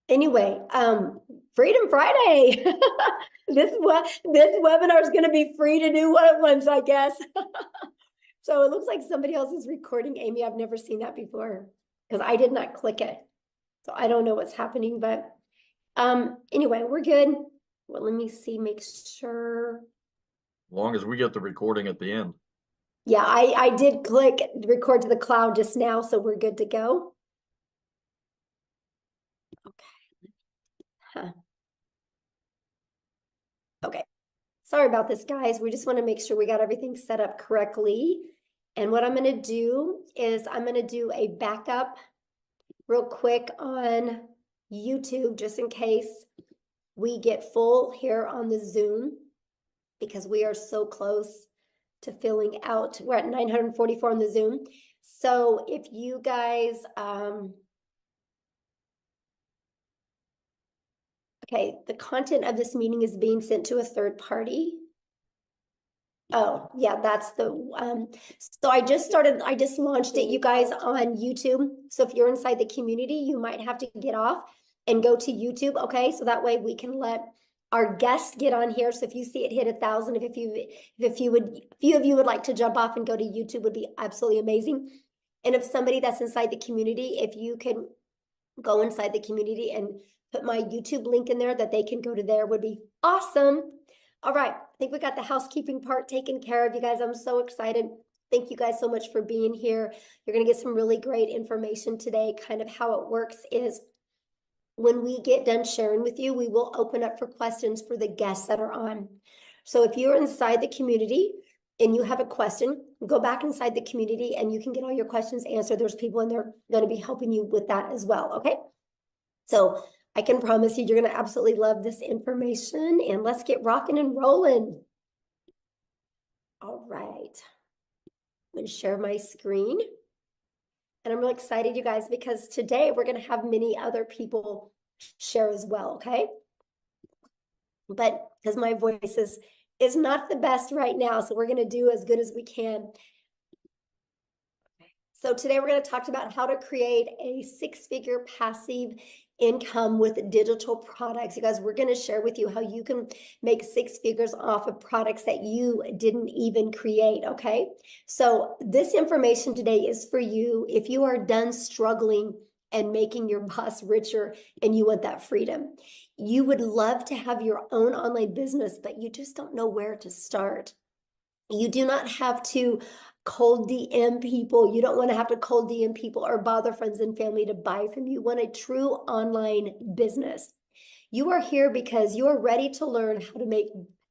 Anyway, Freedom Friday. This webinar is going to be free to do what it wants, I guess. So it looks like somebody else is recording. Amy, I've never seen that before because I did not click it. So I don't know what's happening, but anyway, we're good. Well, let me see, make sure. As long as we get the recording at the end. Yeah, I did click record to the cloud just now, so we're good to go. Okay. Huh. Okay. Sorry about this, guys. We just want to make sure we got everything set up correctly. And what I'm going to do is I'm going to do a backup real quick on YouTube, just in case we get full here on the Zoom, because we are so close to filling out. We're at 944 on the Zoom. So if you guys, okay, the content of this meeting is being sent to a third party. Oh, yeah, that's the, so I just launched it, you guys, on YouTube. So if you're inside the community, you might have to get off and go to YouTube, okay? So that way we can let our guests get on here. So if you see it hit 1,000, if few of you would like to jump off and go to YouTube, would be absolutely amazing. And if somebody that's inside the community, if you can go inside the community and put my YouTube link in there that they can go to there, would be awesome. All right, I think we got the housekeeping part taken care of, you guys. I'm so excited. Thank you guys so much for being here. You're going to get some really great information today. Kind of how it works is when we get done sharing with you, we will open up for questions for the guests that are on. So if you're inside the community and you have a question, go back inside the community and you can get all your questions answered. There's people in there going to be helping you with that as well, okay? So I can promise you, you're going to absolutely love this information, and let's get rocking and rolling. All right. I'm going to share my screen. And I'm really excited, you guys, because today we're going to have many other people share as well, okay? But because my voice is not the best right now, so we're going to do as good as we can. So today we're going to talk about how to create a six-figure passive income with digital products. You guys, we're going to share with you how you can make six figures off of products that you didn't even create, okay? So this information today is for you if you are done struggling and making your boss richer and you want that freedom. You would love to have your own online business, but you just don't know where to start. You do not have to cold DM people. You don't want to have to cold DM people or bother friends and family to buy from you. You want a true online business. You are here because you are ready to learn how to make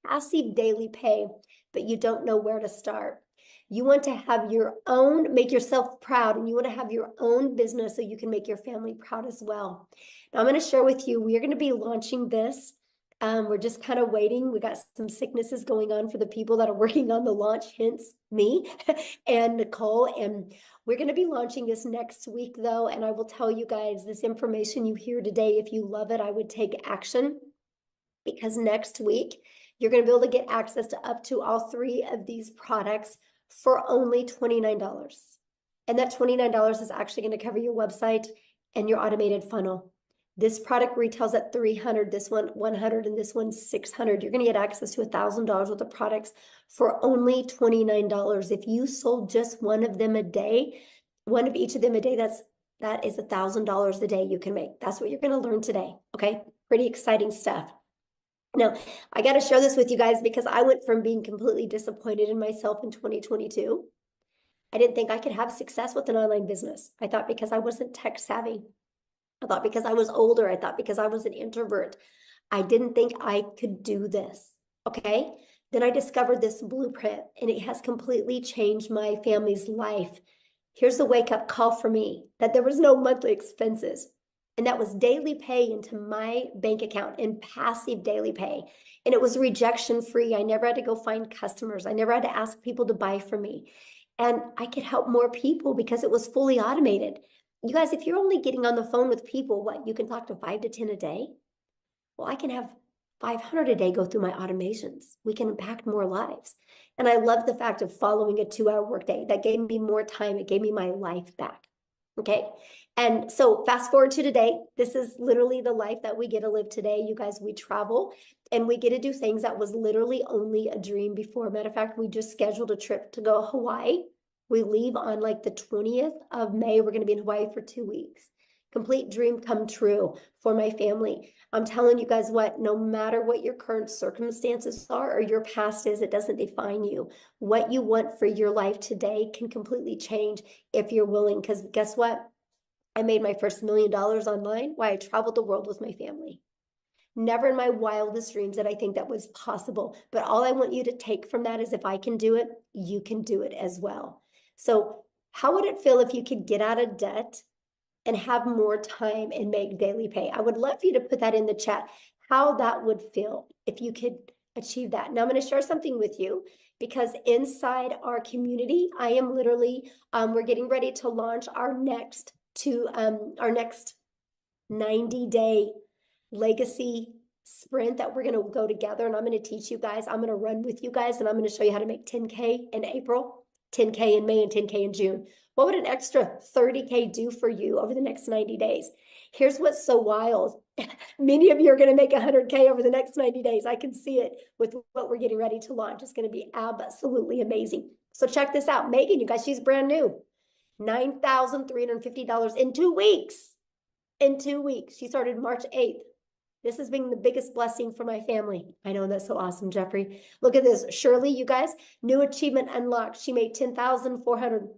passive daily pay, but you don't know where to start. You want to have your own, make yourself proud, and you want to have your own business so you can make your family proud as well. Now, I'm going to share with you, we are going to be launching this. We're just kind of waiting. We got some sicknesses going on for the people that are working on the launch, hence me and Nicole. And we're going to be launching this next week, though. And I will tell you guys, this information you hear today, if you love it, I would take action, because next week you're going to be able to get access to up to all three of these products for only $29. And that $29 is actually going to cover your website and your automated funnel. This product retails at $300, this one $100, and this one $600. You're going to get access to $1,000 worth of products for only $29. If you sold just one of them a day, one of each of them a day, that is $1,000 a day you can make. That's what you're going to learn today. Okay, pretty exciting stuff. Now, I got to share this with you guys because I went from being completely disappointed in myself in 2022. I didn't think I could have success with an online business. I thought because I wasn't tech savvy. I thought because I was older. I thought because I was an introvert. I didn't think I could do this. Okay. Then I discovered this blueprint and it has completely changed my family's life. Here's the wake up call for me that there was no monthly expenses. And that was daily pay into my bank account and passive daily pay. And it was rejection free. I never had to go find customers. I never had to ask people to buy from me. And I could help more people because it was fully automated. You guys, if you're only getting on the phone with people, what, you can talk to 5 to 10 a day? Well, I can have 500 a day go through my automations. We can impact more lives. And I love the fact of following a 2-hour workday. That gave me more time. It gave me my life back. Okay. And so fast forward to today, this is literally the life that we get to live today. You guys, we travel and we get to do things that was literally only a dream before. Matter of fact, we just scheduled a trip to go to Hawaii. We leave on like the 20th of May. We're going to be in Hawaii for 2 weeks. Complete dream come true for my family. I'm telling you guys what, no matter what your current circumstances are or your past is, it doesn't define you. What you want for your life today can completely change if you're willing. Because guess what? I made my first $1 million online while I traveled the world with my family. Never in my wildest dreams did I think that was possible. But all I want you to take from that is if I can do it, you can do it as well. So how would it feel if you could get out of debt and have more time and make daily pay? I would love for you to put that in the chat, how that would feel if you could achieve that. Now I'm going to share something with you because inside our community, I am literally, we're getting ready to launch our next 90-day legacy sprint that we're going to go together. And I'm going to teach you guys, I'm going to run with you guys, and I'm going to show you how to make 10K in April, 10K in May, and 10K in June. What would an extra 30K do for you over the next 90 days? Here's what's so wild. Many of you are going to make 100K over the next 90 days. I can see it with what we're getting ready to launch. It's going to be absolutely amazing. So check this out. Megan, you guys, she's brand new. $9,350 in 2 weeks. In 2 weeks. She started March 8th. This has been the biggest blessing for my family. I know, that's so awesome, Jeffrey. Look at this. Shirley, you guys, new achievement unlocked. She made 10,400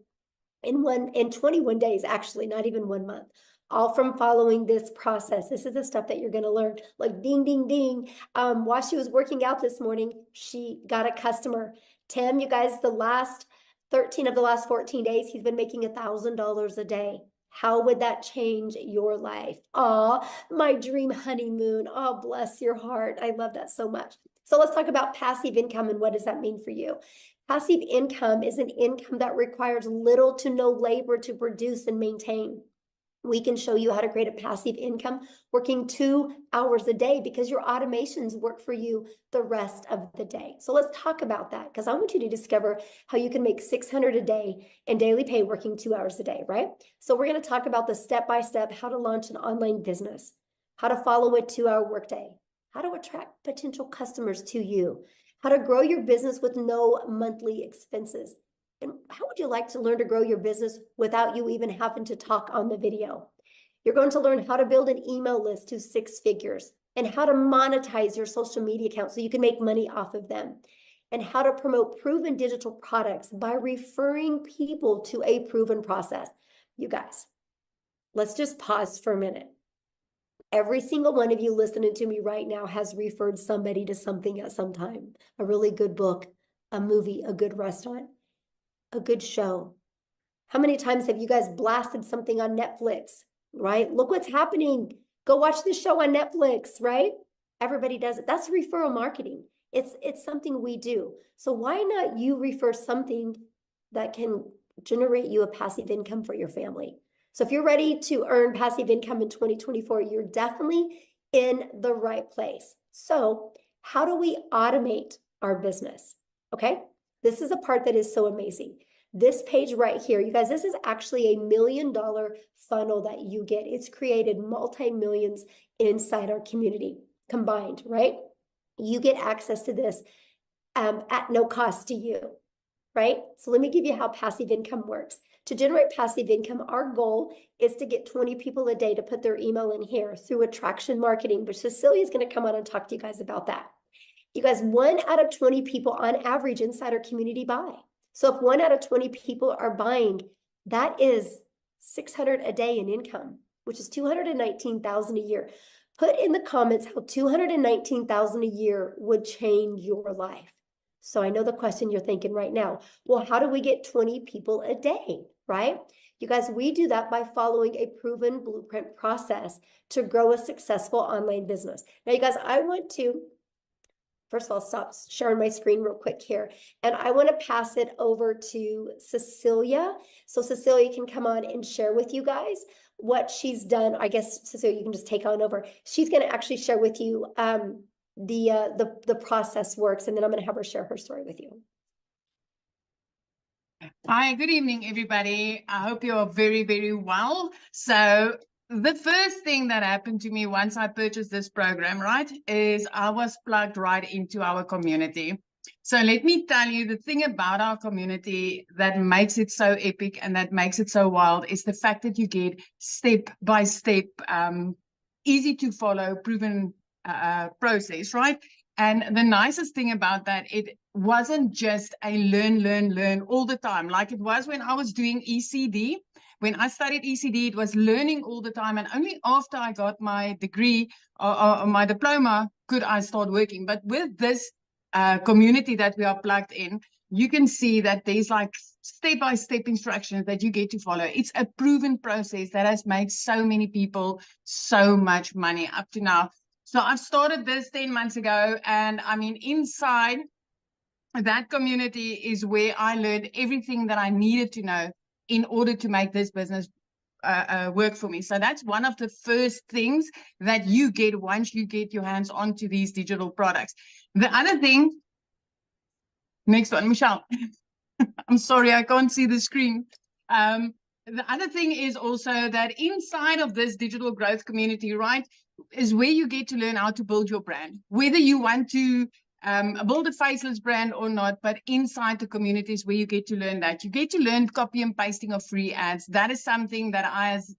in 21 days, actually, not even 1 month. All from following this process. This is the stuff that you're going to learn. Like ding, ding, ding. While she was working out this morning, she got a customer. Tim, you guys, the last 13 of the last 14 days, he's been making $1,000 a day. How would that change your life? Oh, my dream honeymoon. Oh, bless your heart. I love that so much. So let's talk about passive income and what does that mean for you? Passive income is an income that requires little to no labor to produce and maintain. We can show you how to create a passive income working 2 hours a day because your automations work for you the rest of the day. So let's talk about that because I want you to discover how you can make $600 a day in daily pay working 2 hours a day, right? So we're going to talk about the step-by-step how to launch an online business, how to follow a 2-hour workday, how to attract potential customers to you, how to grow your business with no monthly expenses. And how would you like to learn to grow your business without you even having to talk on the video? You're going to learn how to build an email list to 6 figures and how to monetize your social media accounts so you can make money off of them, and how to promote proven digital products by referring people to a proven process. You guys, let's just pause for a minute. Every single one of you listening to me right now has referred somebody to something at some time. A really good book, a movie, a good restaurant, a good show. How many times have you guys blasted something on Netflix, right? Look what's happening. Go watch this show on Netflix, right? Everybody does it. That's referral marketing. It's something we do. So why not you refer something that can generate you a passive income for your family? So if you're ready to earn passive income in 2024, you're definitely in the right place. So how do we automate our business? Okay, this is a part that is so amazing. This page right here, you guys, this is actually a $1 million funnel that you get. It's created multi-millions inside our community combined, right? You get access to this at no cost to you, right? So let me give you how passive income works. To generate passive income, our goal is to get 20 people a day to put their email in here through attraction marketing, but Cecilia is going to come on and talk to you guys about that. You guys, 1 out of 20 people on average inside our community buy. So if 1 out of 20 people are buying, that is $600 a day in income, which is $219,000 a year. Put in the comments how $219,000 a year would change your life. So I know the question you're thinking right now, well, how do we get 20 people a day, right? You guys, we do that by following a proven blueprint process to grow a successful online business. Now, you guys, I want to first of all, stop sharing my screen real quick here. And I want to pass it over to Cecilia. So Cecilia can come on and share with you guys what she's done. I guess, Cecilia, you can just take on over. She's going to actually share with you the process works. And then I'm going to have her share her story with you. Hi, good evening, everybody. I hope you are very, very well. So the first thing that happened to me once I purchased this program, right, is I was plugged right into our community. So let me tell you, the thing about our community that makes it so epic and that makes it so wild is the fact that you get step by step, easy to follow, proven process, right? And the nicest thing about that, it wasn't just a learn all the time, like it was when I was doing ECD. When I studied ECD, it was learning all the time. And only after I got my degree or my diploma could I start working. But with this community that we are plugged in, you can see that there's like step-by-step instructions that you get to follow. It's a proven process that has made so many people so much money up to now. So I've started this 10 months ago, and I mean, inside that community is where I learned everything that I needed to know in order to make this business work for me. So that's one of the first things that you get once you get your hands onto these digital products. The other thing, next one, Michelle. I'm sorry, I can't see the screen. The other thing is also that inside of this digital growth community, right, is where you get to learn how to build your brand, whether you want to build a faceless brand or not. But inside the communities where you get to learn that, you get to learn copy and pasting of free ads. That is something that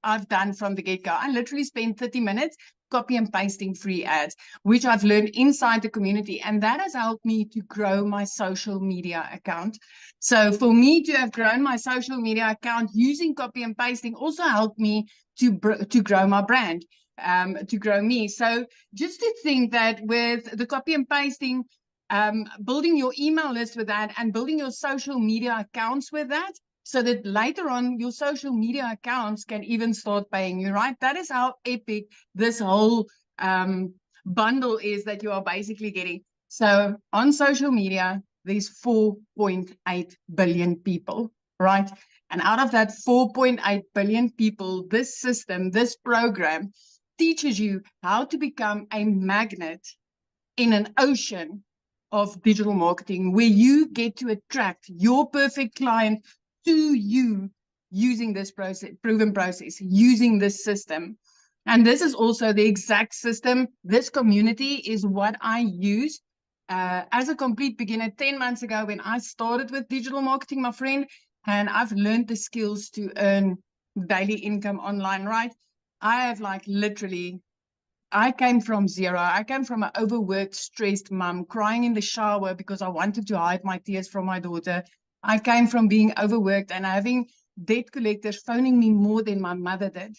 I've done from the get-go. I literally spent 30 minutes copy and pasting free ads, which I've learned inside the community. And that has helped me to grow my social media account. So for me to have grown my social media account using copy and pasting also helped me to grow my brand, to grow me. So just to think that with the copy and pasting, building your email list with that and building your social media accounts with that, so that later on your social media accounts can even start paying you, right? That is how epic this whole bundle is that you are basically getting. So on social media, there's 4.8 billion people, right? And out of that 4.8 billion people, this system, this program teaches you how to become a magnet in an ocean of digital marketing where you get to attract your perfect client to you using this process, proven process, using this system. And this is also the exact system. This community is what I use as a complete beginner 10 months ago when I started with digital marketing, my friend, and I've learned the skills to earn daily income online, right? I have like literally, I came from zero. I came from an overworked, stressed mom, crying in the shower because I wanted to hide my tears from my daughter. I came from being overworked and having debt collectors phoning me more than my mother did.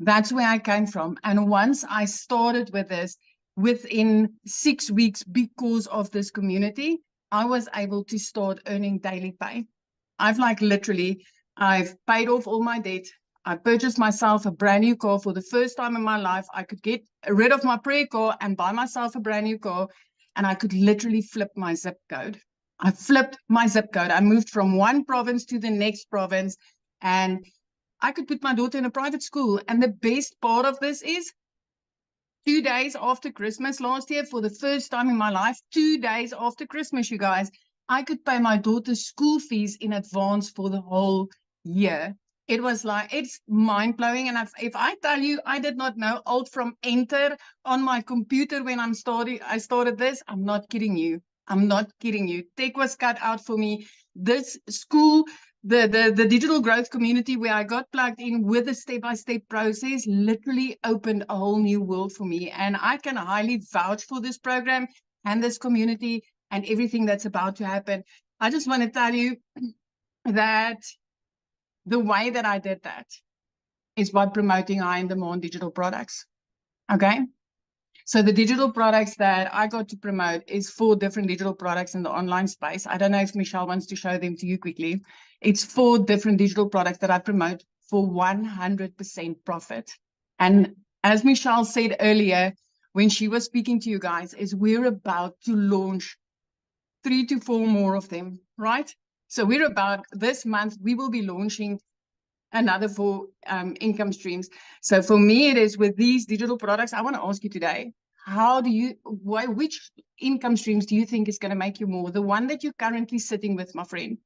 That's where I came from. And once I started with this, within 6 weeks, because of this community, I was able to start earning daily pay. I've paid off all my debt. I purchased myself a brand new car for the first time in my life. I could get rid of my prayer car and buy myself a brand new car. And I could literally flip my zip code. I flipped my zip code. I moved from one province to the next province. And I could put my daughter in a private school. And the best part of this is 2 days after Christmas last year, for the first time in my life, 2 days after Christmas, you guys, I could pay my daughter's school fees in advance for the whole year. It was like, it's mind-blowing. And if I tell you, I did not know Alt from Enter on my computer when I started this, I'm not kidding you. I'm not kidding you. Tech was cut out for me. This school, the digital growth community where I got plugged in with a step-by-step process literally opened a whole new world for me. And I can highly vouch for this program and this community and everything that's about to happen. I just want to tell you that the way that I did that is by promoting high-in-demand digital products. Okay? So the digital products that I got to promote is 4 different digital products in the online space. I don't know if Michelle wants to show them to you quickly. It's 4 different digital products that I promote for 100% profit. And as Michelle said earlier, when she was speaking to you guys, is we're about to launch 3 to 4 more of them, right? So we're about, this month, we will be launching another 4 income streams. So for me, it is with these digital products. I want to ask you today, which income streams do you think is going to make you more? The one that you're currently sitting with, my friend?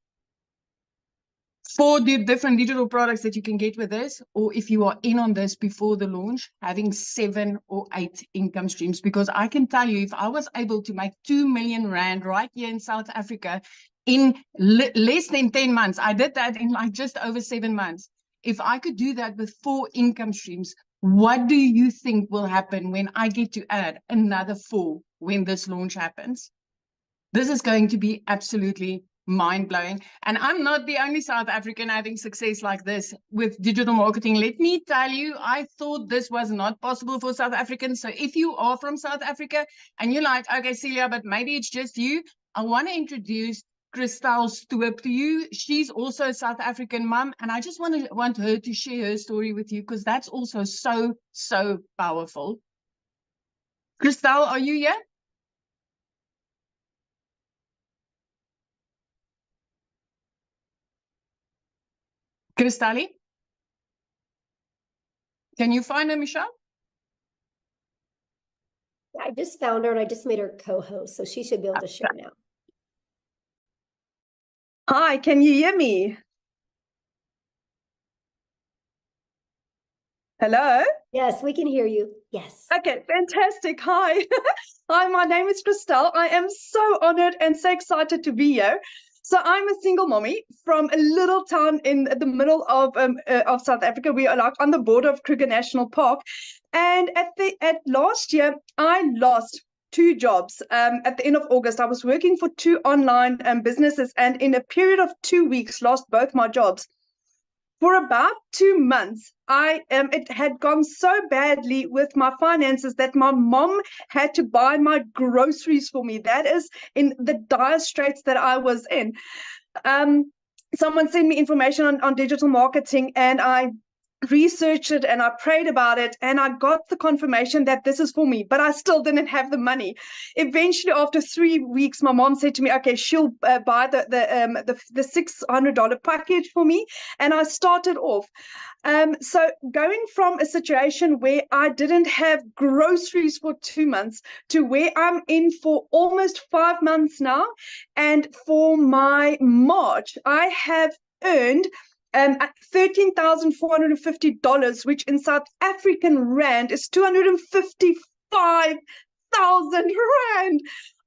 4 different digital products that you can get with this, or if you are in on this before the launch, having 7 or 8 income streams. Because I can tell you, if I was able to make 2 million rand right here in South Africa in less than 10 months, I did that in like just over 7 months. If I could do that with 4 income streams, what do you think will happen when I get to add another 4 when this launch happens? This is going to be absolutely mind-blowing. And I'm not the only South African having success like this with digital marketing. Let me tell you, I thought this was not possible for South Africans. So if you are from South Africa and you're like, okay, Celia, but maybe it's just you, I want to introduce Christelle Stoop to you. She's also a South African mom, and I just want her to share her story with you, because that's also so powerful. Christelle, are you here? Christelle? Can you find her, Michelle? I just found her and I just made her co-host, so she should be able to share now. Hi, can you hear me? Hello? Yes, we can hear you. Yes. Okay, fantastic. Hi. Hi, my name is Christelle. I am so honored and so excited to be here. So I'm a single mommy from a little town in the middle of South Africa. We are like on the border of Kruger National Park. And at last year, I lost 2 jobs. At the end of August, I was working for 2 online businesses, and in a period of 2 weeks, lost both my jobs. For about 2 months, it had gone so badly with my finances that my mom had to buy my groceries for me. That is in the dire straits that I was in. Someone sent me information on digital marketing, and I researched it and I prayed about it, and I got the confirmation that this is for me, but I still didn't have the money. Eventually, after 3 weeks, my mom said to me, okay, she'll buy the $600 package for me, and I started off. So going from a situation where I didn't have groceries for 2 months to where I'm in for almost 5 months now, and for my March, I have earned $13,450, which in South African rand is 255,000 rand.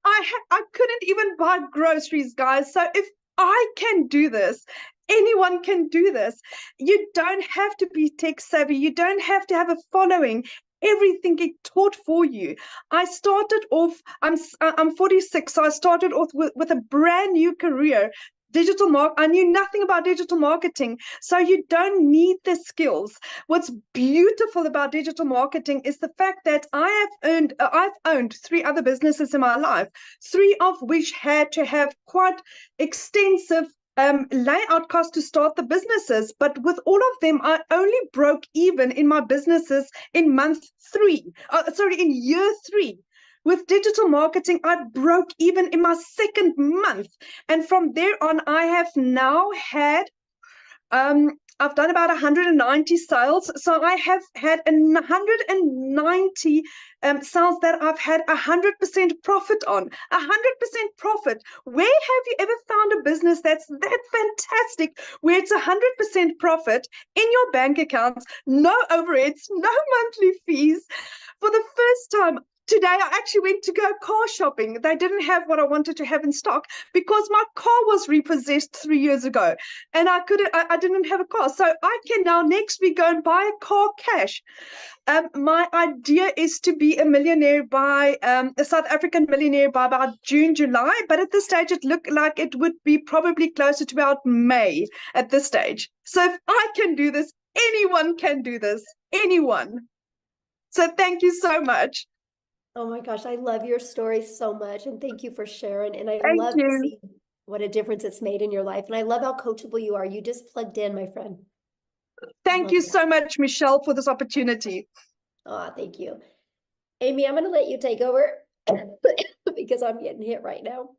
I couldn't even buy groceries, guys. So if I can do this, anyone can do this. You don't have to be tech savvy. You don't have to have a following. Everything gets taught for you. I started off, I'm 46, so I started off with a brand new career. I knew nothing about digital marketing, so you don't need the skills. What's beautiful about digital marketing is the fact that I've owned 3 other businesses in my life, 3 of which had to have quite extensive layout costs to start the businesses. But with all of them, I only broke even in my businesses in in year 3. With digital marketing, I broke even in my 2nd month. And from there on, I have now had, I've done about 190 sales. So I have had 190 sales that I've had 100% profit on. 100% profit. Where have you ever found a business that's that fantastic, where it's 100% profit in your bank accounts, no overheads, no monthly fees? For the first time, today, I actually went to go car shopping. They didn't have what I wanted to have in stock because my car was repossessed 3 years ago, and I didn't have a car. So I can now next week go and buy a car cash. My idea is to be a millionaire a South African millionaire by about June, July. But at this stage, it looked like it would be probably closer to about May at this stage. So if I can do this, anyone can do this. Anyone. So thank you so much. Oh my gosh, I love your story so much, and thank you for sharing. And I Thank love you. to see what a difference it's made in your life. And I love how coachable you are. You just plugged in, my friend. Thank you so much, Michelle, for this opportunity. Oh, thank you. Amy, I'm going to let you take over because I'm getting hit right now.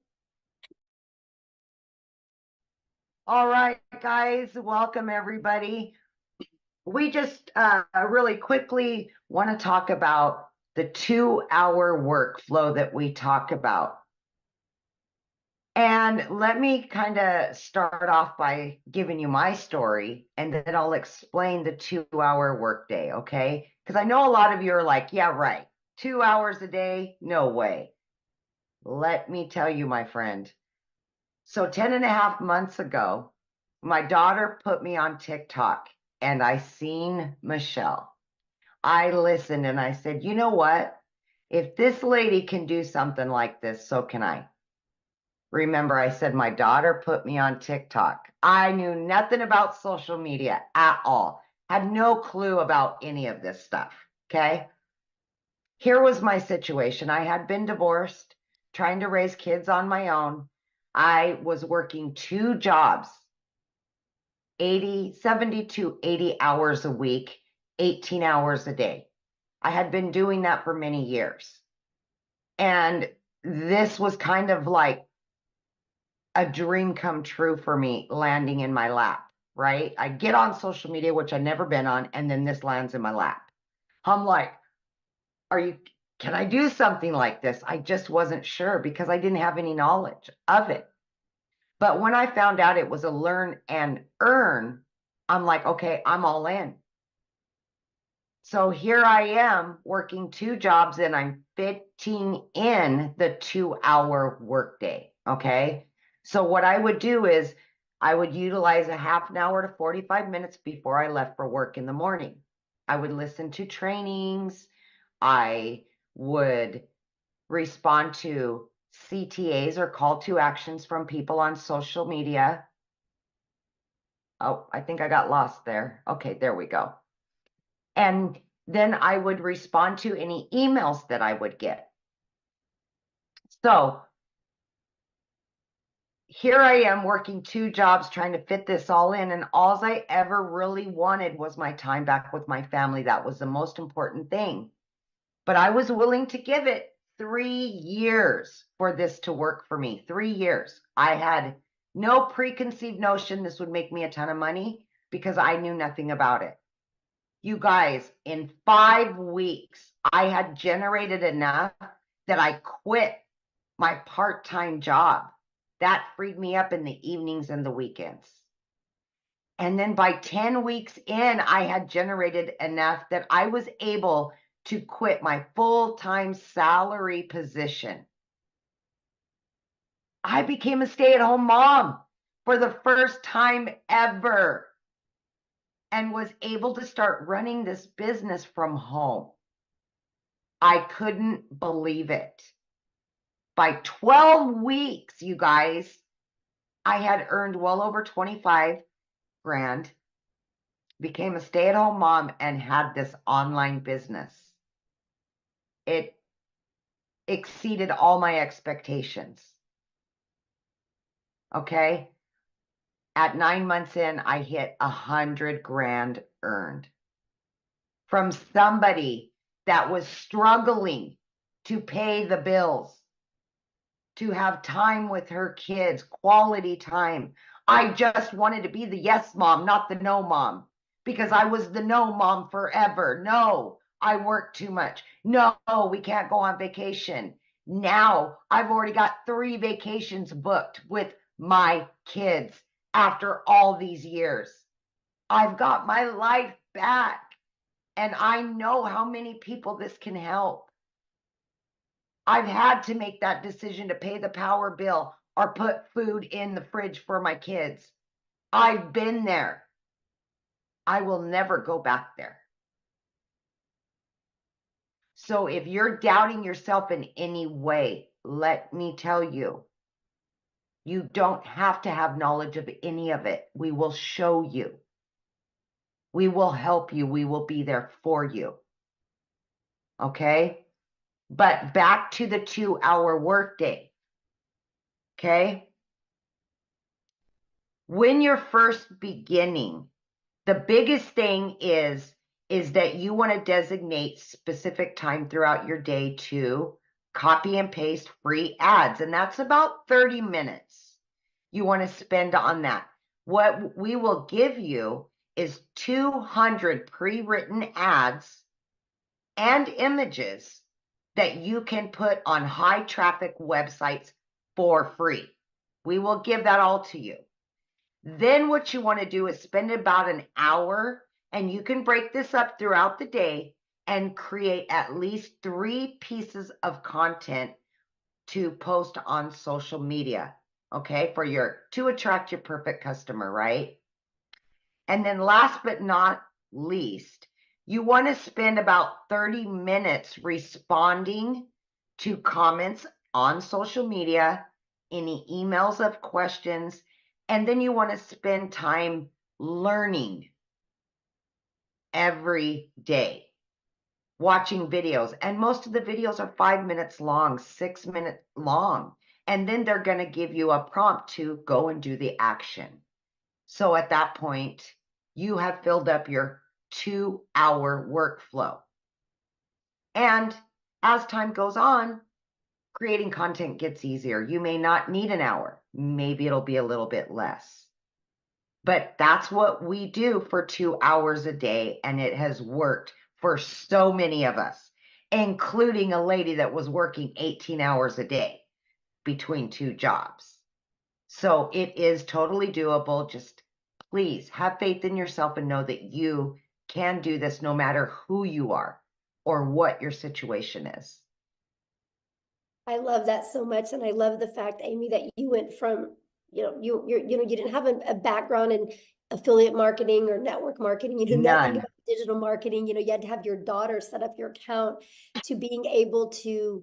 All right, guys, welcome everybody. We just really quickly want to talk about the 2-hour workflow that we talk about. And let me kind of start off by giving you my story, and then I'll explain the 2-hour workday, okay? Because I know a lot of you are like, yeah, right. 2 hours a day? No way. Let me tell you, my friend. So 10 and a half months ago, my daughter put me on TikTok and I seen Michelle. I listened and I said, you know what? If this lady can do something like this, so can I. Remember, I said my daughter put me on TikTok. I knew nothing about social media at all. Had no clue about any of this stuff, okay? Here was my situation. I had been divorced, trying to raise kids on my own. I was working 2 jobs, 70 to 80 hours a week, 18 hours a day. I had been doing that for many years. And this was kind of like a dream come true for me landing in my lap, right? I get on social media, which I've never been on, and then this lands in my lap. I'm like, can I do something like this? I just wasn't sure because I didn't have any knowledge of it. But when I found out it was a learn and earn, I'm like, okay, I'm all in. So here I am working 2 jobs and I'm fitting in the 2-hour workday. Okay. So what I would do is I would utilize a half an hour to 45 minutes before I left for work in the morning. I would listen to trainings. I would respond to CTAs or call to actions from people on social media. Oh, I think I got lost there. Okay, there we go. And then I would respond to any emails that I would get. So here I am working 2 jobs trying to fit this all in. And all I ever really wanted was my time back with my family. That was the most important thing. But I was willing to give it 3 years for this to work for me. 3 years. I had no preconceived notion this would make me a ton of money because I knew nothing about it. You guys, in 5 weeks, I had generated enough that I quit my part-time job. That freed me up in the evenings and the weekends. And then by 10 weeks in, I had generated enough that I was able to quit my full-time salary position. I became a stay-at-home mom for the first time ever and was able to start running this business from home. I couldn't believe it. By 12 weeks, you guys, I had earned well over 25 grand, became a stay-at-home mom, and had this online business. It exceeded all my expectations. Okay. At 9 months in, I hit 100 grand earned from somebody that was struggling to pay the bills, to have time with her kids, quality time. I just wanted to be the yes mom, not the no mom, because I was the no mom forever. No, I work too much. No, we can't go on vacation. Now I've already got 3 vacations booked with my kids after all these years. I've got my life back, and I know how many people this can help. I've had to make that decision to pay the power bill or put food in the fridge for my kids. I've been there. I will never go back there. So if you're doubting yourself in any way, let me tell you, you don't have to have knowledge of any of it. We will show you. We will help you. We will be there for you. Okay? But back to the 2-hour workday. Okay? When you're first beginning, the biggest thing is that you want to designate specific time throughout your day to copy and paste free ads. And that's about 30 minutes you want to spend on that. What we will give you is 200 pre-written ads and images that you can put on high traffic websites for free. We will give that all to you. Then what you want to do is spend about an hour, and you can break this up throughout the day and create at least 3 pieces of content to post on social media, okay, to attract your perfect customer, right? And then last but not least, you want to spend about 30 minutes responding to comments on social media, any emails of questions, and then you want to spend time learning every day, watching videos. And most of the videos are 5 minutes long, 6 minutes long. And then they're going to give you a prompt to go and do the action. So at that point, you have filled up your 2-hour workflow. And as time goes on, creating content gets easier. You may not need an hour. Maybe it'll be a little bit less. But that's what we do for 2 hours a day. And it has worked for so many of us, including a lady that was working 18 hours a day between 2 jobs. So it is totally doable. Just please have faith in yourself and know that you can do this no matter who you are or what your situation is. I love that so much. And I love the fact, Amy, that you went from, you didn't have a background in affiliate marketing or network marketing, nothing None. about digital marketing. You had to have your daughter set up your account, to being able to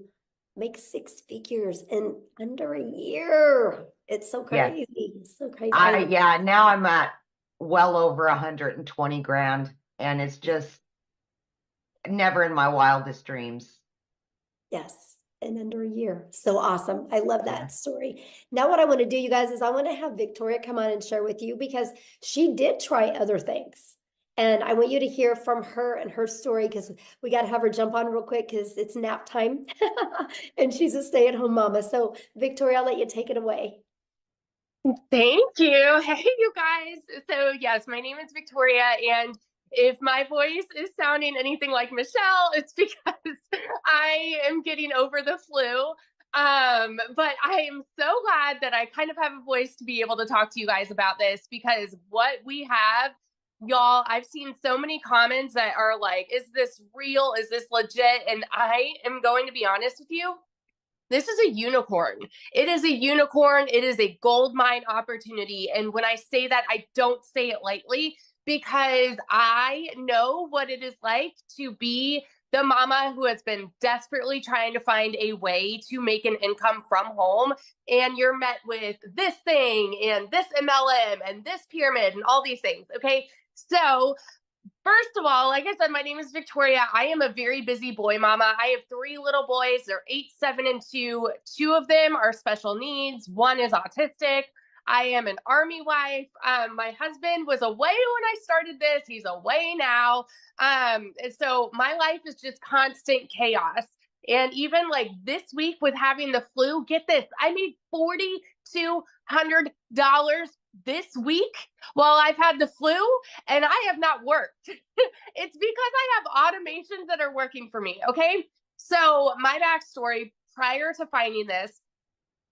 make 6 figures in under a year. It's so Yes. crazy. It's so crazy. Yeah, now I'm at well over 120 grand, and it's just never in my wildest dreams. Yes, in under a year. So awesome. I love that Yeah. story. Now what I want to do, you guys, is I want to have Victoria come on and share with you, because she did try other things. And I want you to hear from her and her story, because we got to have her jump on real quick because it's nap time and she's a stay-at-home mama. So Victoria, I'll let you take it away. Thank you. Hey, you guys. So yes, my name is Victoria, and if my voice is sounding anything like Michelle, it's because I am getting over the flu. But I am so glad that I kind of have a voice to be able to talk to you guys about this, because what we have, y'all, I've seen so many comments that are like, is this real? Is this legit? And I am going to be honest with you. This is a unicorn. It is a unicorn. It is a gold mine opportunity. And when I say that, I don't say it lightly, because I know what it is like to be the mama who has been desperately trying to find a way to make an income from home. And you're met with this thing and this MLM and this pyramid and all these things. Okay. So first of all, like I said, my name is Victoria. I am a very busy boy mama. I have 3 little boys. They're 8, 7, and 2. 2 of them are special needs. 1 is autistic. I am an Army wife. My husband was away when I started this. He's away now. And so my life is just constant chaos. And even like this week with having the flu, get this, I made $4,200 this week while I've had the flu, and I have not worked. It's because I have automations that are working for me. Okay. So my backstory prior to finding this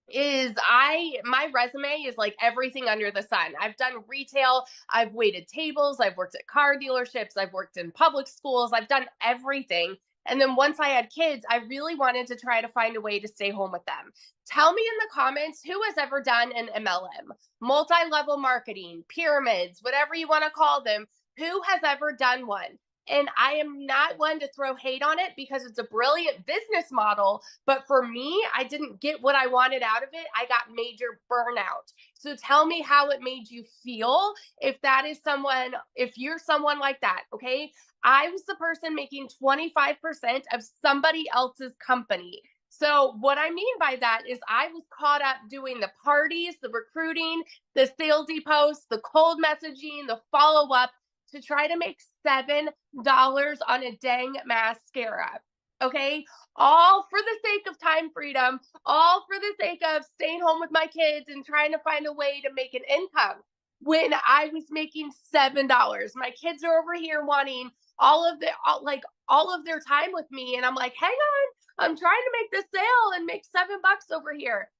is my resume is like everything under the sun. I've done retail, I've waited tables, I've worked at car dealerships, I've worked in public schools, I've done everything. And then once I had kids, I really wanted to try to find a way to stay home with them. Tell me in the comments who has ever done an MLM, multi-level marketing, pyramids, whatever you want to call them. Who has ever done one? And I am not one to throw hate on it, because it's a brilliant business model. But for me, I didn't get what I wanted out of it. I got major burnout. So tell me how it made you feel if you're someone like that. Okay. I was the person making 25% of somebody else's company. So what I mean by that is I was caught up doing the parties, the recruiting, the salesy posts, the cold messaging, the follow-up to try to make $7 on a dang mascara. Okay. All for the sake of time freedom, all for the sake of staying home with my kids and trying to find a way to make an income, when I was making $7. My kids are over here wanting all of their time with me. And I'm like, hang on, I'm trying to make this sale and make $7 over here.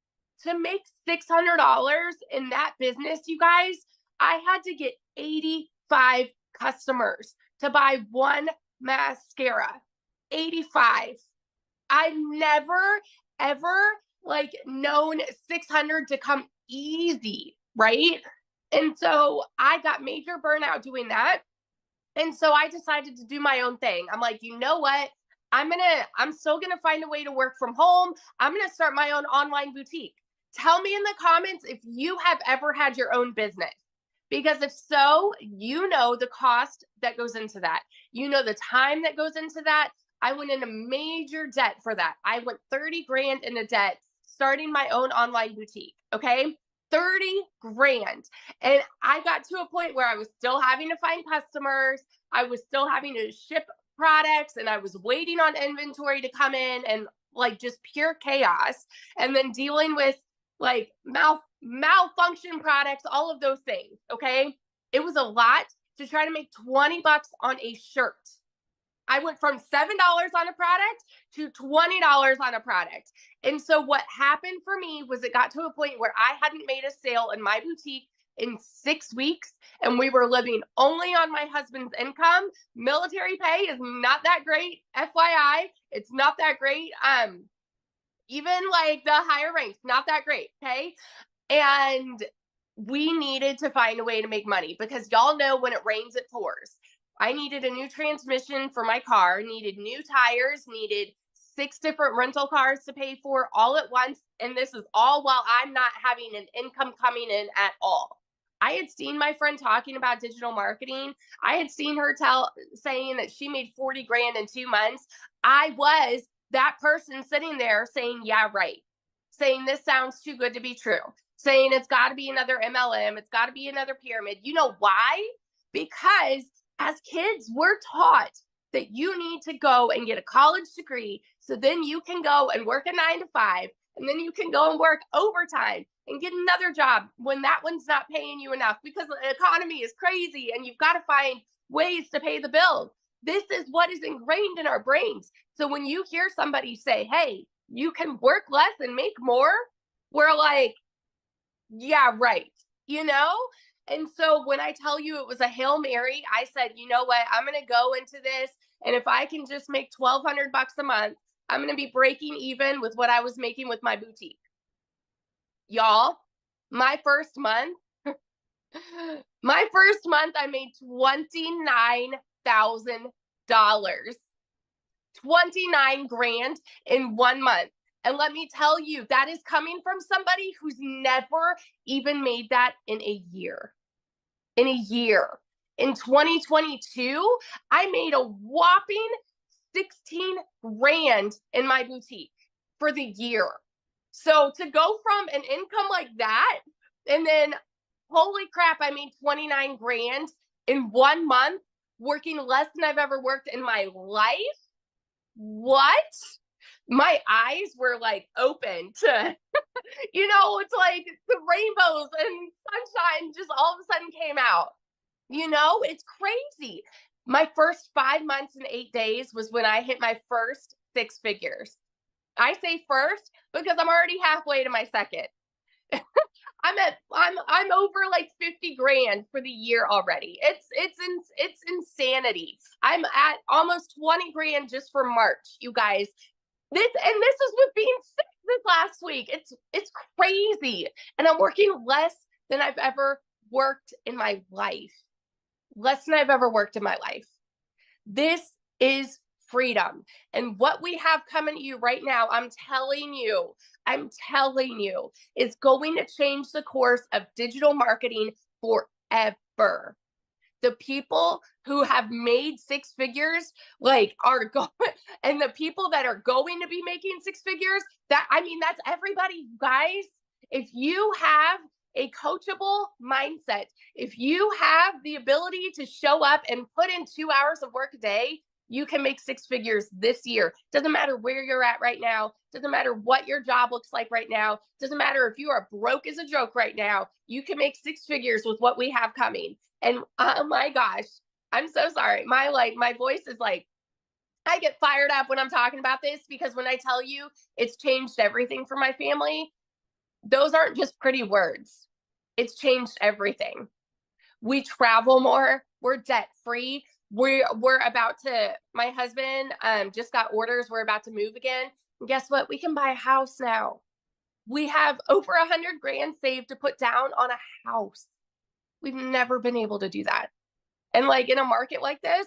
To make $600 in that business, you guys, I had to get 85 customers to buy one mascara. 85. I've never, ever like known 600 to come easy, right? And so I got major burnout doing that. And so I decided to do my own thing. I'm like, you know what? I'm still gonna find a way to work from home. I'm gonna start my own online boutique. Tell me in the comments if you have ever had your own business. Because if so, you know the cost that goes into that. You know the time that goes into that. I went into major debt for that. I went 30 grand into debt starting my own online boutique. Okay. 30 grand. And I got to a point where I was still having to find customers. I was still having to ship products, and I was waiting on inventory to come in, and like just pure chaos. And then dealing with like malfunction products, all of those things. Okay. It was a lot to try to make 20 bucks on a shirt. I went from $7 on a product to $20 on a product. And so what happened for me was it got to a point where I hadn't made a sale in my boutique in 6 weeks, and we were living only on my husband's income. Military pay is not that great. FYI, it's not that great. Even like the higher ranks, not that great. Okay. And we needed to find a way to make money, because y'all know when it rains, it pours. I needed a new transmission for my car, needed new tires, needed 6 different rental cars to pay for all at once. And this is all while I'm not having an income coming in at all. I had seen my friend talking about digital marketing. I had seen her saying that she made 40 grand in 2 months. I was that person sitting there saying, yeah, right. Saying this sounds too good to be true. Saying it's got to be another MLM. It's got to be another pyramid. You know why? Because as kids, we're taught that you need to go and get a college degree, so then you can go and work a 9 to 5, and then you can go and work overtime and get another job when that one's not paying you enough, because the economy is crazy and you've got to find ways to pay the bills. This is what is ingrained in our brains. So when you hear somebody say, hey, you can work less and make more, we're like, yeah, right. You know? And so when I tell you it was a Hail Mary, I said, you know what? I'm going to go into this. And if I can just make $1,200 a month, I'm going to be breaking even with what I was making with my boutique. Y'all, my first month, I made $29,000. 29 grand in 1 month. And let me tell you, that is coming from somebody who's never even made that in a year. In a year. In 2022, I made a whopping 16 grand in my boutique for the year. So to go from an income like that, and then holy crap, I made 29 grand in 1 month, working less than I've ever worked in my life. What? My eyes were like open to, it's like the rainbows and sunshine just all of a sudden came out. It's crazy. My first 5 months and 8 days was when I hit my first 6 figures. I say first because I'm already halfway to my second. I'm over like 50 grand for the year already. It's insanity. I'm at almost 20 grand just for March, you guys. This is with being sick this last week. It's crazy. And I'm working less than I've ever worked in my life. Less than I've ever worked in my life. This is freedom. And what we have coming to you right now, I'm telling you, is going to change the course of digital marketing forever. The people who have made 6 figures, are going, and the people that are going to be making 6 figures, that's everybody, guys. If you have a coachable mindset, if you have the ability to show up and put in 2 hours of work a day, you can make 6 figures this year. Doesn't matter where you're at right now. Doesn't matter what your job looks like right now. Doesn't matter if you are broke as a joke right now. You can make 6 figures with what we have coming. And oh my gosh, I'm so sorry. My voice is like, I get fired up when I'm talking about this, because when I tell you it's changed everything for my family, those aren't just pretty words. It's changed everything. We travel more. We're debt free. We're about to, my husband just got orders. We're about to move again. And guess what? We can buy a house now. We have over 100 grand saved to put down on a house. We've never been able to do that. And like in a market like this,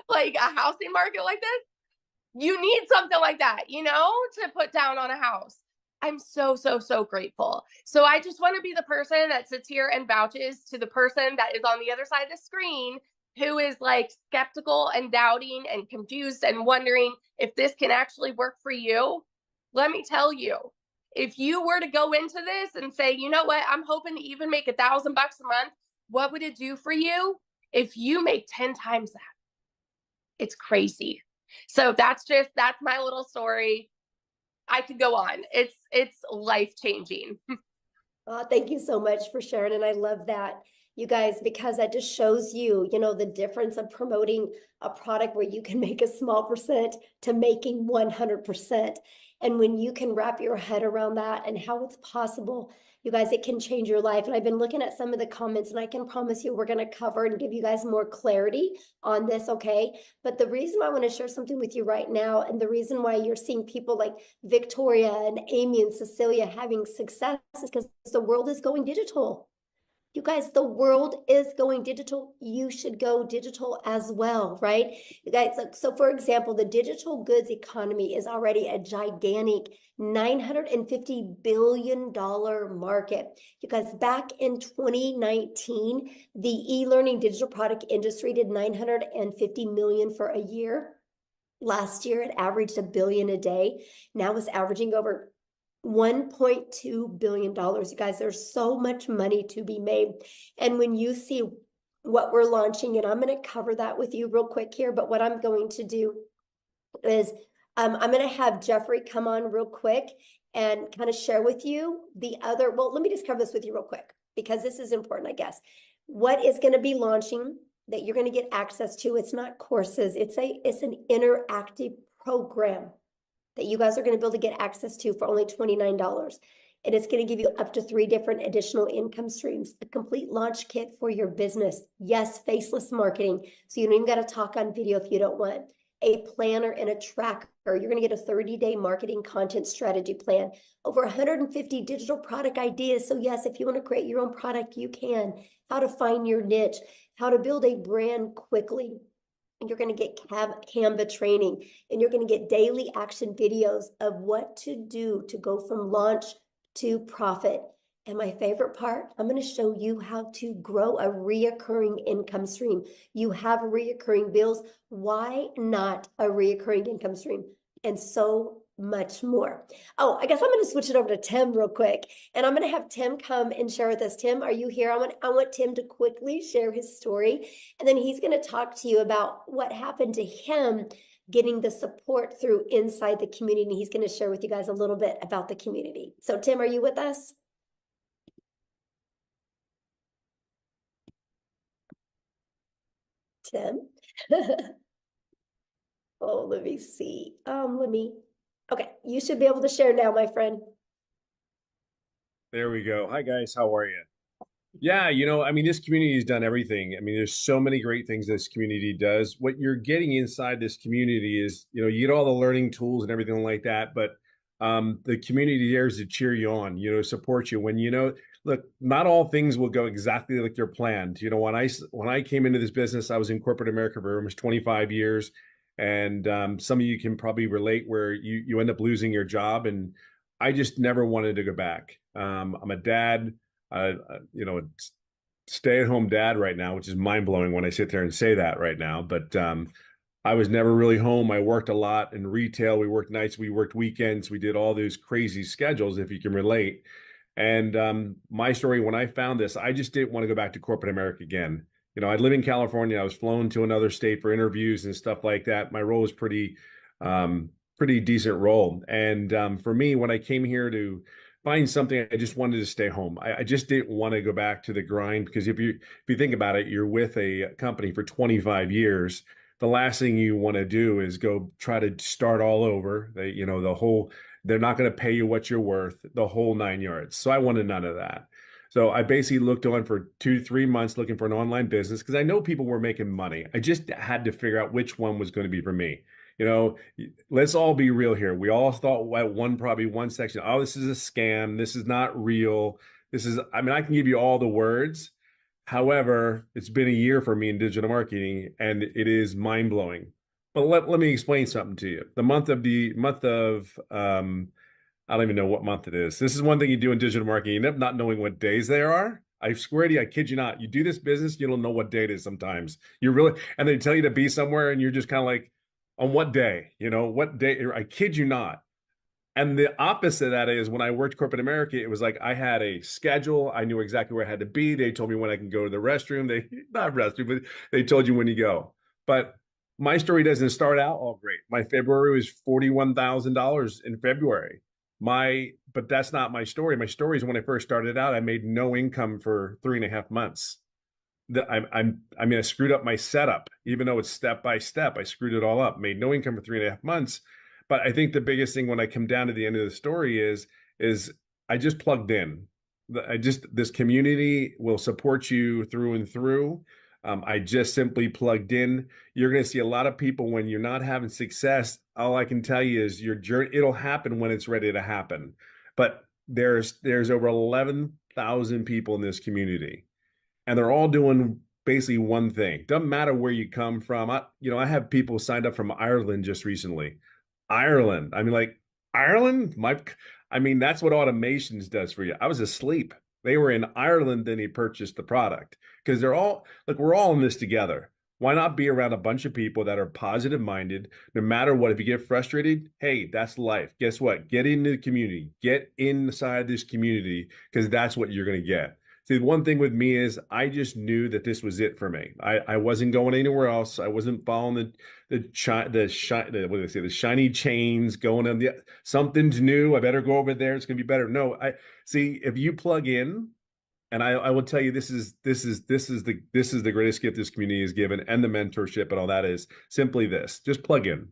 like a housing market like this, you need something like that, you know, to put down on a house. I'm so, so, so grateful. So I just want to be the person that sits here and vouches to the person that is on the other side of the screen who is like skeptical and doubting and confused and wondering if this can actually work for you. Let me tell you, if you were to go into this and say, you know what, I'm hoping to even make $1,000 a month, what would it do for you if you make 10 times that? It's crazy. So that's my little story. I could go on. It's life-changing. Thank you so much for sharing. And I love that, you guys, because that just shows you, you know, the difference of promoting a product where you can make a small percent to making 100%. And when you can wrap your head around that and how it's possible, you guys, it can change your life. And I've been looking at some of the comments, and I can promise you we're going to cover and give you guys more clarity on this, okay? But the reason I want to share something with you right now, and the reason why you're seeing people like Victoria and Amy and Cecilia having success is because the world is going digital. You guys, the world is going digital. You should go digital as well, right? You guys, so for example, the digital goods economy is already a gigantic $950 billion market. You guys, back in 2019, the e-learning digital product industry did 950 million for a year. Last year, it averaged $1 billion a day. Now it's averaging over $1.2 billion. You guys, there's so much money to be made. And when you see what we're launching, and I'm going to cover that with you real quick here, but what I'm going to do is I'm going to have Jeffrey come on real quick and kind of share with you the other, well, let me just cover this with you real quick, because this is important, I guess. What is going to be launching that you're going to get access to? It's not courses. It's an interactive program that you guys are going to be able to get access to for only $29. And it's going to give you up to 3 different additional income streams, a complete launch kit for your business. Yes, faceless marketing. So you don't even got to talk on video if you don't want. A planner and a tracker. You're going to get a 30-day marketing content strategy plan. Over 150 digital product ideas. So yes, if you want to create your own product, you can. How to find your niche. How to build a brand quickly. You're going to get Canva training, and you're going to get daily action videos of what to do to go from launch to profit. And my favorite part, I'm going to show you how to grow a reoccurring income stream. You have reoccurring bills. Why not a reoccurring income stream? And so much more. Oh, I guess I'm going to switch it over to Tim real quick, and I'm going to have Tim come and share with us. Tim, are you here? I want Tim to quickly share his story, and then he's going to talk to you about what happened to him getting the support through inside the community. And he's going to share with you guys a little bit about the community. So Tim, are you with us? Tim? Oh, let me see. Okay, you should be able to share now, my friend. There we go. Hi, guys. How are you? Yeah, I mean, this community has done everything. I mean, there's so many great things this community does. What you're getting inside this community is, you get all the learning tools and everything like that, but the community there is to cheer you on, support you when, look, not all things will go exactly like they're planned. When I came into this business, I was in corporate America for almost 25 years. And some of you can probably relate where you end up losing your job. And I just never wanted to go back. I'm a dad, stay-at-home dad right now, which is mind-blowing when I sit there and say that right now. But I was never really home. I worked a lot in retail. We worked nights, we worked weekends. We did all those crazy schedules, if you can relate. And my story, when I found this, I just didn't want to go back to corporate America again. I live in California. I was flown to another state for interviews and stuff like that. My role was pretty decent role. And for me, when I came here to find something, I just wanted to stay home. I just didn't want to go back to the grind, because if you think about it, you're with a company for 25 years. The last thing you want to do is go try to start all over. The whole They're not going to pay you what you're worth, the whole 9 yards. So I wanted none of that. So I basically looked on for 2 to 3 months looking for an online business because I know people were making money. I just had to figure out which one was going to be for me. You know, let's all be real here. We all thought at probably one section, oh, this is a scam. This is not real. This is, I mean, I can give you all the words. However, it's been a year for me in digital marketing and it is mind blowing. But let me explain something to you. The month of I don't even know what month it is. This is one thing you do in digital marketing. You end up not knowing what days there are. I swear to you, I kid you not. You do this business, you don't know what day it is sometimes. You really, and they tell you to be somewhere and you're just kind of like, on what day? You know, what day? I kid you not. And the opposite of that is when I worked corporate America, it was like I had a schedule. I knew exactly where I had to be. They told me when I can go to the restroom. Not restroom, but they told you when you go. But my story doesn't start out all great. My February was $41,000 in February. But that's not my story. My story is when I first started out, I made no income for 3.5 months. I mean, I screwed up my setup, even though it's step by step. I screwed it all up, made no income for 3.5 months. But I think the biggest thing when I come down to the end of the story is I just plugged in. This community will support you through and through. I just simply plugged in. You're going to see a lot of people when you're not having success. All I can tell you is your journey, it'll happen when it's ready to happen. But there's over 11,000 people in this community, and they're all doing basically one thing. Doesn't matter where you come from. I have people signed up from Ireland just recently. Ireland. I mean, like Ireland, I mean, that's what automations does for you. I was asleep. They were in Ireland, then he purchased the product because we're all in this together. Why not be around a bunch of people that are positive minded, no matter what? If you get frustrated, hey, that's life. Guess what? Get into the community, get inside this community because that's what you're going to get. See, one thing with me is I just knew that this was it for me. I wasn't going anywhere else. I wasn't following the shiny chains going on something's new. I better go over there. It's gonna be better. No, I see if you plug in, and I will tell you this is the greatest gift this community is given, and the mentorship and all that is simply this. Just plug in.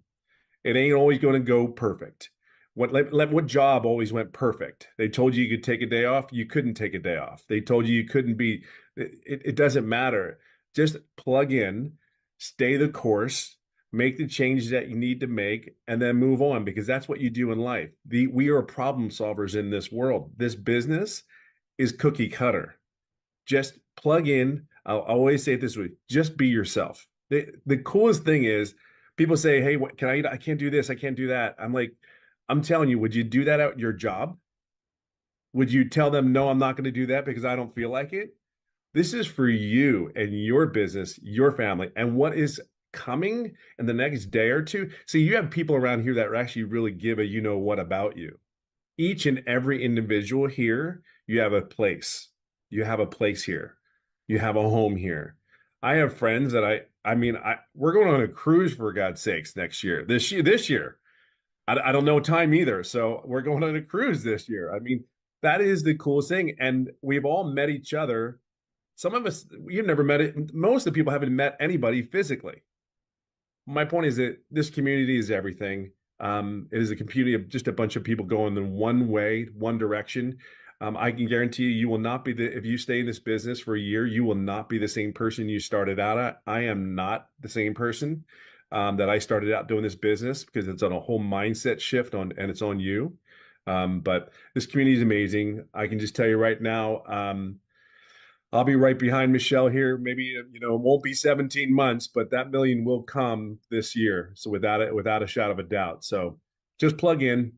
It ain't always going to go perfect. What job always went perfect? They told you could take a day off. You couldn't take a day off. They told you couldn't be. It doesn't matter. Just plug in, stay the course, make the changes that you need to make, and then move on because that's what you do in life. We are problem solvers in this world. This business is cookie cutter. Just plug in. I'll always say it this way: just be yourself. The coolest thing is people say, "Hey, what can I eat? I can't do this. I can't do that." I'm like, I'm telling you, would you do that at your job? Would you tell them, no, I'm not going to do that because I don't feel like it? This is for you and your business, your family, and what is coming in the next day or two. See, you have people around here that actually really give a you know what about you. Each and every individual here, you have a place. You have a place here. You have a home here. I have friends that we're going on a cruise for God's sakes next year, this year. I don't know time either. So we're going on a cruise this year. I mean, that is the coolest thing. And we've all met each other. Some of us, you've never met it. Most of the people haven't met anybody physically. My point is that this community is everything. It is a community of just a bunch of people going in one way, one direction. I can guarantee you will not be if you stay in this business for a year, you will not be the same person you started out at. I am not the same person that I started out doing this business because it's on a whole mindset shift and it's on you. But this community is amazing. I can just tell you right now, I'll be right behind Michelle here. Maybe, it won't be 17 months, but that million will come this year. So without a shadow of a doubt. So just plug in,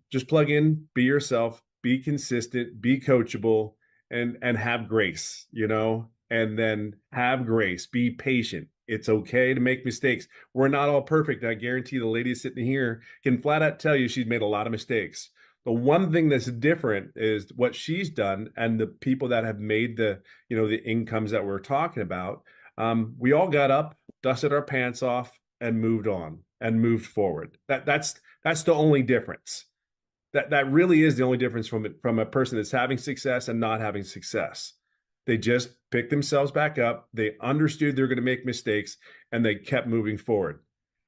be yourself, be consistent, be coachable, and have grace, and then have grace, be patient. It's okay to make mistakes. We're not all perfect. I guarantee the lady sitting here can flat out tell you she's made a lot of mistakes. The one thing that's different is what she's done and the people that have made the incomes that we're talking about. We all got up, dusted our pants off, and moved on and moved forward. That's the only difference. That really is the only difference from a person that's having success and not having success. They just picked themselves back up. They understood they're going to make mistakes and they kept moving forward.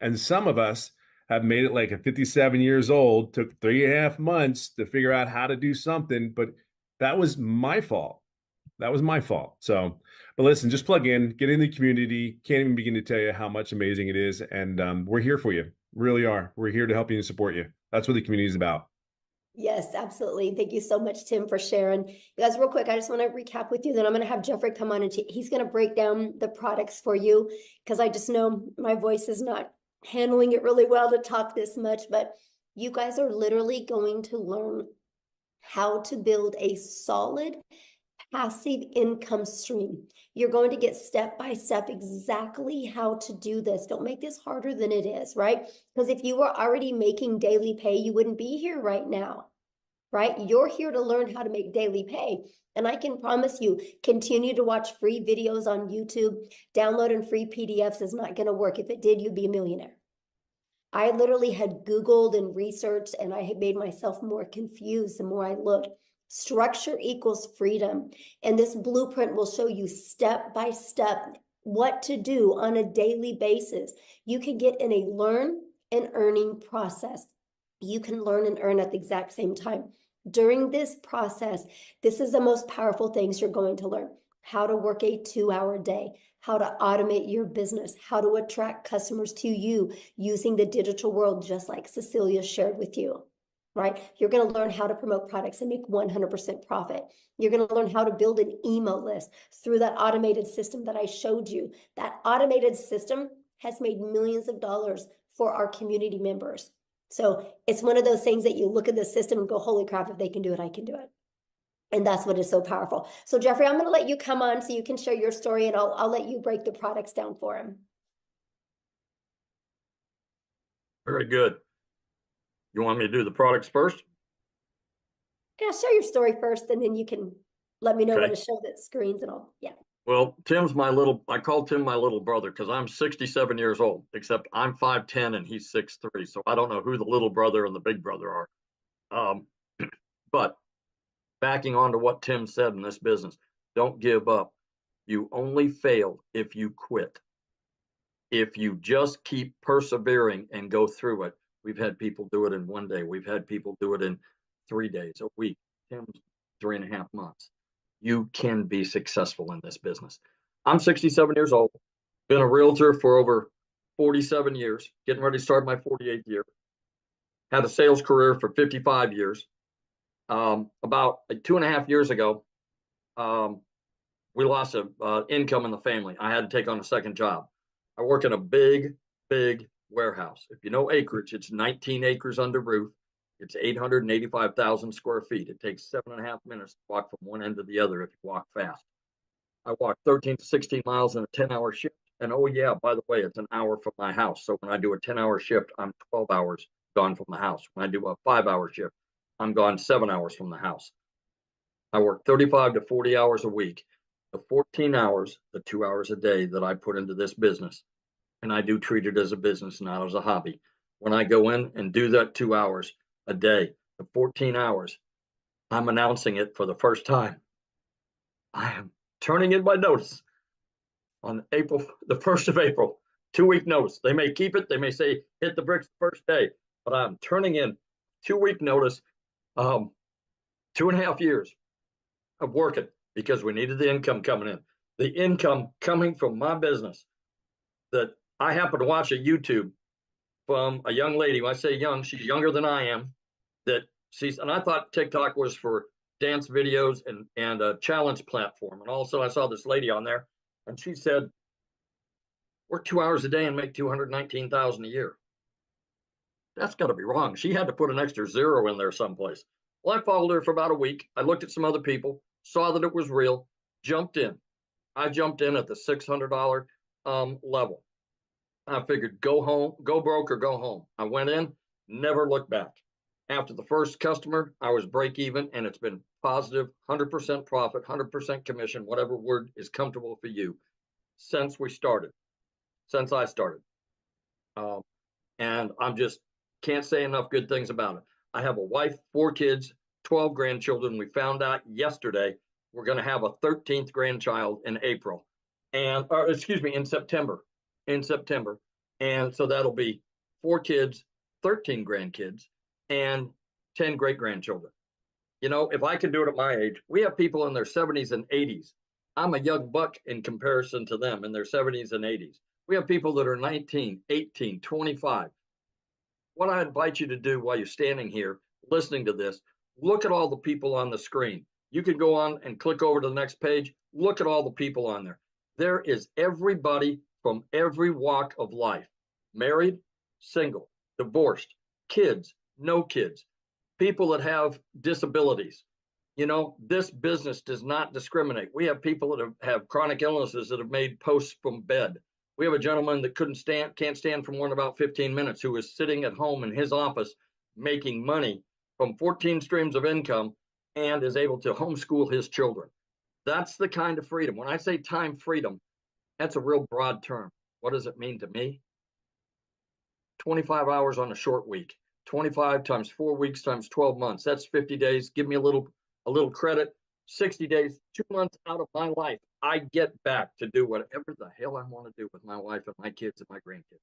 And some of us have made it like at 57 years old, took 3.5 months to figure out how to do something, but that was my fault. That was my fault. So, but listen, just plug in, get in the community. Can't even begin to tell you how much amazing it is. And we're here for you. Really are. We're here to help you and support you. That's what the community is about. Yes, absolutely. Thank you so much, Tim, for sharing. You guys, real quick, I just want to recap with you. Then I'm going to have Jeffrey come on and he's going to break down the products for you, because I just know my voice is not handling it really well to talk this much. But you guys are literally going to learn how to build a solid passive income stream. You're going to get step by step exactly how to do this. Don't make this harder than it is, right? Because if you were already making daily pay, you wouldn't be here right now, right? You're here to learn how to make daily pay. And I can promise you, continue to watch free videos on YouTube. Downloading free PDFs is not going to work. If it did, you'd be a millionaire. I literally had Googled and researched, and I had made myself more confused the more I looked. Structure equals freedom. And this blueprint will show you step by step what to do on a daily basis. You can get in a learn and earning process. You can learn and earn at the exact same time. During this process, this is the most powerful things you're going to learn. How to work a 2-hour day, how to automate your business, how to attract customers to you using the digital world, just like Cecilia shared with you. Right? You're going to learn how to promote products and make 100% profit. You're going to learn how to build an email list through that automated system that I showed you. That automated system has made millions of dollars for our community members. So it's one of those things that you look at the system and go, holy crap, if they can do it, I can do it. And that's what is so powerful. So Jeffrey, I'm going to let you come on so you can share your story, and I'll let you break the products down for him. Very good. You want me to do the products first? Yeah, share your story first, and then you can let me know when Okay. to show the screens and all. Yeah. Well, I call Tim my little brother because I'm 67 years old, except I'm 5'10" and he's 6'3". So I don't know who the little brother and the big brother are. But backing on to what Tim said in this business, don't give up. You only fail if you quit. If you just keep persevering and go through it. We've had people do it in 1 day. We've had people do it in 3 days, a week, Tim's 3.5 months. You can be successful in this business. I'm 67 years old, been a realtor for over 47 years, getting ready to start my 48th year. Had a sales career for 55 years. About 2.5 years ago, we lost income in the family. I had to take on a second job. I work in a big warehouse. If you know acreage, it's 19 acres under roof. It's 885,000 square feet. It takes 7.5 minutes to walk from one end to the other if you walk fast. I walk 13 to 16 miles in a 10-hour shift. And oh yeah, by the way, it's an hour from my house. So when I do a 10-hour shift, I'm 12 hours gone from the house. When I do a 5-hour shift, I'm gone 7 hours from the house. I work 35 to 40 hours a week. The 14 hours, the 2 hours a day that I put into this business, and I do treat it as a business, not as a hobby. When I go in and do that 2 hours a day, the 14 hours, I'm announcing it for the first time. I am turning in my notice on the 1st of April, 2-week notice. They may keep it. They may say, hit the bricks the first day, but I'm turning in 2-week notice, 2.5 years of working because we needed the income coming in. The income coming from my business that I happen to watch a YouTube from a young lady. When I say young, she's younger than I am. And I thought TikTok was for dance videos and a challenge platform. And also I saw this lady on there, and she said, work 2 hours a day and make $219,000 a year. That's got to be wrong. She had to put an extra zero in there someplace. Well, I followed her for about a week. I looked at some other people, saw that it was real, jumped in. I jumped in at the $600 level. I figured go home, go broke or go home. I went in, never looked back. After the first customer, I was break even, and it's been positive, 100% profit, 100% commission, whatever word is comfortable for you, since I started. And I'm just can't say enough good things about it. I have a wife, 4 kids, 12 grandchildren. We found out yesterday we're going to have a 13th grandchild in April, in September. And so that'll be 4 kids, 13 grandkids and 10 great grandchildren. You know, if I can do it at my age, we have people in their 70s and 80s. I'm a young buck in comparison to them in their 70s and 80s. We have people that are 19, 18, 25. What I invite you to do while you're standing here listening to this, look at all the people on the screen. You can go on and click over to the next page. Look at all the people on there. There is everybody from every walk of life, married, single, divorced, kids, no kids, people that have disabilities. You know, this business does not discriminate. We have people that have chronic illnesses that have made posts from bed. We have a gentleman that can't stand for more than about 15 minutes, who is sitting at home in his office making money from 14 streams of income and is able to homeschool his children. That's the kind of freedom. When I say time freedom, that's a real broad term. What does it mean to me? 25 hours on a short week, 25 times 4 weeks times 12 months. That's 50 days. Give me a little credit. 60 days, 2 months out of my life, I get back to do whatever the hell I want to do with my wife and my kids and my grandkids.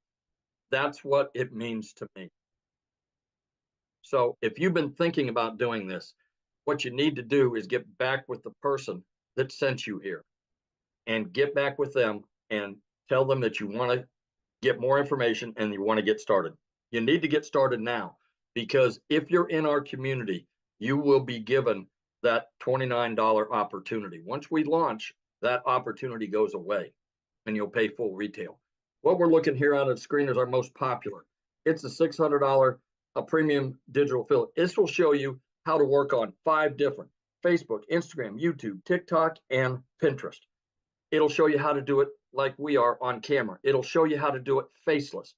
That's what it means to me. So if you've been thinking about doing this, what you need to do is get back with the person that sent you here, and get back with them and tell them that you want to get more information and you want to get started. You need to get started now, because if you're in our community, you will be given that $29 opportunity. Once we launch, that opportunity goes away and you'll pay full retail. What we're looking here on the screen is our most popular. It's a $600 premium digital affiliate. This will show you how to work on 5 different: Facebook, Instagram, YouTube, TikTok, and Pinterest. It'll show you how to do it like we are on camera. It'll show you how to do it faceless.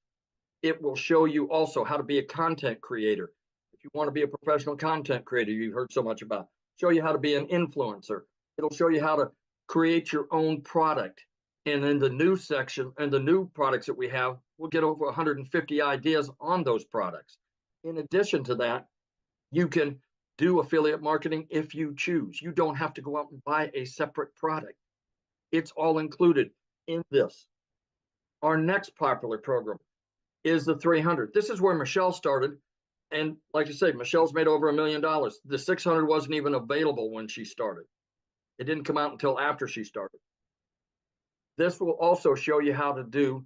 It will show you also how to be a content creator. If you want to be a professional content creator you've heard so much about, show you how to be an influencer. It'll show you how to create your own product. And in the new section and the new products that we have, we'll get over 150 ideas on those products. In addition to that, you can do affiliate marketing if you choose. You don't have to go out and buy a separate product. It's all included in this. Our next popular program is the 300. This is where Michelle started. And like I say, Michelle's made over $1 million. The 600 wasn't even available when she started. It didn't come out until after she started. This will also show you how to do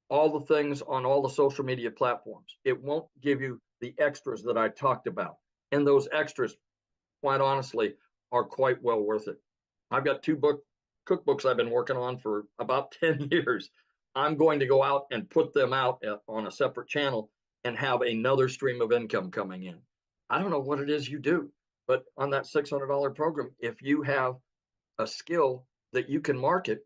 all the things on all the social media platforms. It won't give you the extras that I talked about. And those extras, quite honestly, are quite well worth it. I've got 2 cookbooks I've been working on for about 10 years. I'm going to go out and put them out on a separate channel and have another stream of income coming in. I don't know what it is you do, but on that $600 program, if you have a skill that you can market,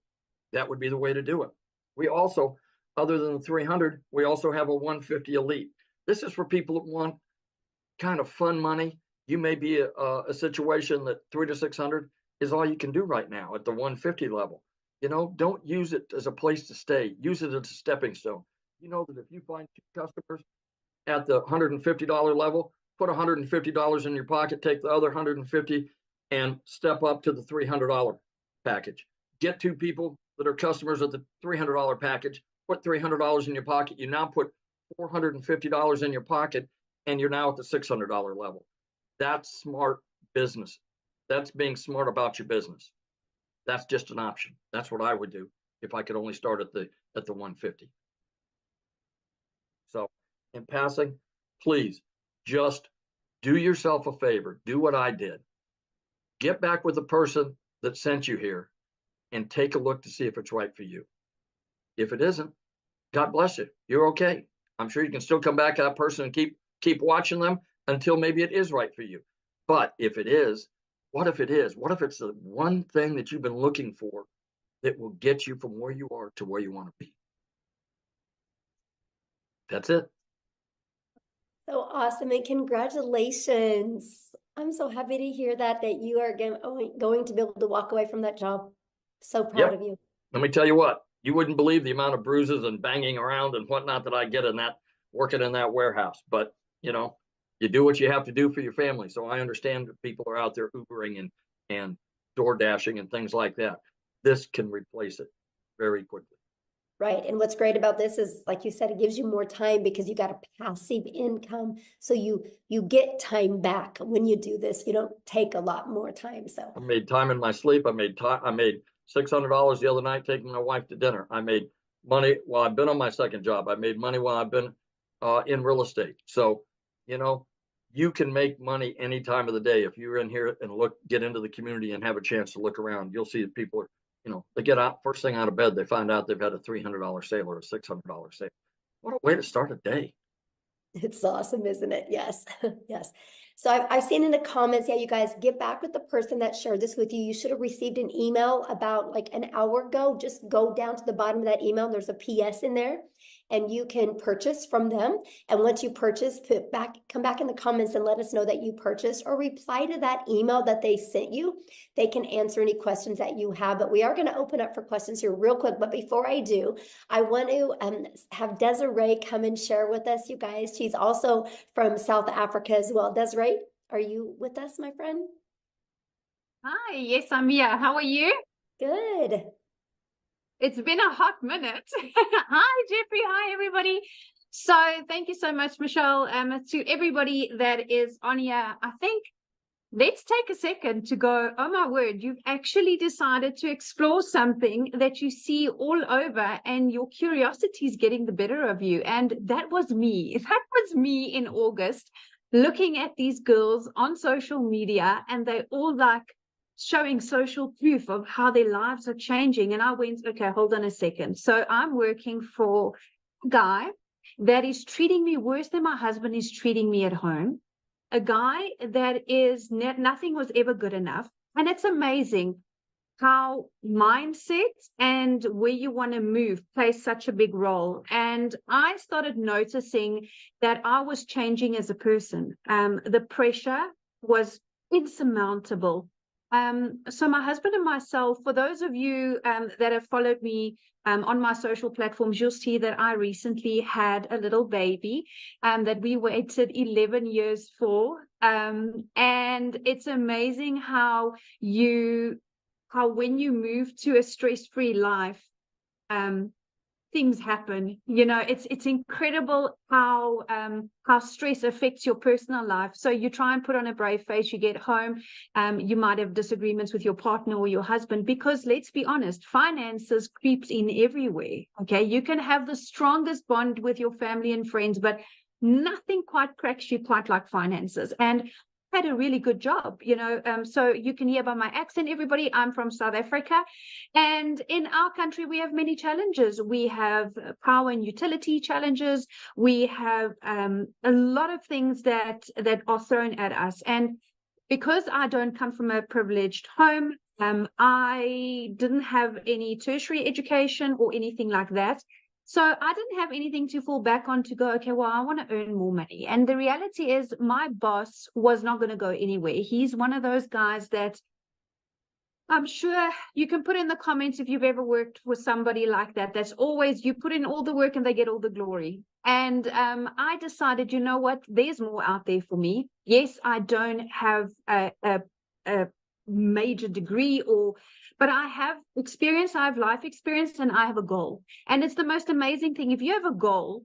that would be the way to do it. We also, other than the 300, we also have a 150 Elite. This is for people that want kind of fun money. You may be a situation that 300 to 600 is all you can do right now at the 150 level. You know, don't use it as a place to stay. Use it as a stepping stone. You know that if you find 2 customers at the $150 level, put $150 in your pocket, take the other 150 and step up to the $300 package. Get 2 people that are customers at the $300 package, put $300 in your pocket. You now put $450 in your pocket, and you're now at the $600 level. That's smart business. That's being smart about your business. That's just an option. That's what I would do if I could only start at the 150. So in passing, please just do yourself a favor. Do what I did. Get back with the person that sent you here and take a look to see if it's right for you. If it isn't, God bless you. You're okay. I'm sure you can still come back to that person and keep watching them until maybe it is right for you. But if it is, what if it is? What if it's the one thing that you've been looking for that will get you from where you are to where you want to be? That's it. So awesome, and congratulations. I'm so happy to hear that you are going to be able to walk away from that job. So proud of you. Let me tell you what, you wouldn't believe the amount of bruises and banging around and whatnot that I get in that, working in that warehouse. But, you know, you do what you have to do for your family. So I understand that people are out there Ubering and door dashing and things like that. This can replace it very quickly. Right. And what's great about this is, like you said, it gives you more time because you got a passive income. So you get time back when you do this. You don't take a lot more time. So I made time in my sleep. I made $600 the other night taking my wife to dinner. I made money while I've been on my second job. I made money while I've been in real estate. So, you know, you can make money any time of the day. If you're in here and get into the community and have a chance to look around, you'll see that people are, they get out first thing out of bed, they find out they've had a $300 sale or a $600 sale. What a way to start a day. it's awesome, isn't it? Yes. Yes. So I've seen in the comments, yeah, you guys get back with the person that shared this with you. You should have received an email about like an hour ago. Just go down to the bottom of that email. There's a PS in there and you can purchase from them. And once you purchase, come back in the comments and let us know that you purchased, or reply to that email that they sent you. They can answer any questions that you have, but we are going to open up for questions here real quick. But before I do, I want to have Desiree come and share with us, you guys. She's also from South Africa as well. Desiree, are you with us, my friend? Hi, yes, I'm here. How are you? Good. It's been a hot minute. Hi, Jeffrey. Hi, everybody. So thank you so much, Michelle. To everybody that is on here, I think let's take a second to go, oh my word, you've actually decided to explore something that you see all over and your curiosity is getting the better of you. And that was me. That was me in August, looking at these girls on social media, and they all like showing social proof of how their lives are changing. And I went, okay, hold on a second. So I'm working for a guy that is treating me worse than my husband is treating me at home. A guy that is nothing was ever good enough. And it's amazing how mindset and where you want to move plays such a big role. And I started noticing that I was changing as a person. The pressure was insurmountable. So my husband and myself, for those of you that have followed me on my social platforms, you'll see that I recently had a little baby that we waited 11 years for. And it's amazing how when you move to a stress-free life, things happen. It's incredible how stress affects your personal life. So you try and put on a brave face, you get home, you might have disagreements with your partner or your husband, because let's be honest, finances creeps in everywhere. Okay, you can have the strongest bond with your family and friends, but nothing quite cracks you quite like finances. And had a really good job, so you can hear by my accent, everybody, I'm from South Africa, and in our country we have many challenges. We have power and utility challenges. We have a lot of things that are thrown at us, and because I don't come from a privileged home, I didn't have any tertiary education or anything like that. So I didn't have anything to fall back on to go, okay, well, I want to earn more money. And the reality is my boss was not going to go anywhere. He's one of those guys that I'm sure you can put in the comments if you've ever worked with somebody like that. That's always, you put in all the work and they get all the glory. And I decided, you know what, there's more out there for me. Yes, I don't have a major degree but I have experience, I have life experience, and I have a goal. And it's the most amazing thing. If you have a goal,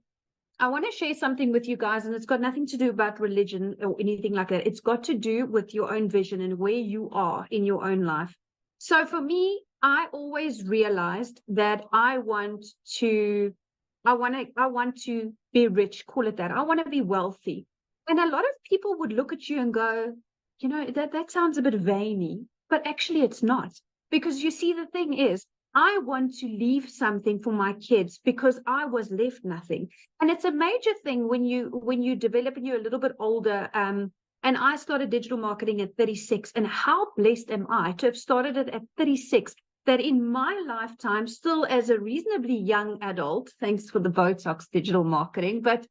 I want to share something with you guys, and it's got nothing to do about religion or anything like that. It's got to do with your own vision and where you are in your own life. So for me, I always realized that I want to be rich, call it that. I want to be wealthy. And a lot of people would look at you and go, that sounds a bit vainy, but actually it's not. Because you see, the thing is, I want to leave something for my kids because I was left nothing. And it's a major thing when you develop and you're a little bit older. And I started digital marketing at 36. And how blessed am I to have started it at 36, that in my lifetime, still as a reasonably young adult, thanks for the Botox digital marketing, but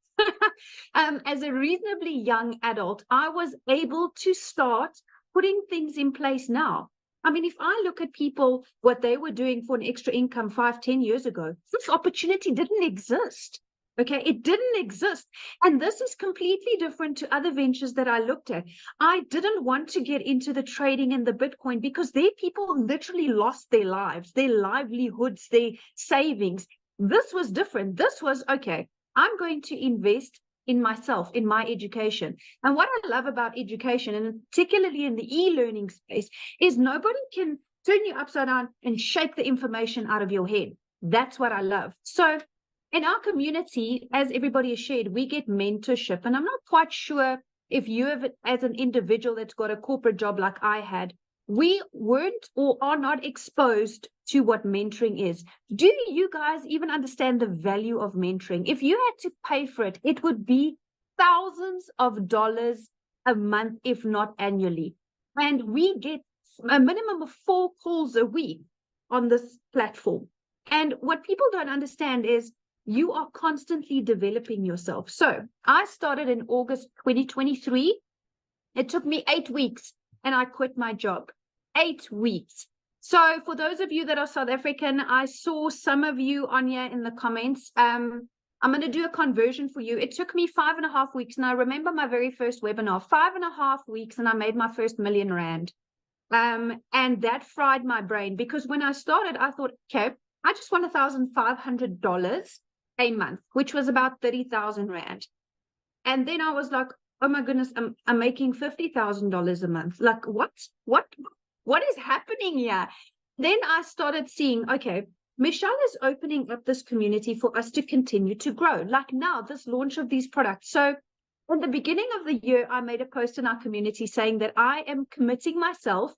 as a reasonably young adult, I was able to start putting things in place now. I mean, if I look at people, what they were doing for an extra income 5-10 years ago, this opportunity didn't exist. Okay, it didn't exist. And this is completely different to other ventures that I looked at. I didn't want to get into the trading and the Bitcoin because their people literally lost their lives, their livelihoods, their savings. This was different. This was, okay, I'm going to invest in myself, in my education. And what I love about education, and particularly in the e-learning space, is nobody can turn you upside down and shake the information out of your head. That's what I love. So in our community, as everybody has shared, we get mentorship. And I'm not quite sure if you have, as an individual that's got a corporate job like I had, we weren't or are not exposed to what mentoring is. Do you guys even understand the value of mentoring? If you had to pay for it, it would be thousands of dollars a month, if not annually. And we get a minimum of 4 calls a week on this platform. And what people don't understand is you are constantly developing yourself. So I started in August 2023. It took me 8 weeks and I quit my job. 8 weeks. So for those of you that are South African, I saw some of you on here in the comments. I'm going to do a conversion for you. It took me 5.5 weeks. And I remember my very first webinar, 5.5 weeks, and I made my first R1 million. And that fried my brain, because when I started, I thought, okay, I just want $1,500 a month, which was about 30,000 Rand. And then I was like, oh my goodness, I'm making $50,000 a month. Like, what is happening here? Then I started seeing, okay, Michelle is opening up this community for us to continue to grow. Like now, this launch of these products. So at the beginning of the year, I made a post in our community saying that I am committing myself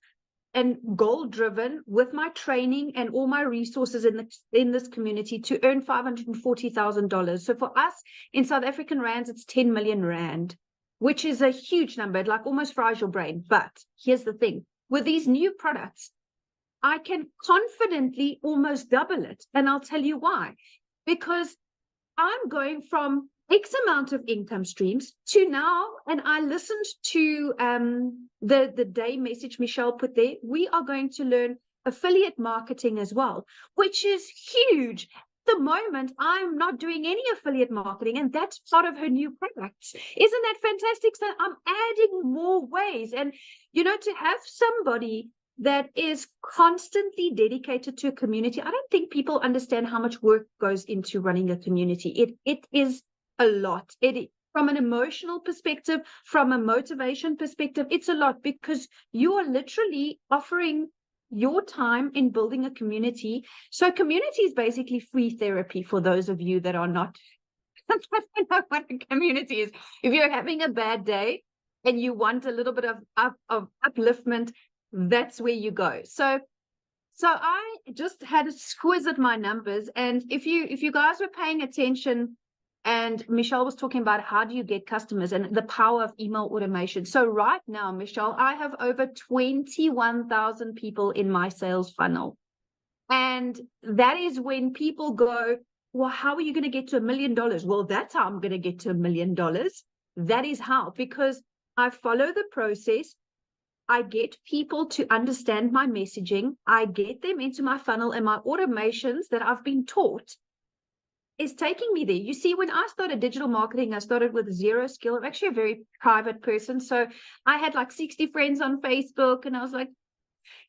and goal-driven with my training and all my resources in this community to earn $540,000. So for us in South African rands, it's 10 million Rand, which is a huge number. It like almost fries your brain. But here's the thing. With these new products, I can confidently almost double it. And I'll tell you why. Because I'm going from X amount of income streams to now, and I listened to the day message Michelle put there, we are going to learn affiliate marketing as well, which is huge. At the moment, I'm not doing any affiliate marketing, and that's part of her new products. Isn't that fantastic? So I'm adding more ways. And, you know, to have somebody that is constantly dedicated to a community, I don't think people understand how much work goes into running a community. It is a lot. From an emotional perspective, from a motivation perspective, it's a lot, because you are literally offering your time in building a community. So community is basically free therapy for those of you that are not I don't know what a community is. If you're having a bad day and you want a little bit of upliftment, that's where you go. So I just had a squiz at my numbers, and if you guys were paying attention, and Michelle was talking about how do you get customers and the power of email automation. So right now, Michelle, I have over 21,000 people in my sales funnel. And that is when people go, well, how are you going to get to $1 million? Well, that's how I'm going to get to $1 million. That is how, because I follow the process. I get people to understand my messaging. I get them into my funnel, and my automations that I've been taught is taking me there. You see, when I started digital marketing, I started with zero skill. I'm actually a very private person. So I had like 60 friends on Facebook, and I was like,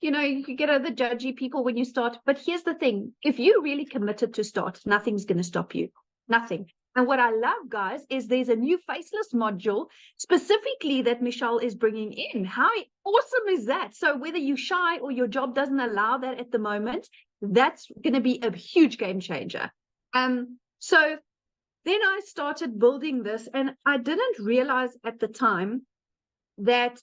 you know, you could get other judgy people when you start. But here's the thing. If you're really committed to start, nothing's going to stop you. Nothing. And what I love, guys, is there's a new faceless module specifically that Michelle is bringing in. How awesome is that? So whether you're shy or your job doesn't allow that at the moment, that's going to be a huge game changer. So then I started building this, and I didn't realize at the time that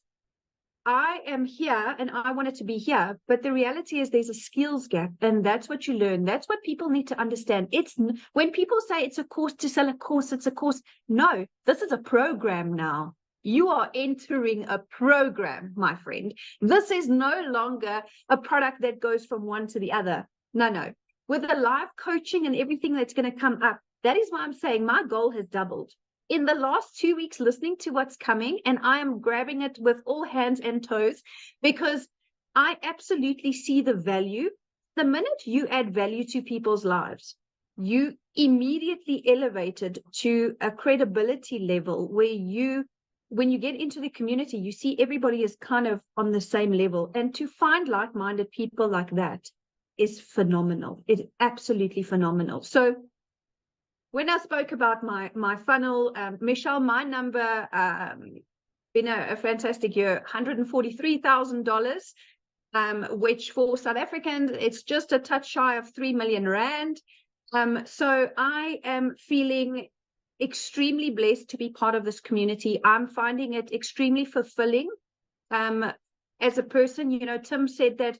I am here and I wanted to be here. But the reality is there's a skills gap, and that's what you learn. That's what people need to understand. It's when people say it's a course to sell a course, it's a course. No, this is a program now. You are entering a program, my friend. This is no longer a product that goes from one to the other. No. With the live coaching and everything that's going to come up, that is why I'm saying my goal has doubled. In the last 2 weeks, listening to what's coming, and I am grabbing it with all hands and toes, because I absolutely see the value. The minute you add value to people's lives, you immediately elevated to a credibility level where when you get into the community, you see everybody is kind of on the same level. And to find like-minded people like that is phenomenal. It's absolutely phenomenal. So when I spoke about my funnel, Michelle, my number, been a fantastic year, $143,000, which for South Africans, it's just a touch shy of 3 million rand. So I am feeling extremely blessed to be part of this community. I'm finding it extremely fulfilling. As a person, you know, Tim said that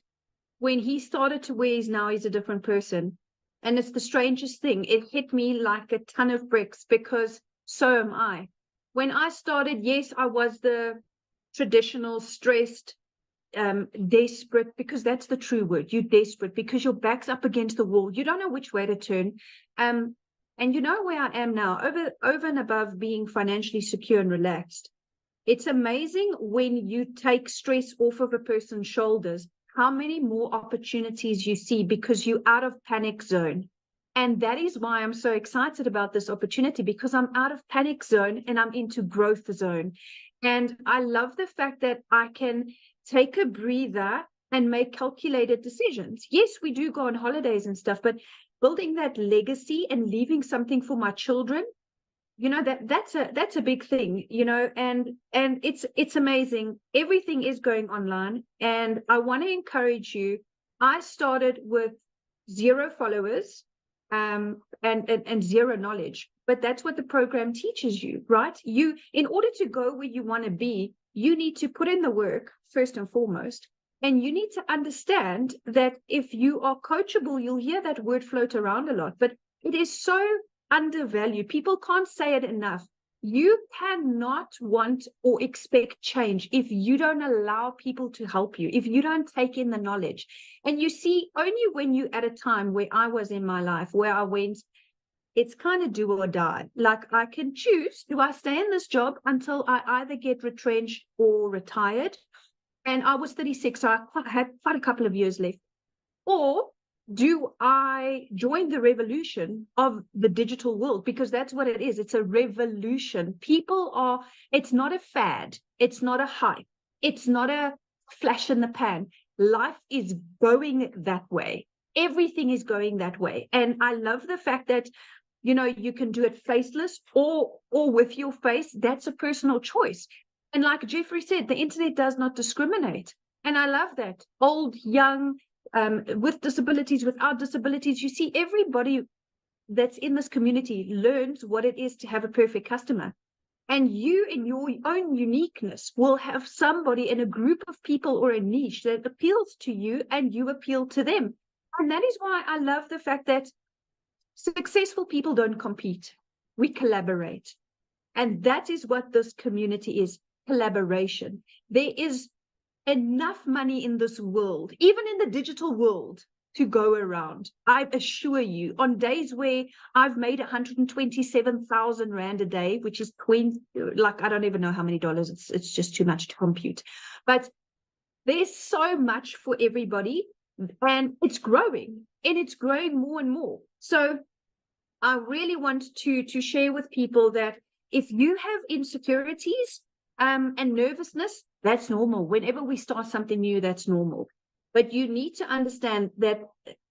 when he started to wear his now, he's a different person. And it's the strangest thing. It hit me like a ton of bricks because so am I. When I started, yes, I was the traditional stressed, desperate, because that's the true word. You're desperate because your back's up against the wall. You don't know which way to turn. And you know where I am now, over and above being financially secure and relaxed. It's amazing when you take stress off of a person's shoulders, how many more opportunities you see because you're out of panic zone. And that is why I'm so excited about this opportunity, because I'm out of panic zone and I'm into growth zone. And I love the fact that I can take a breather and make calculated decisions. Yes, we do go on holidays and stuff, but building that legacy and leaving something for my children, you know, that's a big thing, you know, and it's amazing. Everything is going online, and I want to encourage you. I started with 0 followers, and 0 knowledge, but that's what the program teaches you, right? You, in order to go where you want to be, you need to put in the work first and foremost, and you need to understand that if you are coachable, you'll hear that word float around a lot, but it is so undervalued. People can't say it enough. You cannot want or expect change if you don't allow people to help you, if you don't take in the knowledge. And you see, only when you at a time where I was in my life, where I went, it's kind of do or die. Like, I can choose, do I stay in this job until I either get retrenched or retired? And I was 36, so I had quite a couple of years left. Or do I join the revolution of the digital world? Because that's what it is. It's a revolution. It's not a fad. It's not a hype. It's not a flash in the pan. Life is going that way. Everything is going that way. And I love the fact that, you know, you can do it faceless or with your face. That's a personal choice. And like Jeffrey said, the internet does not discriminate. And I love that. Old, young, with disabilities, without disabilities, you see everybody that's in this community learns what it is to have a perfect customer. And you, in your own uniqueness, will have somebody in a group of people or a niche that appeals to you and you appeal to them. And that is why I love the fact that successful people don't compete. We collaborate. And that is what this community is, collaboration. There is enough money in this world, even in the digital world, to go around. I assure you, on days where I've made 127,000 Rand a day, which is I don't even know how many dollars, it's just too much to compute. But there's so much for everybody, and it's growing, and it's growing more and more. So I really want to share with people that if you have insecurities and nervousness, that's normal. Whenever we start something new, that's normal. But you need to understand that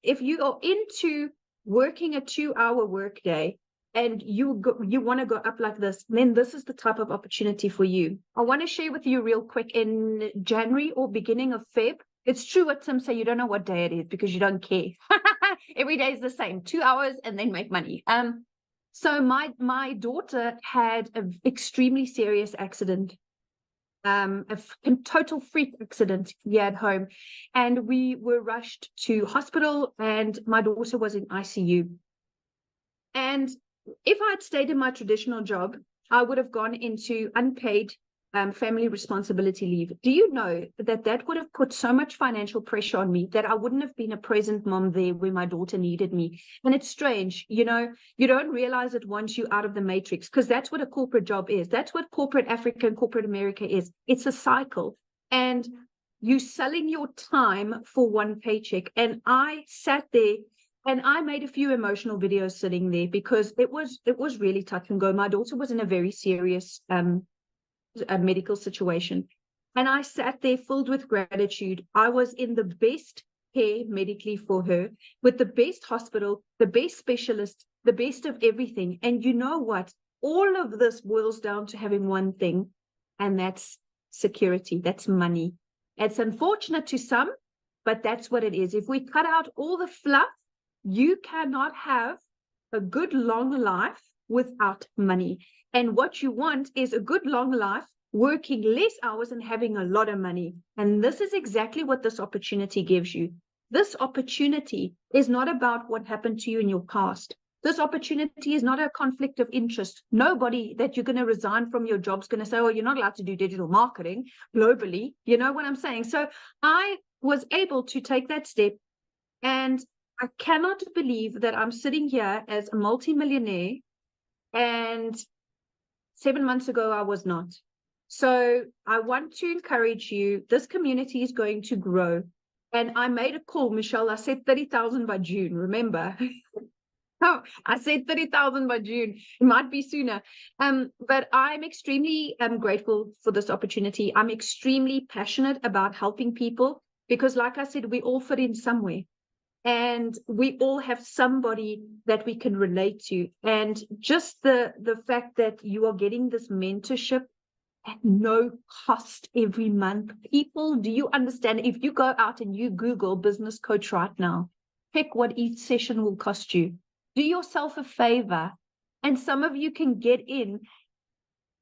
if you are into working a 2-hour workday and you want to go up like this, then this is the type of opportunity for you. I want to share with you real quick, in January or beginning of Feb. It's true what Tim said, you don't know what day it is because you don't care. Every day is the same, 2 hours and then make money. So my daughter had an extremely serious accident. A total freak accident here at home, and we were rushed to hospital, and my daughter was in ICU. And if I had stayed in my traditional job, I would have gone into unpaid family responsibility leave. Do you know that would have put so much financial pressure on me that I wouldn't have been a present mom there when my daughter needed me? And it's strange, you know, you don't realize it once you're out of the matrix, because that's what a corporate job is. That's what corporate Africa and corporate America is. It's a cycle. And you selling your time for one paycheck. And I sat there and I made a few emotional videos sitting there because it was really touch and go. My daughter was in a very serious a medical situation, and I sat there filled with gratitude. I was in the best care medically for her with the best hospital, the best specialist, the best of everything. And you know what? All of this boils down to having one thing, and that's security. That's money. It's unfortunate to some, but that's what it is. If we cut out all the fluff, you cannot have a good long life without money. And what you want is a good long life, working less hours and having a lot of money. And this is exactly what this opportunity gives you. This opportunity is not about what happened to you in your past. This opportunity is not a conflict of interest. Nobody that you're going to resign from your job is going to say, oh, you're not allowed to do digital marketing globally. You know what I'm saying? So I was able to take that step, and I cannot believe that I'm sitting here as a multimillionaire, and 7 months ago I was not. So I want to encourage you. This community is going to grow. And I made a call, Michelle. I said 30,000 by June, remember? Oh, I said 30,000 by June. It might be sooner. But I'm extremely grateful for this opportunity. I'm extremely passionate about helping people because, like I said, we all fit in somewhere. And we all have somebody that we can relate to. And just the fact that you are getting this mentorship at no cost every month. People, do you understand? If you go out and you Google business coach right now, pick what each session will cost you. Do yourself a favor, and some of you can get in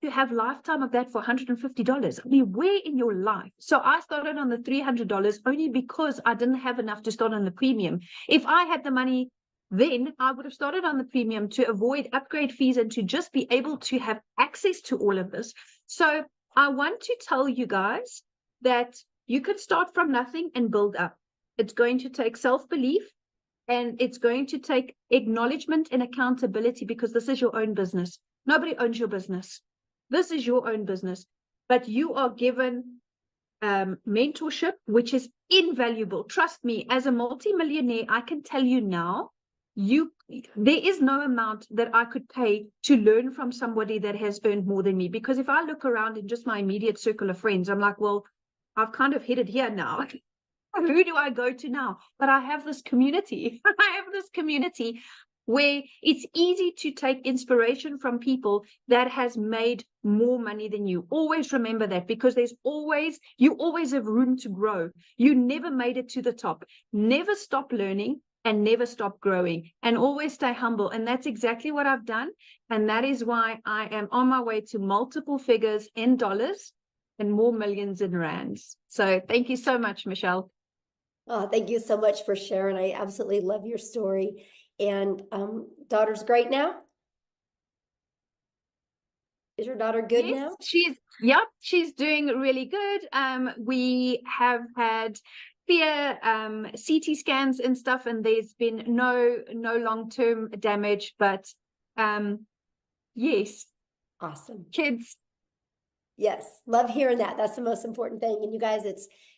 to have lifetime of that for $150. I mean, where in your life? So I started on the $300 only because I didn't have enough to start on the premium. If I had the money, then I would have started on the premium to avoid upgrade fees and to just be able to have access to all of this. So I want to tell you guys that you could start from nothing and build up. It's going to take self-belief. And it's going to take acknowledgement and accountability because this is your own business. Nobody owns your business. This is your own business. But you are given mentorship, which is invaluable. Trust me, as a multimillionaire, I can tell you now, there is no amount that I could pay to learn from somebody that has earned more than me. Because if I look around in just my immediate circle of friends, I'm like, well, I've kind of hit it here now. Who do I go to now? But I have this community. I have this community where it's easy to take inspiration from people that has made more money than you. Always remember that, because you always have room to grow. You never made it to the top. Never stop learning and never stop growing, and always stay humble. And that's exactly what I've done. And that is why I am on my way to multiple figures in dollars and more millions in rands. So thank you so much, Michelle. Oh, thank you so much for sharing. I absolutely love your story. And daughter's great now? Is your daughter good now? She's doing really good. We have had clear CT scans and stuff, and there's been no long-term damage, but yes. Awesome. Kids. Yes, love hearing that. That's the most important thing. And you guys,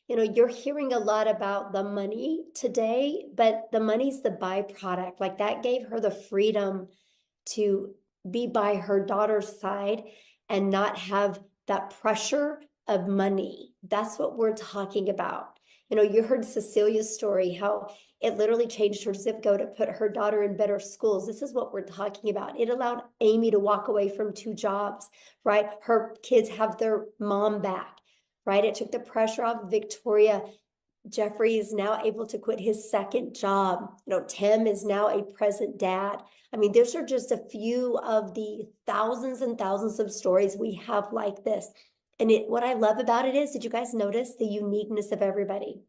you're hearing a lot about the money today, but the money's the byproduct. Like, that gave her the freedom to be by her daughter's side and not have that pressure of money. That's what we're talking about. You heard Cecilia's story, how it literally changed her zip code to put her daughter in better schools. This is what we're talking about. It allowed Amy to walk away from 2 jobs, right? Her kids have their mom back, right? It took the pressure off Victoria. Jeffrey is now able to quit his 2nd job. Tim is now a present dad. I mean, those are just a few of the thousands and thousands of stories we have like this. And what I love about it is, did you guys notice the uniqueness of everybody?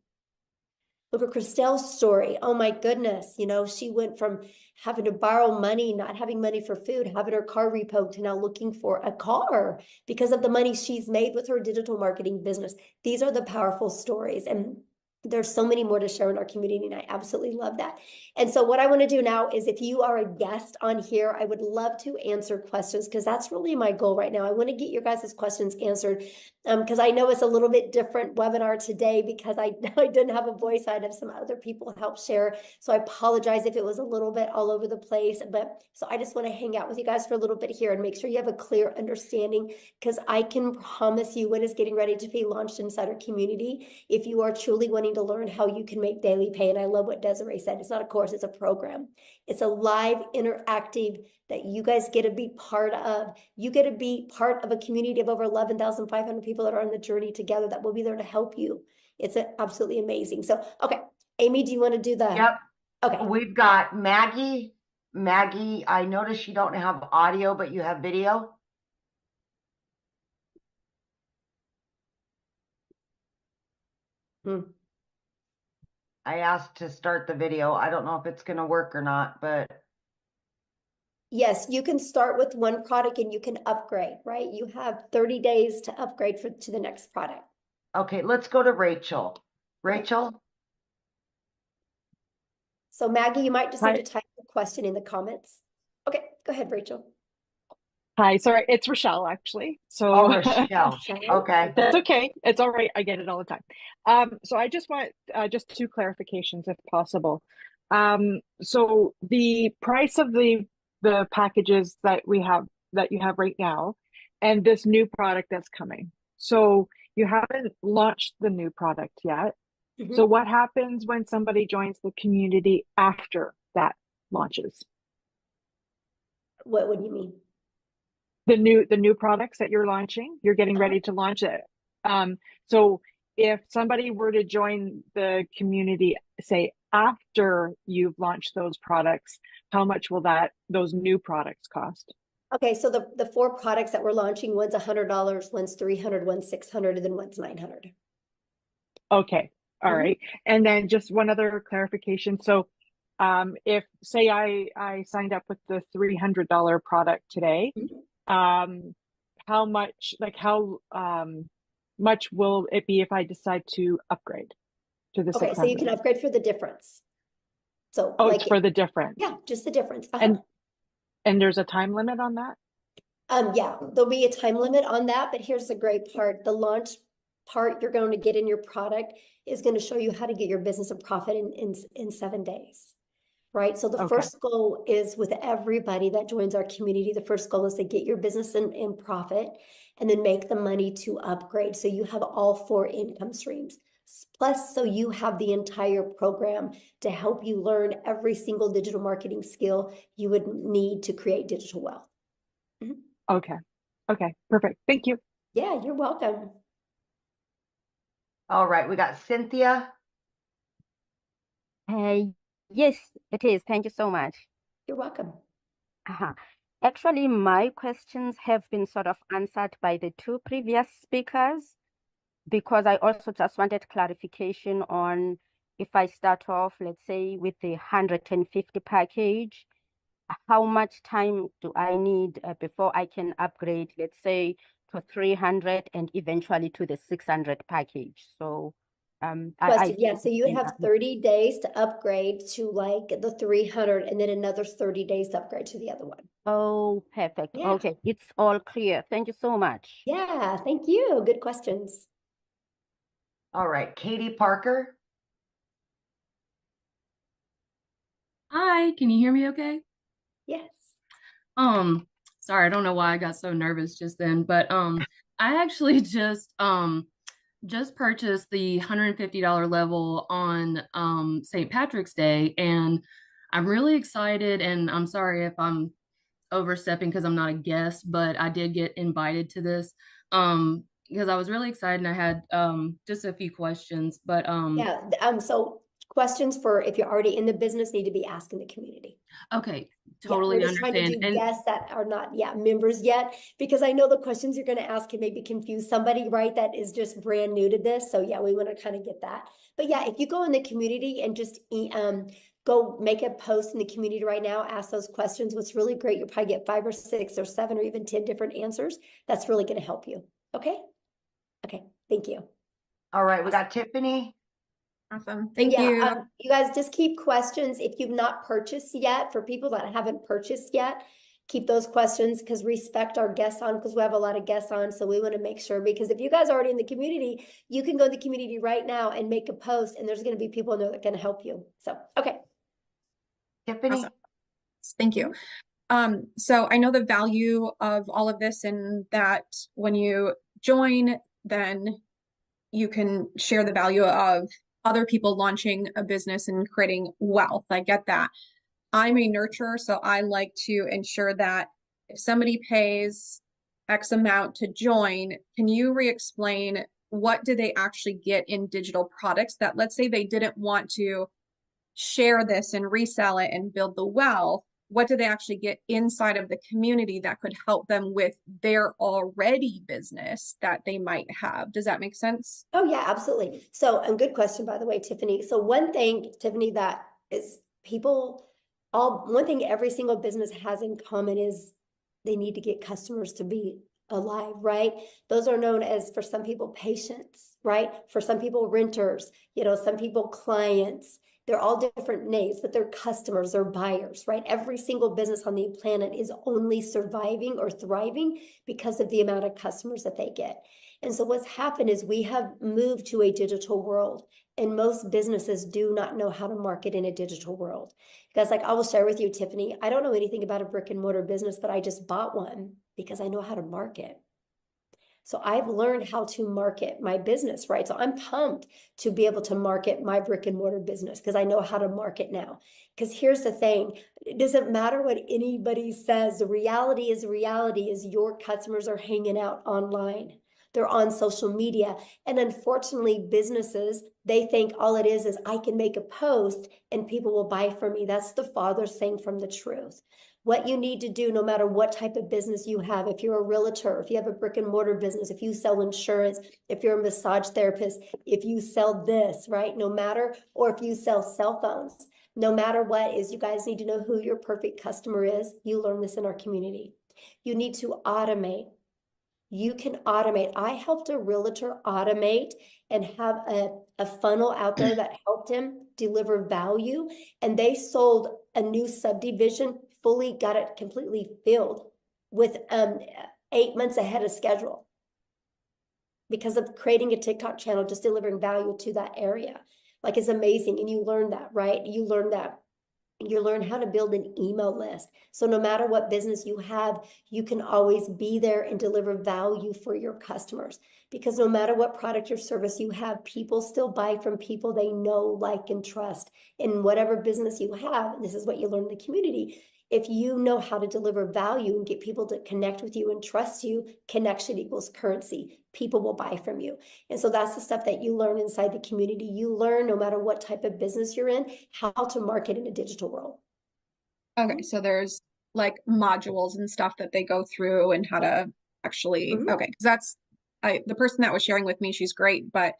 Look at Christelle's story. Oh my goodness. She went from having to borrow money, not having money for food, having her car repoed, to now looking for a car because of the money she's made with her digital marketing business. These are the powerful stories. And there's so many more to share in our community, and I absolutely love that. And so what I want to do now is, if you are a guest on here, I would love to answer questions, because that's really my goal right now. I want to get your guys' questions answered, because I know it's a little bit different webinar today because I didn't have a voice. I had some other people help share. So I apologize if it was a little bit all over the place. But so I just want to hang out with you guys for a little bit here and make sure you have a clear understanding, because I can promise you, when it's getting ready to be launched inside our community, if you are truly wanting going to learn how you can make daily pay. And I love what Desiree said. It's not a course, it's a program. It's a live interactive that you guys get to be part of. You get to be part of a community of over 11,500 people that are on the journey together that will be there to help you. It's absolutely amazing. So, okay, Amy, do you want to do the? Yep. Okay. We've got Maggie. Maggie, I notice you don't have audio, but you have video. I asked to start the video. I don't know if it's going to work or not, but. Yes, you can start with one product and you can upgrade, right? You have 30 days to upgrade to the next product. Okay, let's go to Rachel. Rachel? So Maggie, you might just need Hi. to type the question in the comments. Okay, go ahead, Rachel. Hi, sorry, it's Rochelle actually. So Oh, Rochelle. Rochelle. Okay. that's okay. It's all right. I get it all the time. So I just want just two clarifications if possible. So the price of the packages that you have right now and this new product that's coming. So you haven't launched the new product yet. Mhm. So what happens when somebody joins the community after that launches? What do you mean? The new products that you're launching, you're getting ready to launch it. So if somebody were to join the community, say after you've launched those products, how much will those new products cost? Okay, so the 4 products that we're launching, one's $100, one's $300, one's $600, and then one's $900. Okay, all Mhm. right. And then just one other clarification. So if say I signed up with the $300 product today, how much much will it be if I decide to upgrade to the Okay, 600? so you can upgrade for the difference. So Oh, like, it's for the difference. yeah, just the difference. And there's a time limit on that? Yeah, there'll be a time limit on that, but here's the great part. The launch part you're going to get in your product is going to show you how to get your business a profit in 7 days. Right. So the Okay. first goal is with everybody that joins our community. The first goal is to get your business in profit and then make the money to upgrade. So you have all 4 income streams. Plus, so you have the entire program to help you learn every single digital marketing skill you would need to create digital wealth. Okay. Okay. Perfect. Thank you. Yeah, you're welcome. All right, we got Cynthia. Yes, it is. Thank you so much. You're welcome. Actually, my questions have been sort of answered by the 2 previous speakers, because I also just wanted clarification on if I start off, let's say, with the 150 package, how much time do I need before I can upgrade, let's say, to 300 and eventually to the 600 package? So Question, yeah, so you think have 30 days to upgrade to like the 300 and then another 30 days to upgrade to the other one. Oh, perfect. Yeah. Okay, it's all clear. Thank you so much. Yeah, thank you. Good questions. All right, Katie Parker. Hi, can you hear me okay? Yes. Sorry, I don't know why I got so nervous just then, but I actually just purchased the $150 level on St. Patrick's Day, and I'm really excited, and I'm sorry if I'm overstepping because I'm not a guest, but I did get invited to this because I was really excited and I had just a few questions, but Yeah, so questions for if you're already in the business need to be asked in the community. okay, Yeah, totally we're just trying to understand. do And guests that are not members yet, because I know the questions you're going to ask can maybe confuse somebody, right, that is just brand new to this. So yeah, we want to kind of get that. But yeah, if you go in the community and just go make a post in the community right now, ask those questions. What's really great, you'll probably get 5 or 6 or 7 or even 10 different answers. That's really going to help you. Okay. Okay. Thank you. All right, we got Tiffany. awesome. Thank Yeah, you. you guys just keep questions if you've not purchased yet. For people that haven't purchased yet, keep those questions, because respect our guests on, because we have a lot of guests on. So we want to make sure, because if you guys are already in the community, you can go to the community right now and make a post, and there's going to be people in there that can help you. So, okay. Tiffany. Awesome. Thank you. So I know the value of all of this, and that when you join, then you can share the value of other people launching a business and creating wealth. I get that. I'm a nurturer, so I like to ensure that if somebody pays X amount to join, can you re-explain what do they actually get in digital products that, let's say they didn't want to share this and resell it and build the wealth, what do they actually get inside of the community that could help them with their already business that they might have? Does that make sense? Oh yeah, absolutely. So, and good question, by the way, Tiffany. So one thing, Tiffany, that is one thing every single business has in common is they need to get customers to be alive, right? Those are known as, for some people, patients, right? For some people, renters, some people, clients. They're all different names, but they're customers, they're buyers, right? Every single business on the planet is only surviving or thriving because of the amount of customers that they get. And so what's happened is we have moved to a digital world, and most businesses do not know how to market in a digital world. Because like I will share with you, Tiffany, I don't know anything about a brick and mortar business, but I just bought one because I know how to market. So I've learned how to market my business, right? So I'm pumped to be able to market my brick and mortar business because I know how to market now. Because here's the thing, it doesn't matter what anybody says. The reality is your customers are hanging out online. They're on social media. And unfortunately, businesses, they think all it is I can make a post and people will buy from me. That's the farthest thing from the truth. What you need to do, no matter what type of business you have, if you're a realtor, if you have a brick and mortar business, if you sell insurance, if you're a massage therapist, if you sell this, right? No matter, or if you sell cell phones, no matter what is, you guys need to know who your perfect customer is. You learn this in our community. You need to automate. You can automate. I helped a realtor automate and have a funnel out there that helped him deliver value. And they sold a new subdivision, fully got it completely filled with 8 months ahead of schedule because of creating a TikTok channel, just delivering value to that area. Like, it's amazing. And you learn that, right? You learn how to build an email list. So no matter what business you have, you can always be there and deliver value for your customers. Because no matter what product or service you have, people still buy from people they know, like, and trust. In whatever business you have, and this is what you learn in the community, if you know how to deliver value and get people to connect with you and trust you, connection equals currency. People will buy from you. And so that's the stuff that you learn inside the community. You learn, no matter what type of business you're in, how to market in a digital world. Okay, so there's like modules and stuff that they go through and how to actually, okay, because that's the person that was sharing with me, she's great, but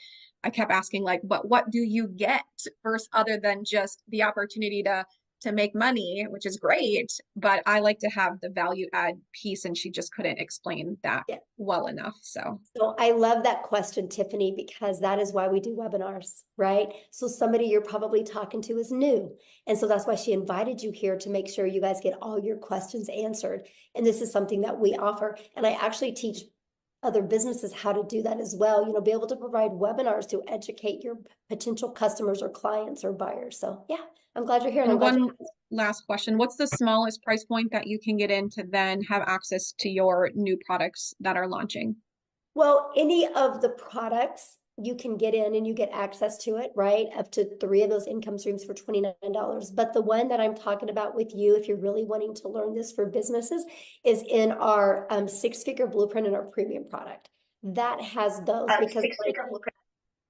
I kept asking like, but what do you get first, other than just the opportunity to make money, which is great, but I like to have the value add piece, and she just couldn't explain that well enough. So I love that question, Tiffany, because that is why we do webinars, right? So somebody you're probably talking to is new. And so that's why she invited you here, to make sure you guys get all your questions answered. And this is something that we offer. And I actually teach other businesses how to do that as well. Be able to provide webinars to educate your potential customers or clients or buyers. So yeah, I'm glad you're here. And one last question. What's the smallest price point that you can get in to then have access to your new products that are launching? Well, any of the products you can get in and you get access to it, right? Up to 3 of those income streams for $29. But the one that I'm talking about with you, if you're really wanting to learn this for businesses, is in our 6-figure blueprint in our premium product. That has those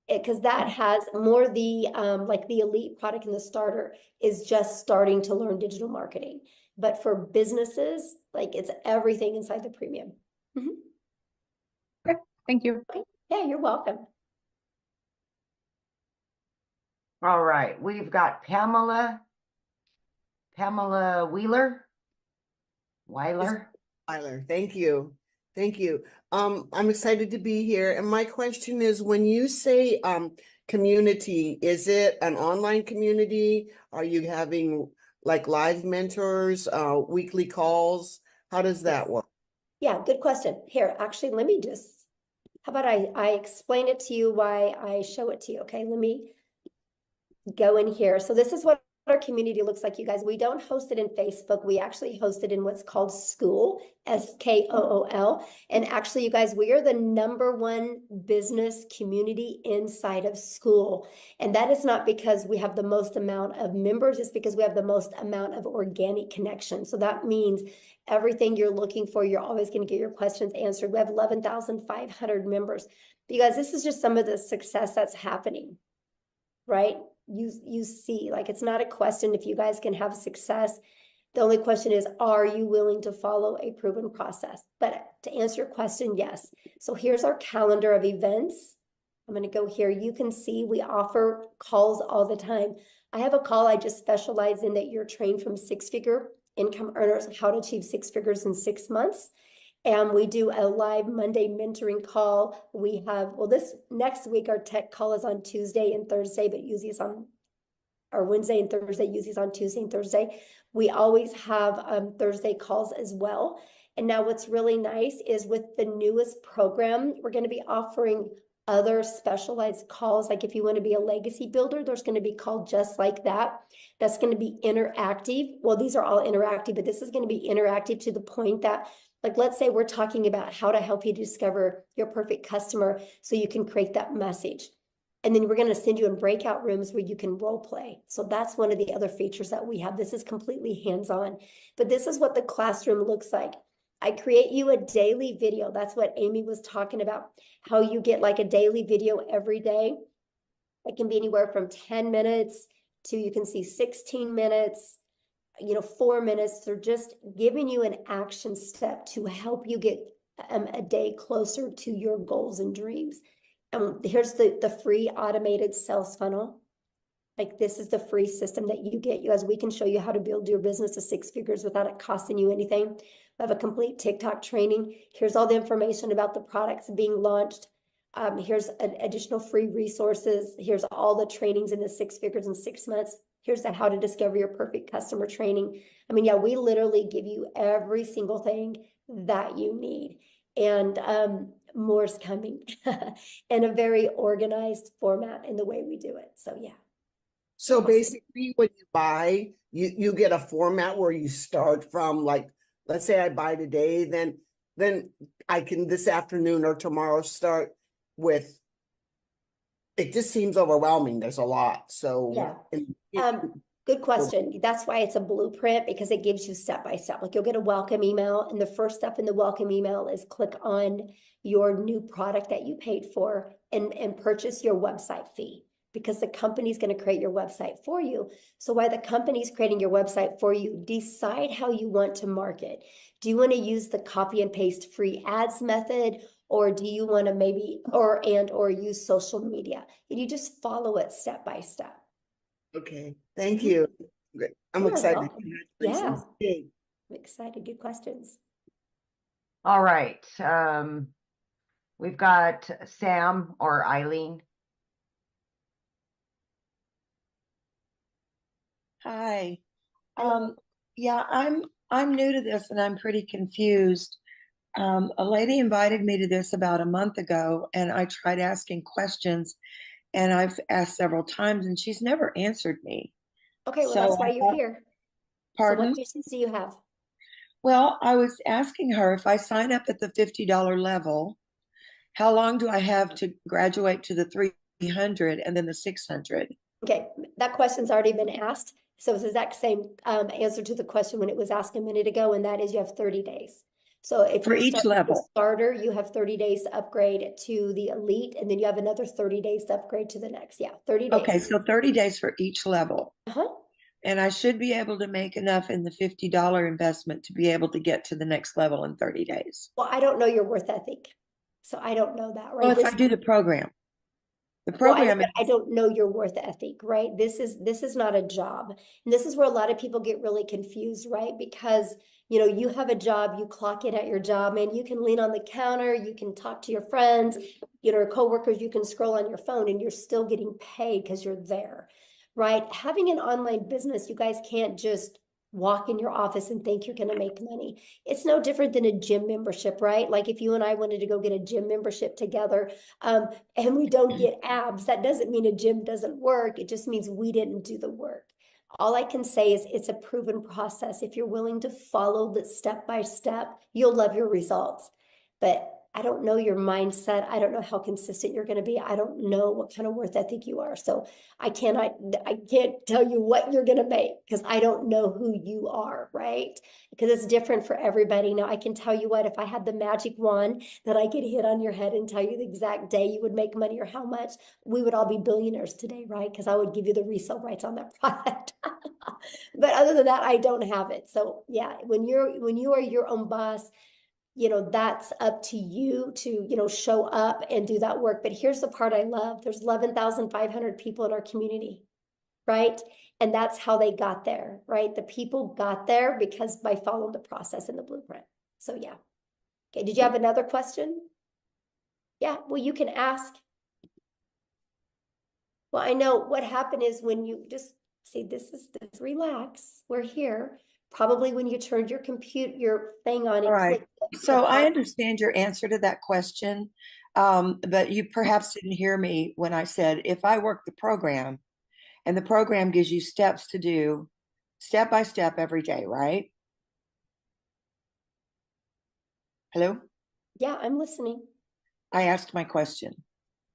because that has more the like the elite product, and the starter is just starting to learn digital marketing. But for businesses, like, it's everything inside the premium. Okay, thank you. Okay. Yeah, you're welcome. All right, we've got Pamela Weiler. Thank you. Thank you. I'm excited to be here. And my question is, when you say community, is it an online community? Are you having like live mentors, weekly calls? How does that work? Yeah, good question. Here, actually, let me just, how about I explain it to you, why I show it to you. Okay, let me go in here. So this is what our community looks like, you guys. We don't host it in Facebook. We actually host it in what's called School, SKOOL. And actually, you guys, we are the #1 business community inside of School. And that is not because we have the most amount of members, it's because we have the most amount of organic connection. So that means everything you're looking for, you're always going to get your questions answered. We have 11,500 members. But you guys, this is just some of the success that's happening, right? You see, like, it's not a question if you guys can have success. The only question is, are you willing to follow a proven process? But to answer your question, yes. So here's our calendar of events. I'm going to go here. You can see we offer calls all the time. I have a call I just specialize in that you're trained from 6-figure income earners, how to achieve 6 figures in 6 months. And we do a live Monday mentoring call. We have, well, this next week, our tech call is on Tuesday and Thursday, but usually it's on, or Wednesday and Thursday, usually it's on Tuesday and Thursday. We always have Thursday calls as well. And now what's really nice is with the newest program, we're going to be offering other specialized calls. Like if you want to be a legacy builder, there's going to be called just like that. That's going to be interactive. Well, these are all interactive, but this is going to be interactive to the point that, like, let's say we're talking about how to help you discover your perfect customer so you can create that message. And then we're going to send you in breakout rooms where you can role play. So that's one of the other features that we have. This is completely hands-on, but this is what the classroom looks like. I create you a daily video. That's what Amy was talking about, how you get like a daily video every day. It can be anywhere from 10 minutes to, you can see 16 minutes, 4 minutes. They're just giving you an action step to help you get a day closer to your goals and dreams. Here's the free automated sales funnel. Like, this is the free system that you get. You guys, we can show you how to build your business to 6 figures without it costing you anything. We have a complete TikTok training. Here's all the information about the products being launched. Here's additional free resources. Here's all the trainings in the 6 figures in 6 months. Here's the how to discover your perfect customer training. I mean, yeah, we literally give you every single thing that you need. And more's coming in a very organized format in the way we do it. So yeah. So basically when you buy, you get a format where you start from, like, let's say I buy today, then I can this afternoon or tomorrow start with, it just seems overwhelming. There's a lot. So yeah. Good question. That's why it's a blueprint, because it gives you step by step. Like, you'll get a welcome email, and the first step in the welcome email is click on your new product that you paid for and purchase your website fee, because the company's going to create your website for you. So while the company's creating your website for you, decide how you want to market. Do you want to use the copy and paste free ads method, or do you want to maybe or use social media? And you just follow it step by step. Okay, thank you. Great. I'm excited. Yeah, I'm excited. Good questions. All right. We've got Sam or Eileen. Hi. Yeah, I'm new to this and I'm pretty confused. A lady invited me to this about a month ago, and I tried asking questions, and I've asked several times, and she's never answered me. Okay, well, that's why you're here. Pardon? So what questions do you have? Well, I was asking her, if I sign up at the $50 level, how long do I have to graduate to the 300 and then the 600? Okay, that question's already been asked. So it's the exact same answer to the question when it was asked a minute ago, and that is you have 30 days. So if for you each start level, with the starter, you have 30 days to upgrade to the elite, and then you have another 30 days to upgrade to the next. Yeah, 30 days. Okay, so 30 days for each level. Uh-huh. And I should be able to make enough in the $50 investment to be able to get to the next level in 30 days. Well, I don't know your worth ethic, so I don't know that, right? Well, if I do the program. The program well, I don't know your worth ethic, right? This is not a job. And this is where a lot of people get really confused, right? Because, you have a job, you clock in at your job, and you can lean on the counter, you can talk to your friends, coworkers, you can scroll on your phone, and you're still getting paid because you're there, right? Having an online business, you guys can't just walk in your office and think you're going to make money. It's no different than a gym membership, right? Like if you and I wanted to go get a gym membership together, and we don't get abs, that doesn't mean a gym doesn't work. It just means we didn't do the work. All I can say is it's a proven process. If you're willing to follow the step by step, you'll love your results. But I don't know your mindset. I don't know how consistent you're going to be. I don't know what kind of worth ethic you are. So I can't tell you what you're going to make because I don't know who you are, right? Because it's different for everybody. Now I can tell you what, if I had the magic wand that I could hit on your head and tell you the exact day you would make money or how much, we would all be billionaires today, right? Because I would give you the resale rights on that product. But other than that, I don't have it. So yeah, when you are your own boss, that's up to you to, show up and do that work. But here's the part I love. There's 11,500 people in our community, right? And that's how they got there, right? The people got there because by following the process and the blueprint. So yeah. Okay, did you have another question? Yeah, well, you can ask. Well, I know what happened is when you just see, this, relax, we're here. Probably when you turned your thing on, All right. clicked. So I understand your answer to that question, but you perhaps didn't hear me when I said, if I work the program and the program gives you steps to do step by step every day, right? Hello? Yeah, I'm listening. I asked my question.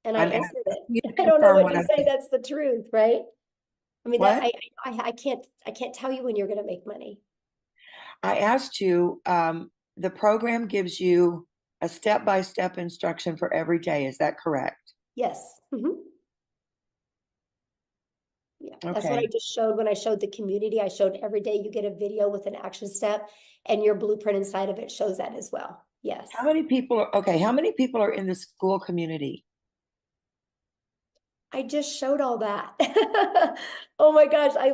And I I'm answered you it. I don't know confirm what to I say. That's the truth, right? I mean, What? I can't tell you when you're going to make money. I asked you, the program gives you a step-by-step instruction for every day. Is that correct? Yes. Yeah, that's what I Okay. just showed when I showed the community. I showed every day you get a video with an action step, and your blueprint inside of it shows that as well. Yes. How many people are in the school community? I just showed all that. Oh my gosh, I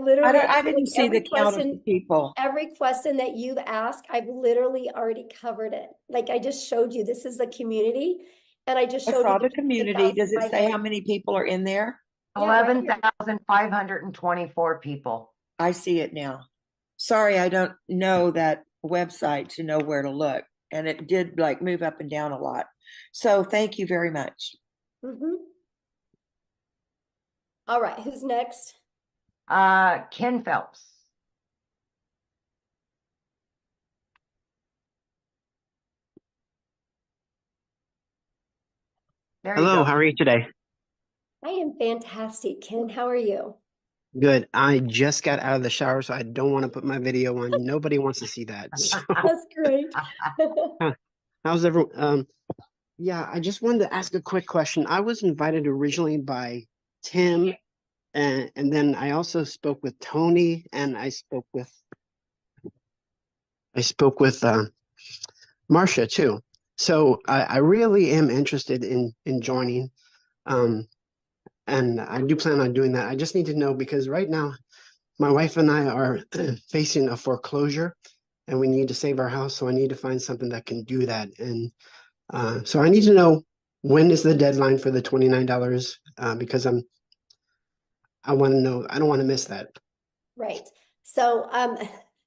didn't see the count of the people. Every question that you've asked, I've literally already covered it. Like I just showed you, this is the community, and I just I showed saw you the community. Does it say 11,500. how many people are in there? Yeah, right here. 11,524 people. I see it now. Sorry, I don't know that website to know where to look. And it did like move up and down a lot. So thank you very much. All right, who's next? Ken Phelps. There you Hello, go. how are you today? I am fantastic, Ken. How are you? Good. I just got out of the shower, so I don't want to put my video on. Nobody wants to see that. So, That's great. how's everyone? Yeah, I just wanted to ask a quick question. I was invited originally by Tim, and then I also spoke with Tony, and I spoke with Marcia too. So I really am interested in joining. And I do plan on doing that. I just need to know because right now my wife and I are facing a foreclosure and we need to save our house. So I need to find something that can do that. And so I need to know when is the deadline for the $29 because I want to know, I don't want to miss that. Right. So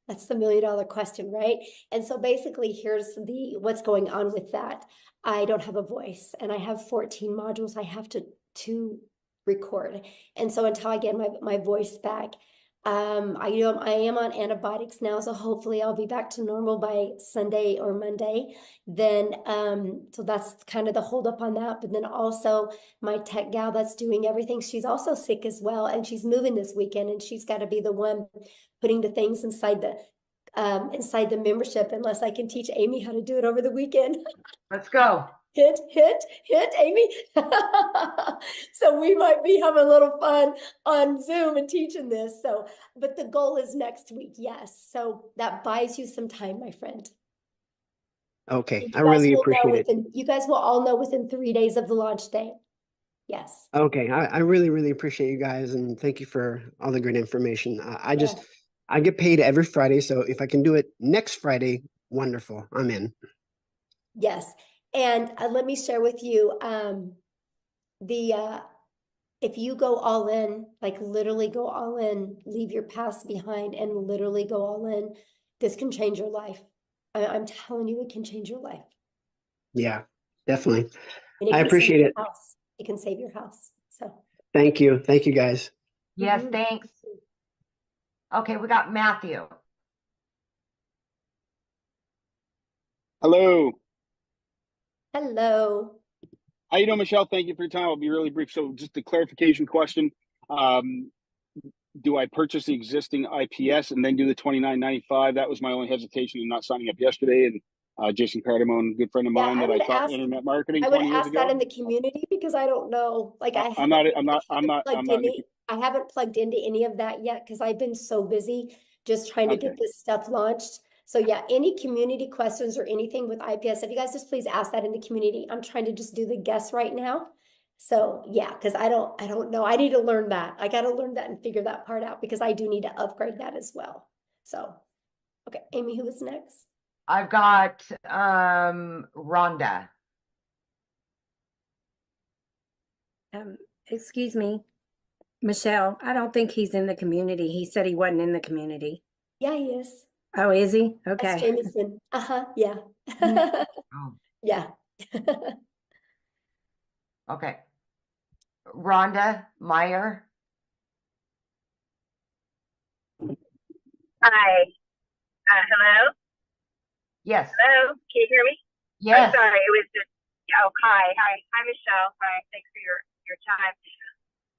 that's the $1 million question, right? And so basically here's what's going on with that. I don't have a voice and I have 14 modules I have to record. And so until I get my voice back, I am on antibiotics now, so hopefully I'll be back to normal by Sunday or Monday. Then so that's kind of the holdup on that. But then also my tech gal that's doing everything, she's also sick as well, and she's moving this weekend, and she's got to be the one putting the things inside the membership, unless I can teach Amy how to do it over the weekend. Let's go. Hit, Amy. So we might be having a little fun on Zoom and teaching this. So, but the goal is next week. Yes. So that buys you some time, my friend. Okay. I really appreciate it. You guys will all know within 3 days of the launch day. Yes. Okay. I really, really appreciate you guys. And thank you for all the great information. I get paid every Friday. So if I can do it next Friday, wonderful. I'm in. Yes. And let me share with you if you go all in, like literally go all in, leave your past behind and literally go all in, this can change your life. I'm telling you, it can change your life. Yeah, definitely. And I appreciate it. It can save your house. So thank you. Thank you guys. Yes, thanks. Okay, we got Matthew. Hello. Hello. How you doing, Michelle? Thank you for your time. I'll be really brief. So just a clarification question. Do I purchase the existing IPS and then do the $29.95? That was my only hesitation in not signing up yesterday. And Jason Cardamone, good friend of mine that I taught internet marketing I would 20 years ask that ago. in the community because I don't know. Like I I'm haven't plugged into any of that yet because I've been so busy just trying to get this stuff launched. So yeah, any community questions or anything with IPS, if you guys just please ask that in the community. I'm trying to just do the guess right now. So yeah, because I don't know. I need to learn that. I got to learn that and figure that part out because I do need to upgrade that as well. So, okay, Amy, who is next? I've got Rhonda. Excuse me, Michelle, I don't think he's in the community. He said he wasn't in the community. Yeah, he is. Oh, is he? That's Okay. Jameson. Yeah. Yeah. Okay. Rhonda Meyer. Hi. Hello? Yes. Hello? Can you hear me? Yes. Oh, sorry, it was just, oh, hi. Hi, Michelle. Hi, thanks for your time.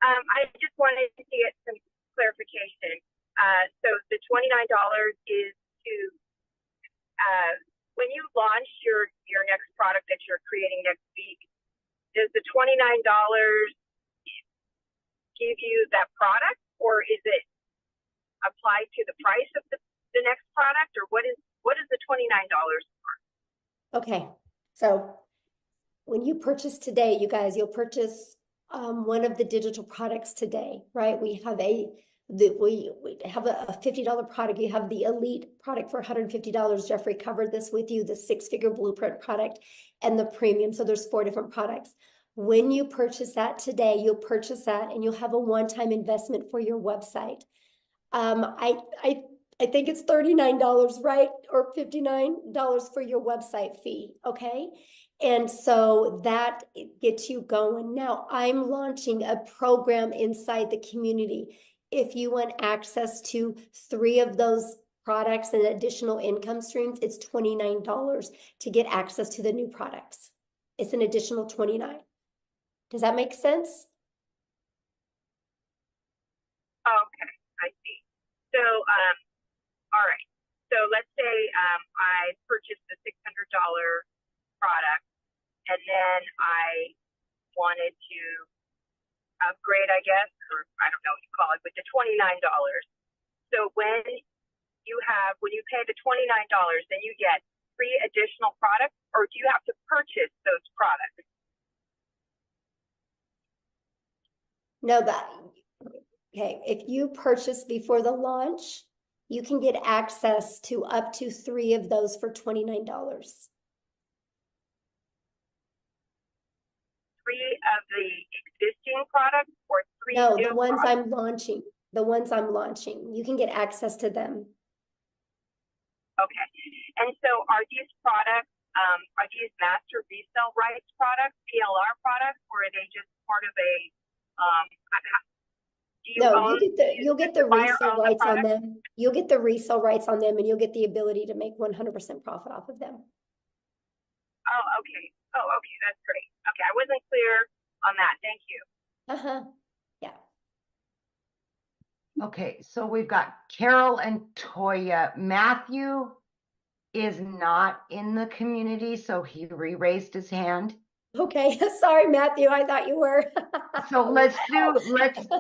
I just wanted to get some clarification. So the $29 is to, when you launch your next product that you're creating next week, does the $29 give you that product, or is it applied to the price of the next product, or what is the $29 for? Okay, so when you purchase today, you guys, you'll purchase one of the digital products today, right? We have we have a $50 product. You have the elite product for $150. Jeffrey covered this with you, the 6-figure blueprint product and the premium. So there's 4 different products. When you purchase that today, you'll purchase that and you'll have a one-time investment for your website. I think it's $39, right? Or $59 for your website fee, okay? And so that gets you going. Now, I'm launching a program inside the community. If you want access to 3 of those products and additional income streams, it's $29 to get access to the new products. It's an additional $29. Does that make sense? Okay, I see. So, all right. So let's say I purchased the $600 product, and then I wanted to upgrade, I guess, or I don't know what you call it, with the $29. So when you pay the $29, then you get 3 additional products, or do you have to purchase those products? No, okay, if you purchase before the launch, you can get access to up to 3 of those for $29. 3 of the existing products, or 3 No, new the ones products? I'm launching. The ones I'm launching. You can get access to them. Okay. And so are these products, are these master resale rights products, PLR products, or are they just part of a, do you No, own, you'll get the buyer resale own the rights on product? them. You'll get the resale rights on them and you'll get the ability to make 100% profit off of them. Oh, okay. Oh, okay. That's great. Okay. I wasn't clear on that. Thank you. Uh-huh. Yeah. Okay, so we've got Carol and Toya. Matthew is not in the community, so he re-raised his hand. Okay, sorry, Matthew. I thought you were. So let's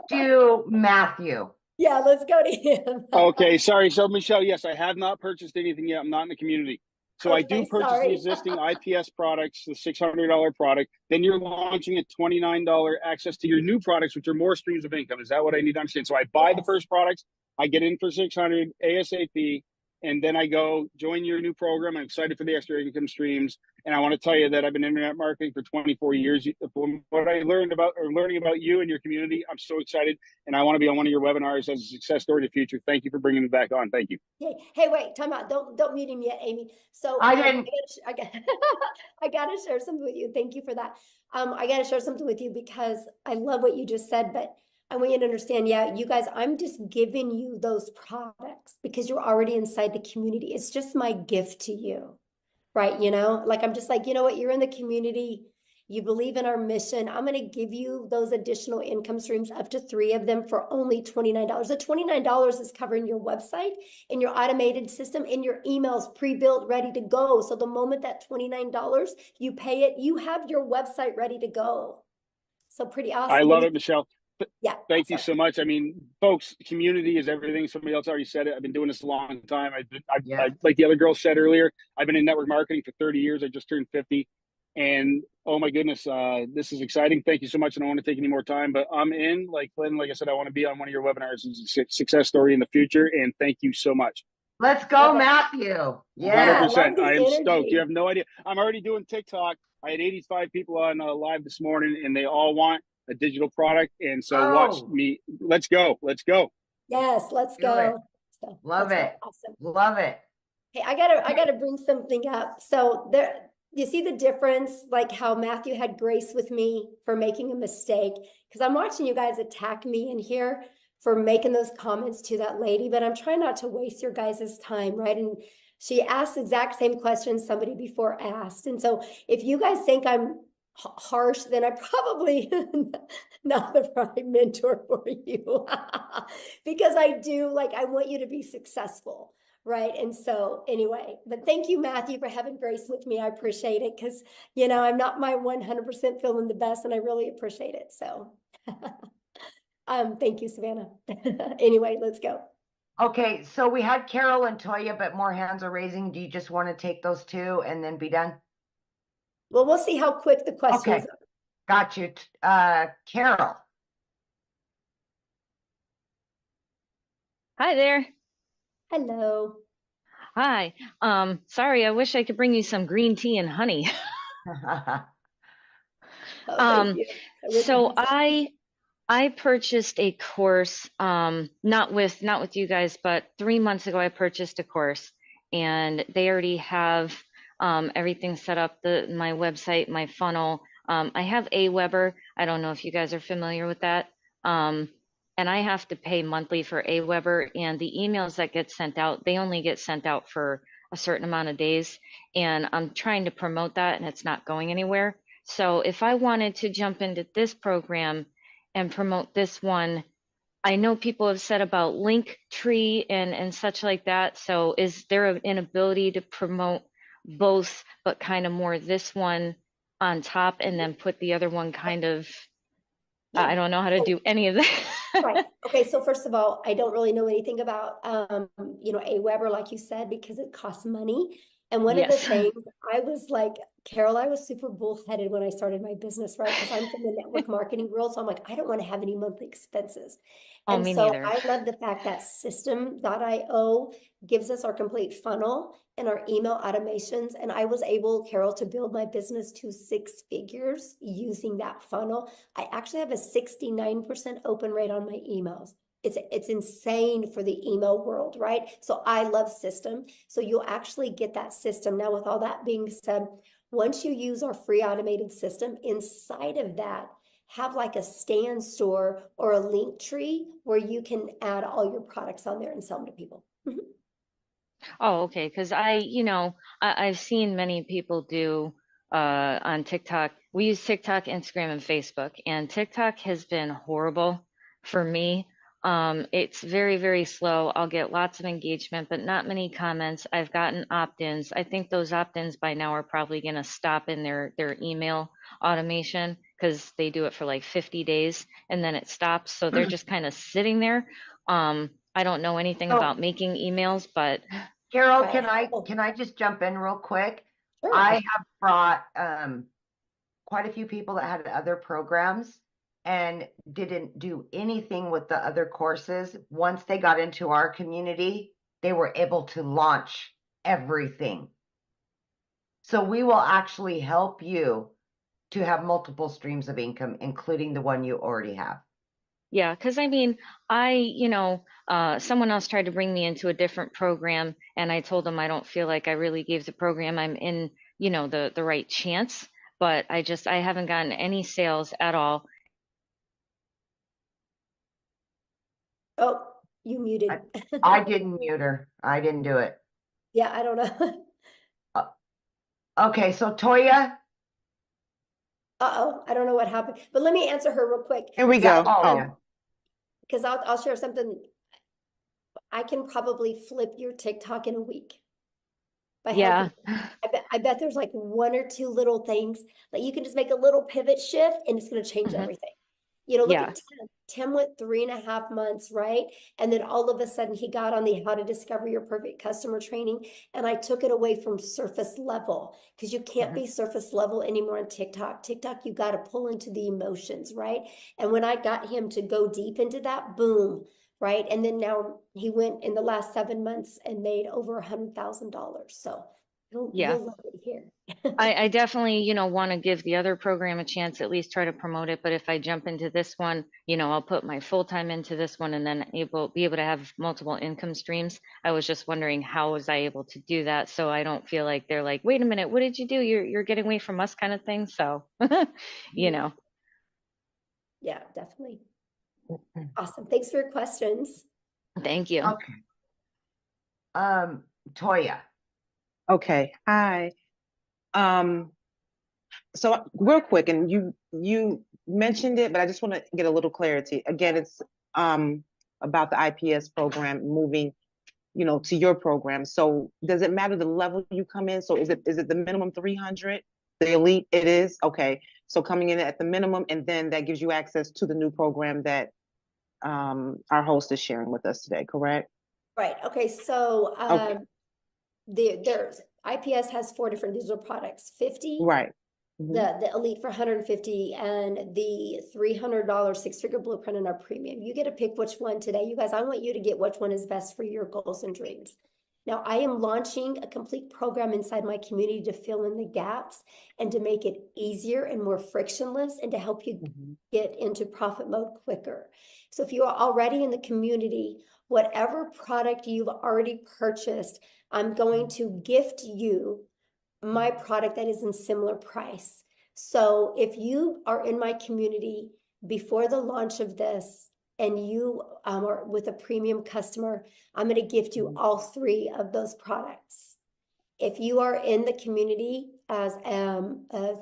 do Matthew. Yeah, let's go to him. Okay, sorry. So Michelle, yes, I have not purchased anything yet. I'm not in the community. So I do purchase sorry. the existing IPS products, the $600 product. Then you're launching a $29 access to your new products, which are more streams of income. Is that what I need to understand? So I buy the first products, I get in for $600 ASAP, and then I go join your new program. I'm excited for the extra income streams. And I want to tell you that I've been internet marketing for 24 years. From what I learning about you and your community, I'm so excited. And I want to be on one of your webinars as a success story to the future. Thank you for bringing me back on. Thank you. Hey, wait, time out. Don't mute him yet, Amy. So I didn't. I gotta share something with you. Thank you for that. I gotta share something with you because I love what you just said, but I want you to understand, yeah, you guys, I'm just giving you those products because you're already inside the community. It's just my gift to you, right? You know, like I'm just like, you know what, you're in the community, you believe in our mission. I'm going to give you those additional income streams, up to 3 of them for only $29. The $29 is covering your website and your automated system and your emails pre-built, ready to go. So the moment that $29, you pay it, you have your website ready to go. So pretty awesome. I love it, Michelle. Yeah. Thank you so much. I mean, folks, community is everything. Somebody else already said it. I've been doing this a long time. I like the other girl said earlier, I've been in network marketing for 30 years. I just turned 50. And oh my goodness, this is exciting. Thank you so much. And I don't want to take any more time, but I'm in. Like Lynn, like I said, I want to be on one of your webinars as a success story in the future. And thank you so much. Let's go, Matthew. Yeah, 100%. the I am stoked. energy. You have no idea. I'm already doing TikTok. I had 85 people on live this morning, and they all want a digital product. And so watch me. Let's go. Let's go. Yes, let's Do go. it. So, Love let's it. go. Awesome. Love it. Hey, I gotta bring something up. So there, you see the difference, like how Matthew had grace with me for making a mistake, because I'm watching you guys attack me in here for making those comments to that lady, but I'm trying not to waste your guys' time, right? And she asked the exact same question somebody before asked. And so if you guys think I'm harsh, then I probably not the right mentor for you. Because I do, like, I want you to be successful, right? And so anyway, but thank you, Matthew, for having grace with me. I appreciate it, because, you know, I'm not my 100% feeling the best, and I really appreciate it. So thank you, Savannah. Anyway, let's go. Okay, so we had Carol and Toya, but more hands are raising. Do you just want to take those 2 and then be done? Well, we'll see how quick the questions Okay. are. Got you. Carol. Hi there. Hello. Hi. Sorry, I wish I could bring you some green tea and honey. Thank you. So I purchased a course, not with you guys, but 3 months ago I purchased a course, and they already have everything set up, my website, my funnel. I have Aweber. I don't know if you guys are familiar with that. And I have to pay monthly for Aweber, and the emails that get sent out, they only get sent out for a certain amount of days. And I'm trying to promote that, and it's not going anywhere. So if I wanted to jump into this program and promote this one, I know people have said about Linktree and such like that. So is there an ability to promote both, but kind of more this one on top, and then put the other one kind of, I don't know how to do any of that. Right. Okay. So first of all, I don't really know anything about, you know, Aweber, like you said, because it costs money. And one of the things I was like, Carol, I was super bullheaded when I started my business, right? Because I'm from the network marketing world. So I'm like, I don't want to have any monthly expenses. Oh, And me so neither. I love the fact that system.io gives us our complete funnel and our email automations. And I was able, Carol, to build my business to 6 figures using that funnel. I actually have a 69% open rate on my emails. It's insane for the email world, right? So I love system. So you'll actually get that system. Now, with all that being said, once you use our free automated system, inside of that, have like a stand store or a link tree where you can add all your products on there and sell them to people. Oh, okay. Because I've seen many people do on TikTok. We use TikTok, Instagram, and Facebook, and TikTok has been horrible for me. It's very, very slow. I'll get lots of engagement, but not many comments. I've gotten opt-ins. I think those opt-ins by now are probably going to stop in their email automation, because they do it for like 50 days and then it stops. So they're just kind of sitting there. I don't know anything about making emails, but Carol, can I just jump in real quick? Sure. I have brought quite a few people that had other programs and didn't do anything with the other courses. Once they got into our community, they were able to launch everything. So we will actually help you to have multiple streams of income, including the one you already have. yeah, because I mean, someone else tried to bring me into a different program, and I told them I don't feel like I really gave the program I'm in, the right chance. But I haven't gotten any sales at all. Oh, you muted. I didn't mute her. I didn't do it. Yeah, I don't know. Okay, so Toya. Uh-oh, I don't know what happened, but let me answer her real quick. Here we So, go. Oh, because I'll share something. I can probably flip your TikTok in a week by Yeah. helping. I bet there's like one or two little things that you can just make a little pivot shift and it's going to change everything. You know, look Yeah. at Tim. Tim went 3.5 months, right? And then all of a sudden he got on the How to Discover Your Perfect Customer training. And I took it away from surface level because you can't be surface level anymore on TikTok. TikTok, you got to pull into the emotions, right? And when I got him to go deep into that, boom, right? And then now he went in the last 7 months and made over $100,000. So Yeah. you'll love it here. I definitely, want to give the other program a chance, at least try to promote it. But if I jump into this one, I'll put my full time into this one and then be able to have multiple income streams. I was just wondering, how was I able to do that? So I don't feel like they're like, wait a minute, what did you do? You're getting away from us kind of thing. So, Yeah, definitely. Awesome. Thanks for your questions. Thank you. Okay. Toya. Okay. Hi. So real quick, and you mentioned it, but I just want to get a little clarity. Again, it's about the IPS program moving, to your program. So does it matter the level you come in? So is it the minimum 300? The elite, it is? Okay. So coming in at the minimum, and then that gives you access to the new program that our host is sharing with us today, correct? Right. Okay. So Okay. there's IPS has 4 different digital products, 50, Right. the elite for 150, and the $300 6-figure blueprint in our premium. You get to pick which one today. You guys, I want you to get which one is best for your goals and dreams. Now, I am launching a complete program inside my community to fill in the gaps and to make it easier and more frictionless and to help you get into profit mode quicker. So if you are already in the community, whatever product you've already purchased, I'm going to gift you my product that is in similar price. So if you are in my community before the launch of this and you are with a premium customer, I'm going to gift you all 3 of those products. If you are in the community as a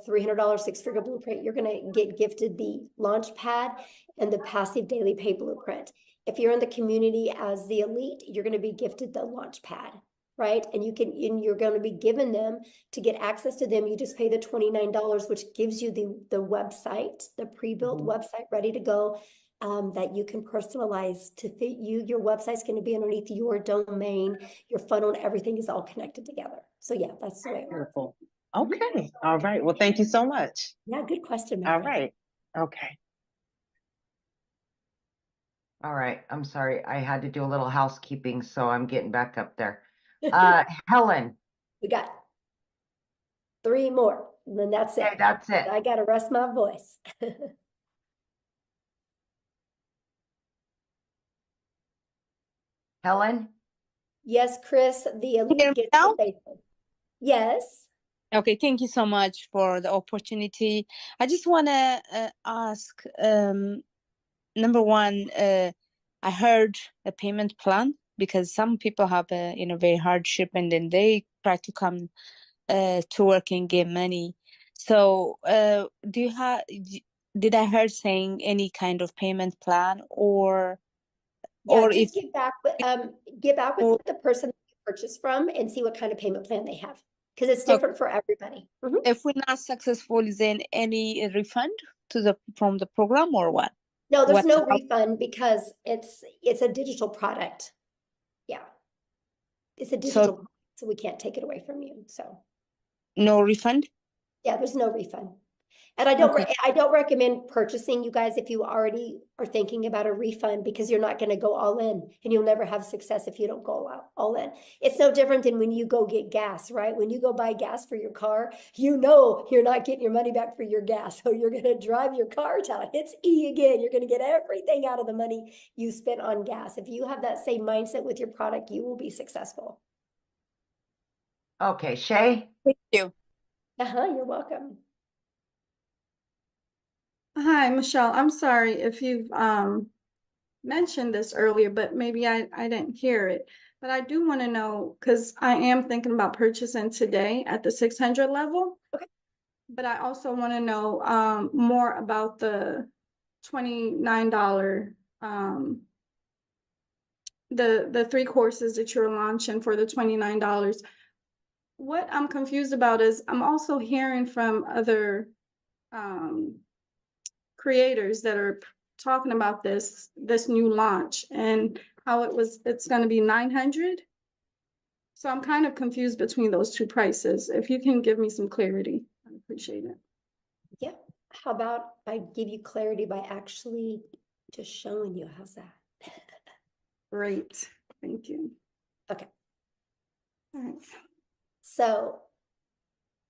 $300 6-figure blueprint, you're going to get gifted the launch pad and the passive daily pay blueprint. If you're in the community as the elite, you're going to be gifted the launch pad, right? And you're going to be given them. To get access to them, you just pay the $29, which gives you the website, the pre-built website ready to go, that you can personalize to fit you. Your website's going to be underneath your domain, your funnel, and everything is all connected together. So yeah, that's the way it works. Beautiful. Okay. All right. Well, thank you so much. Yeah, good question. All right. Okay. All right. I'm sorry. I had to do a little housekeeping, so I'm getting back up there. Helen. We got 3 more, and then that's it. Okay, that's it. I got to rest my voice. Helen? Yes, Chris, the elite gets the faithful. Yes. Okay, thank you so much for the opportunity. I just want to ask, number one, I heard a payment plan because some people have a very hardship and then they try to come to work and get money. So do you have? Did I heard saying any kind of payment plan or? Yeah, or just if get back with the person that you purchased from and see what kind of payment plan they have, because it's different for everybody. if we're not successful, is there any refund from the program or what? No, there's no How- refund because it's a digital product. Yeah, it's a digital product, so we can't take it away from you. So no refund? yeah, there's no refund. And I don't recommend purchasing, you guys, if you already are thinking about a refund, because you're not going to go all in and you'll never have success if you don't go all in. It's no different than when you go get gas, right? When you go buy gas for your car, you're not getting your money back for your gas. So you're going to drive your car till it hits E again. You're going to get everything out of the money you spent on gas. If you have that same mindset with your product, you will be successful. Okay, Shay? Thank you. You're welcome. Hi, Michelle. I'm sorry if you've mentioned this earlier, but maybe I didn't hear it. But I do want to know, because I am thinking about purchasing today at the 600 level. Okay. But I also want to know more about the $29, the 3 courses that you're launching for the $29. What I'm confused about is I'm also hearing from other creators that are talking about this new launch and how it's going to be 900. So I'm kind of confused between those two prices. If you can give me some clarity, I appreciate it. Yeah. How about I give you clarity by actually just showing you? How's that? Great. Thank you. Okay. All right. So,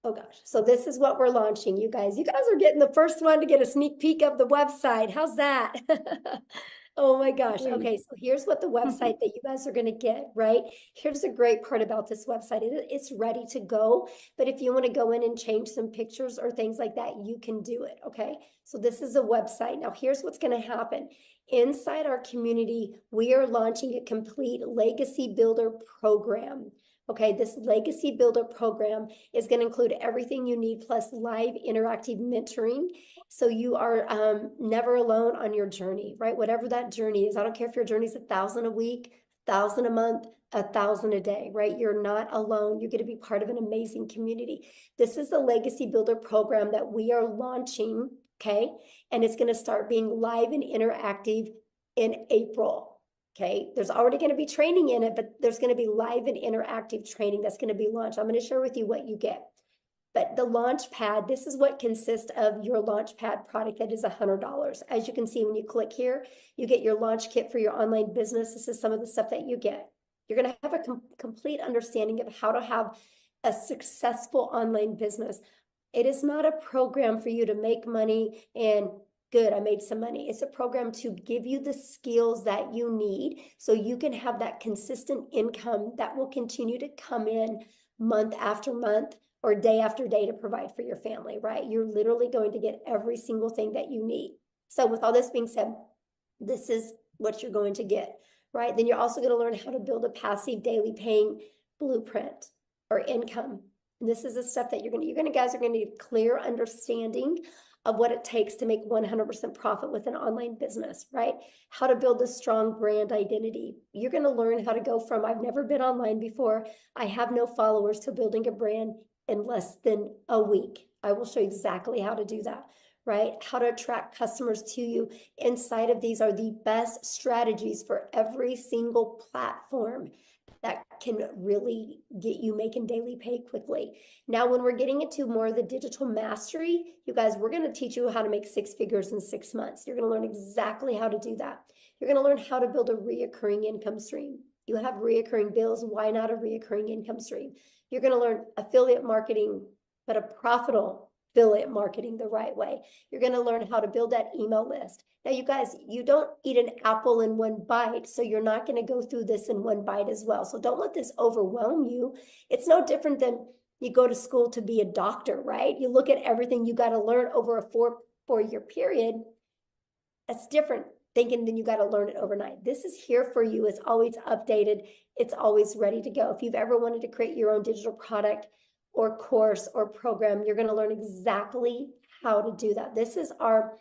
oh gosh. So this is what we're launching, you guys. You guys are getting the first one to get a sneak peek of the website. How's that? Oh my gosh. Okay, so here's what the website that you guys are going to get, right? Here's the great part about this website. It's ready to go, but if you want to go in and change some pictures or things like that, you can do it, okay? So this is a website. Now here's what's going to happen. Inside our community, we are launching a complete legacy builder program. Okay, this legacy builder program is going to include everything you need plus live interactive mentoring. So you are never alone on your journey, right? Whatever that journey is. I don't care if your journey is 1,000 a week, 1,000 a month, 1,000 a day, right? You're not alone. You're going to be part of an amazing community. This is the legacy builder program that we are launching, okay? And it's going to start being live and interactive in April. Okay, there's already going to be training in it, but there's going to be live and interactive training that's going to be launched. I'm going to share with you what you get. But the launch pad, this is what consists of your launch pad product that is $100. As you can see, when you click here, you get your launch kit for your online business. This is some of the stuff that you get. You're going to have a complete understanding of how to have a successful online business. It is not a program for you to make money and good, I made some money. It's a program to give you the skills that you need so you can have that consistent income that will continue to come in month after month or day after day to provide for your family, right? You're literally going to get every single thing that you need. So with all this being said, this is what you're going to get, right? Then you're also going to learn how to build a passive daily paying blueprint or income. And this is the stuff that you guys are going to need a clear understanding of what it takes to make 100% profit with an online business, right? How to build a strong brand identity. You're going to learn how to go from I've never been online before, I have no followers, to building a brand in less than a week. I will show you exactly how to do that, right? How to attract customers to you. Inside of these are the best strategies for every single platform that can really get you making daily pay quickly. Now, when we're getting into more of the digital mastery, you guys, we're going to teach you how to make 6 figures in 6 months. You're going to learn exactly how to do that. You're going to learn how to build a reoccurring income stream. You have reoccurring bills. Why not a reoccurring income stream? You're going to learn affiliate marketing, but a profitable affiliate marketing the right way. You're going to learn how to build that email list. Now, you guys, you don't eat an apple in one bite, so you're not going to go through this in one bite as well. So don't let this overwhelm you. It's no different than you go to school to be a doctor, right? You look at everything you got to learn over a four-year period. That's different thinking than you got to learn it overnight. This is here for you. It's always updated. It's always ready to go. If you've ever wanted to create your own digital product or course or program, you're going to learn exactly how to do that. This is our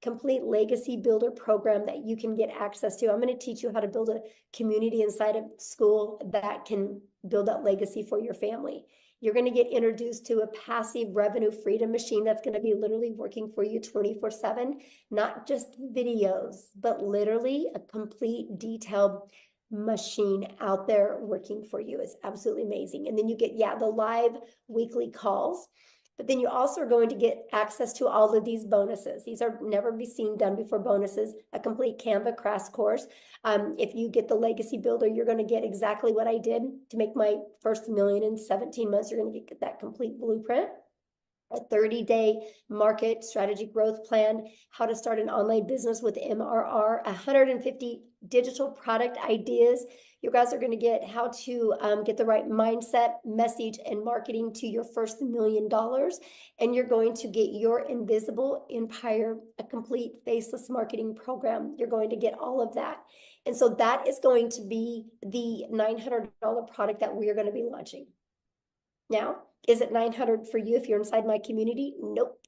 complete legacy builder program that you can get access to. I'm going to teach you how to build a community inside of school that can build that legacy for your family. You're going to get introduced to a passive revenue freedom machine that's going to be literally working for you 24/7, not just videos, but literally a complete detailed machine out there working for you. It's absolutely amazing. And then you get, the live weekly calls. But then you also are going to get access to all of these bonuses. These are never be seen done before bonuses, a complete Canva crash course. If you get the legacy builder, you're going to get exactly what I did to make my first $1 million in 17 months. You're going to get that complete blueprint. a 30-day market strategy growth plan, how to start an online business with MRR, 150 digital product ideas. You guys are going to get how to get the right mindset, message, and marketing to your first $1 million. And you're going to get your invisible empire, a complete faceless marketing program. You're going to get all of that. And so that is going to be the $900 product that we are going to be launching. Now, is it $900 for you if you're inside my community? Nope.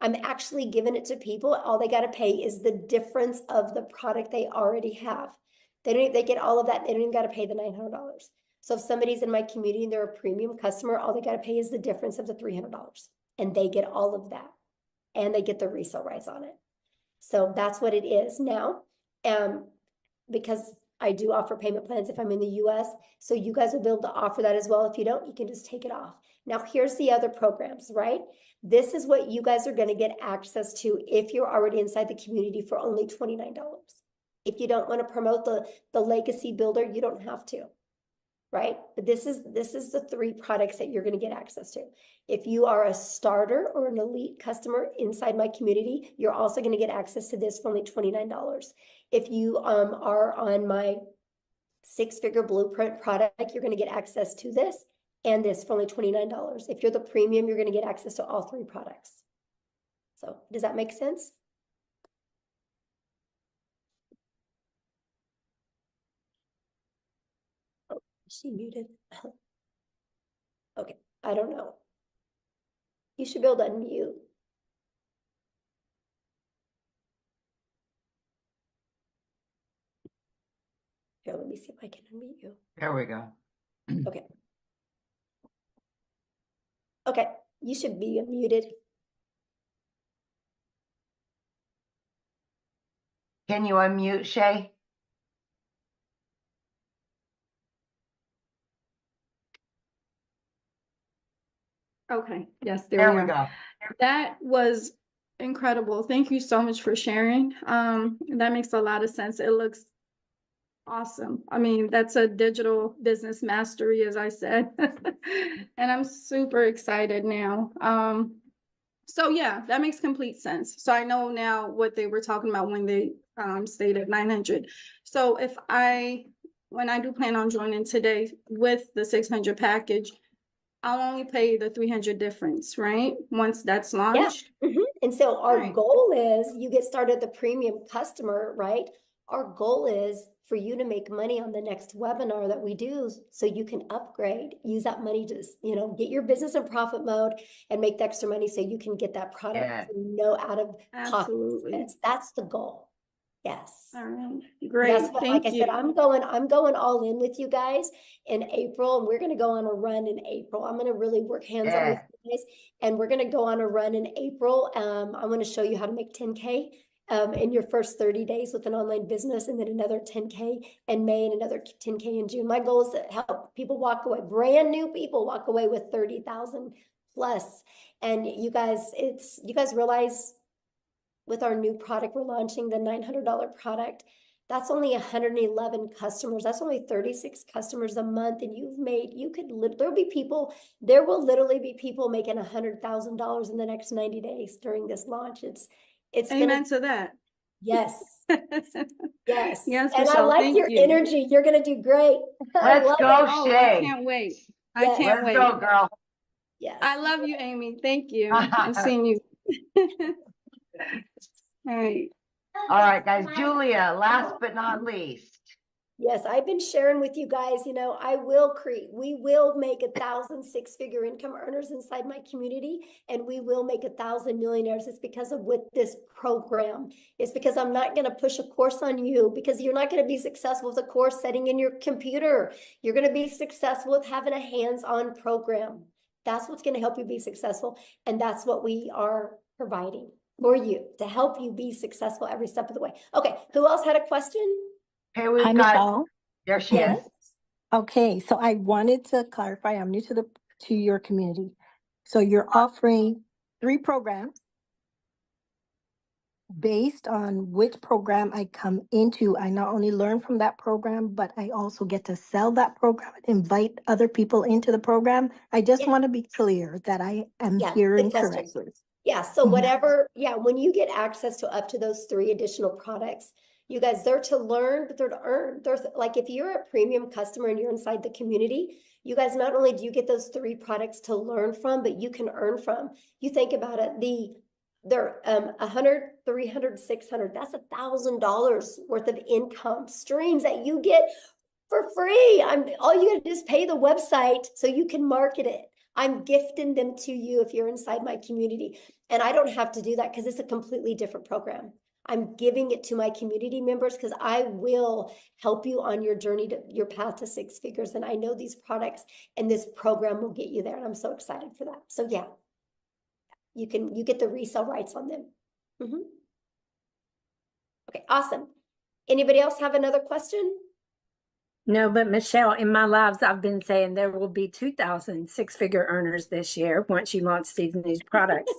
I'm actually giving it to people. All they got to pay is the difference of the product they already have. They get all of that. They don't even got to pay the $900. So if somebody's in my community and they're a premium customer, all they got to pay is the difference of the $300. And they get all of that. And they get the resale rights on it. So that's what it is now. Because I do offer payment plans if I'm in the US. So you guys will be able to offer that as well. If you don't, you can just take it off. Now, here's the other programs, right? This is what you guys are going to get access to if you're already inside the community for only $29. If you don't want to promote the legacy builder, you don't have to, right? But this is the 3 products that you're going to get access to. If you are a starter or an elite customer inside my community, you're also going to get access to this for only $29. If you are on my 6-figure blueprint product, you're going to get access to this and this for only $29. If you're the premium, you're going to get access to all 3 products. So does that make sense? Oh, is she muted? Okay, I don't know. You should be able to unmute. Here, let me see if I can unmute you. There we go. Okay. Okay, you should be unmuted. Can you unmute, Shay? Okay, yes, There we we are. go. That was incredible. Thank you so much for sharing. That makes a lot of sense. It looks awesome. I mean, that's a digital business mastery, as I said. And I'm super excited now. So yeah, that makes complete sense. So I know now what they were talking about when they stated 900. So when I do plan on joining today with the 600 package, I'll only pay the 300 difference, right? Once that's launched. Yeah. And so our goal is you get started the premium customer, right? Our goal is for you to make money on the next webinar that we do so you can upgrade, use that money to, get your business in profit mode and make the extra money so you can get that product out of pocket expense. That's the goal. Yes. All right. Great. That's what, Thank like I you. said, I'm going all in with you guys in April, and we're going to go on a run in April. I'm going to really work hands-on with you guys, and we're going to go on a run in April. I want to show you how to make 10K in your first 30 days with an online business, and then another 10K in May and another 10K in June. My goal is to help people walk away, brand new people walk away with 30,000 plus. And you guys realize with our new product, we're launching the $900 product. That's only 111 customers. That's only 36 customers a month. And there will literally be people making $100,000 in the next 90 days during this launch. It's Amen to that. Yes. Yes. Yes, And Michelle, I like thank your you. energy. You're going to do great. Let's go, Oh, I Shay. can't wait. Yes. I can't wait. Let's go, girl. Yes. I love you, Amy. Thank you. I'm seeing you. All right. All right, guys. Julia, last but not least. Yes, I've been sharing with you guys, we will make 1,000 6-figure income earners inside my community, and we will make 1,000 millionaires. It's because of with this program. It's because I'm not going to push a course on you, because you're not going to be successful with a course setting in your computer. You're going to be successful with having a hands-on program. That's what's going to help you be successful. And that's what we are providing for you to help you be successful every step of the way. Okay. Who else had a question? Hey, we've Hi, got, Michelle. there she Yes. is. Okay, so I wanted to clarify, I'm new to your community. So you're offering 3 programs. based on which program I come into, I not only learn from that program, but I also get to sell that program and invite other people into the program. I just want to be clear that I am Yeah, hearing good question. correctly. Yeah, so Mhm. whatever, yeah, when you get access to up to those 3 additional products, you guys, they're to learn, but they're to earn. There's like, if you're a premium customer and you're inside the community, you guys, not only do you get those 3 products to learn from, but you can earn from. You think about it, they're 100, 300, 600, that's $1,000 worth of income streams that you get for free. All you gotta do is pay the website so you can market it. I'm gifting them to you if you're inside my community. And I don't have to do that because it's a completely different program. I'm giving it to my community members because I will help you on your journey to your path to 6 figures. And I know these products and this program will get you there. And I'm so excited for that. So yeah, you get the resale rights on them. Okay, awesome. Anybody else have another question? No, but Michelle, in my lives, I've been saying there will be 2,000 six-figure earners this year once you launch these new products.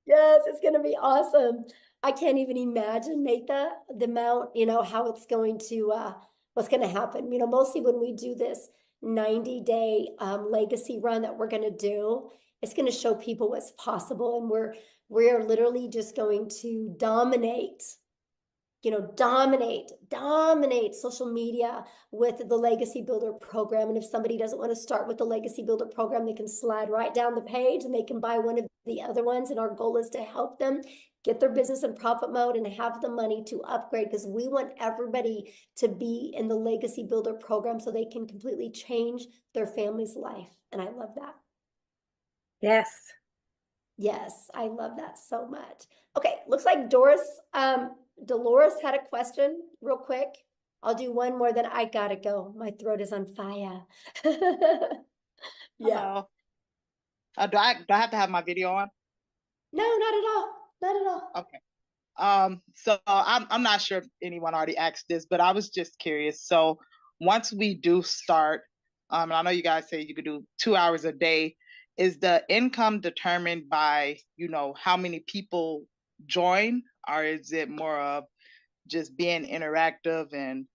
Yes, it's going to be awesome. I can't even imagine, Natha, the amount, how it's going to, what's going to happen. Mostly when we do this 90-day legacy run that we're going to do, it's going to show people what's possible. And we're literally just going to dominate social media with the Legacy Builder program. And if somebody doesn't want to start with the Legacy Builder program, they can slide right down the page and they can buy one of the other ones. And our goal is to help them get their business in profit mode and have the money to upgrade, because we want everybody to be in the Legacy Builder program so they can completely change their family's life. And I love that. Yes. Yes, I love that so much. Okay, looks like Dolores had a question real quick. I'll do one more, then I gotta go. My throat is on fire. Yeah. Hello. Do I have to have my video on? No, not at all. Not at all. Okay. So I'm not sure if anyone already asked this, but I was just curious. So once we do start, and I know you guys say you could do 2 hours a day, is the income determined by, how many people join, or is it more of just being interactive? And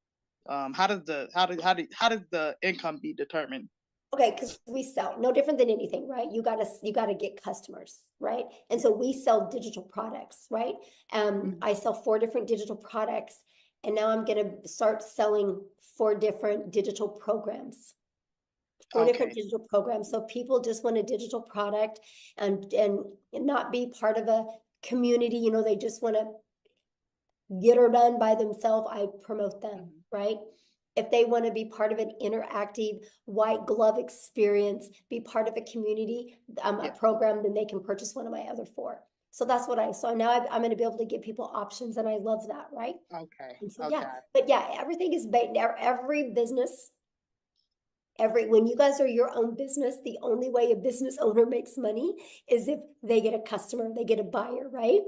how does the income be determined? Okay, because we sell no different than anything, right? You gotta get customers, right? And so we sell digital products, right? I sell 4 different digital products, and now I'm gonna start selling 4 different digital programs. 4 different digital programs. So people just want a digital product and not be part of a community, they just want to get her done by themselves. I promote them, right? If they want to be part of an interactive white glove experience, be part of a community, a program, then they can purchase one of my other 4. So that's so now I'm going to be able to give people options, and I love that, right? Okay. And so, but everything is based, every business, when you guys are your own business, the only way a business owner makes money is if they get a customer, they get a buyer, right?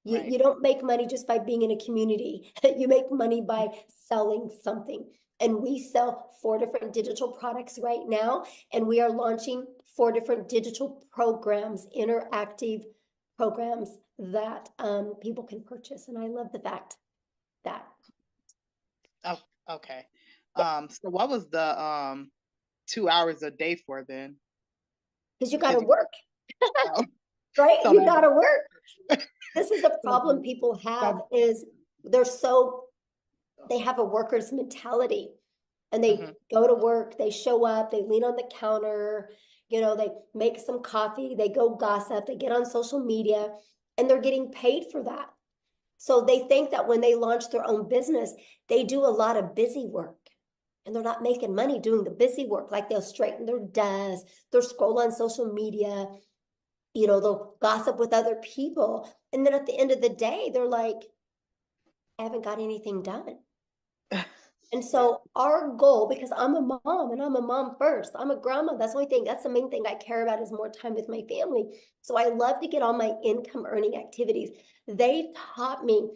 You don't make money just by being in a community. You make money by selling something. And we sell 4 different digital products right now, and we are launching 4 different digital programs, interactive programs that people can purchase. And I love the fact that. Oh, okay. So what was the 2 hours a day for then? Because you got to work, right? So You got to work. This is a problem people have, is they have a worker's mentality, and they go to work, they show up, they lean on the counter, they make some coffee, they go gossip, they get on social media, and they're getting paid for that. So they think that when they launch their own business, they do a lot of busy work, and they're not making money doing the busy work. Like, they'll straighten their desk, they'll scroll on social media, they'll gossip with other people. And then at the end of the day, they're like, I haven't got anything done. And so our goal, because I'm a mom, and I'm a mom first, I'm a grandma. That's the main thing I care about, is more time with my family. So I love to get all my income earning activities. They taught me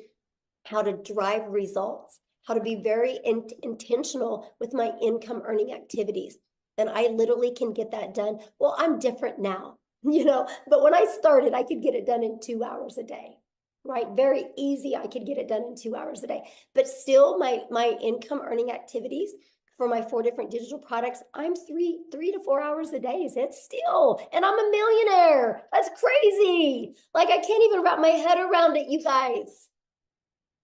how to drive results, how to be very intentional with my income earning activities. And I literally can get that done. Well, I'm different now, but when I started, I could get it done in 2 hours a day. right? Very easy. I could get it done in 2 hours a day. But still, my income earning activities for my 4 different digital products, I'm 3 to 4 hours a day. It's still, and I'm a millionaire. That's crazy. Like, I can't even wrap my head around it, you guys.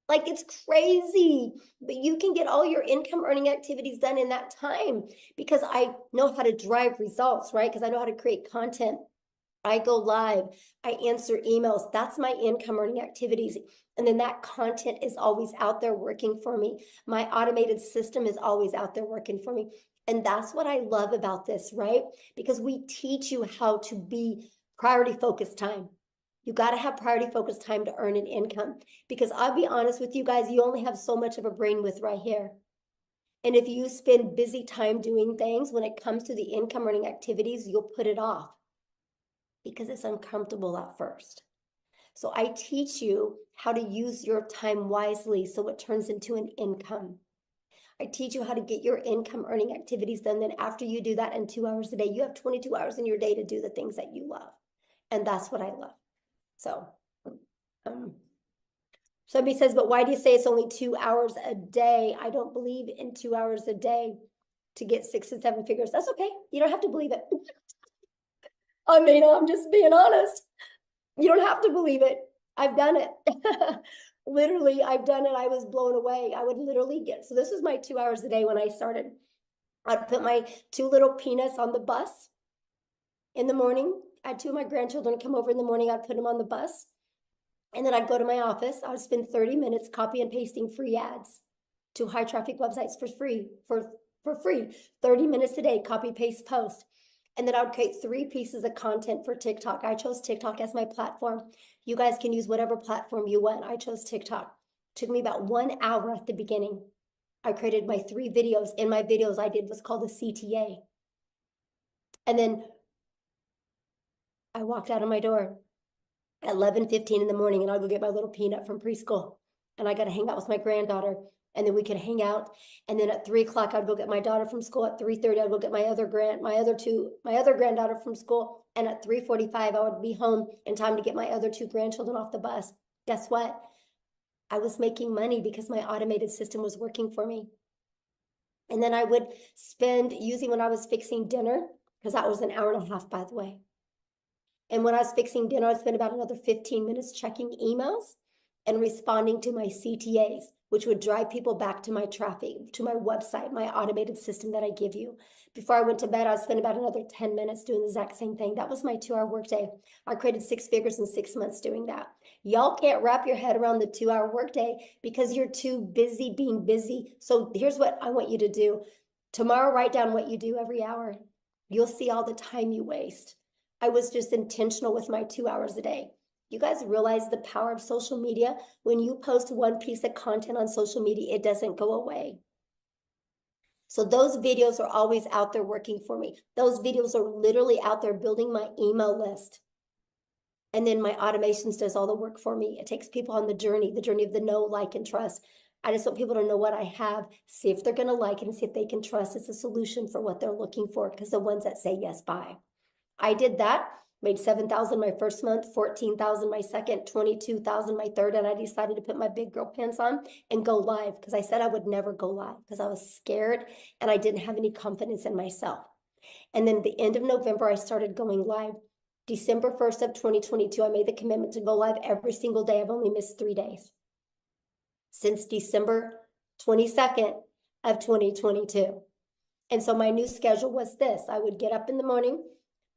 Like, it's crazy, but you can get all your income earning activities done in that time because I know how to drive results, right? Because I know how to create content. I go live, I answer emails. That's my income earning activities. And then that content is always out there working for me. My automated system is always out there working for me. And that's what I love about this, right? Because we teach you how to be priority focused time. You got to have priority focused time to earn an income. Because I'll be honest with you guys, you only have so much of a brain width right here. And if you spend busy time doing things, when it comes to the income earning activities, you'll put it off because it's uncomfortable at first. So I teach you how to use your time wisely so it turns into an income. I teach you how to get your income earning activities done. Then after you do that in 2 hours a day, you have 22 hours in your day to do the things that you love. And that's what I love. So somebody says, but why do you say it's only 2 hours a day? I don't believe in 2 hours a day to get 6 and 7 figures. That's okay. You don't have to believe it. I mean, I'm just being honest. You don't have to believe it. I've done it. Literally, I've done it. I was blown away. I would literally get, so this was my 2 hours a day when I started. I'd put my 2 little peanuts on the bus in the morning. I had 2 of my grandchildren come over in the morning. I'd put them on the bus. And then I'd go to my office. I would spend 30 minutes copy and pasting free ads to high traffic websites for free, for free. 30 minutes a day, copy, paste, post. And then I would create 3 pieces of content for TikTok. I chose TikTok as my platform. You guys can use whatever platform you want. I chose TikTok. It took me about 1 hour at the beginning. I created my 3 videos. In my videos, I did what's called a CTA. And then I walked out of my door at 11:15 in the morning, and I'll go get my little peanut from preschool. And I got to hang out with my granddaughter. And then we could hang out. And then at 3 o'clock, I'd go get my daughter from school. At 3:30, I'd go get my other granddaughter from school. And at 3:45, I would be home in time to get my other 2 grandchildren off the bus. Guess what? I was making money because my automated system was working for me. And then I would spend, usually when I was fixing dinner, because that was an hour and a half, by the way. And when I was fixing dinner, I'd spend about another 15 minutes checking emails and responding to my CTAs, which would drive people back to my traffic, to my website, my automated system that I give you. Before I went to bed, I'd spend about another 10 minutes doing the exact same thing. That was my 2-hour workday. I created 6 figures in 6 months doing that. Y'all can't wrap your head around the 2-hour workday because you're too busy being busy. So here's what I want you to do. Tomorrow, write down what you do every hour. You'll see all the time you waste. I was just intentional with my 2 hours a day. You guys realize the power of social media? When you post 1 piece of content on social media, it doesn't go away. So those videos are always out there working for me. Those videos are literally out there building my email list. And then my automations does all the work for me. It takes people on the journey of the know, like, and trust. I just want people to know what I have, see if they're going to like it, and see if they can trust it's a solution for what they're looking for, because the ones that say yes, buy. I did that, made 7,000 my first month, 14,000 my second, 22,000 my third, and I decided to put my big girl pants on and go live because I said I would never go live because I was scared and I didn't have any confidence in myself. And then the end of November, I started going live. December 1st of 2022, I made the commitment to go live every single day. I've only missed 3 days since December 22nd of 2022. And so my new schedule was this. I would get up in the morning,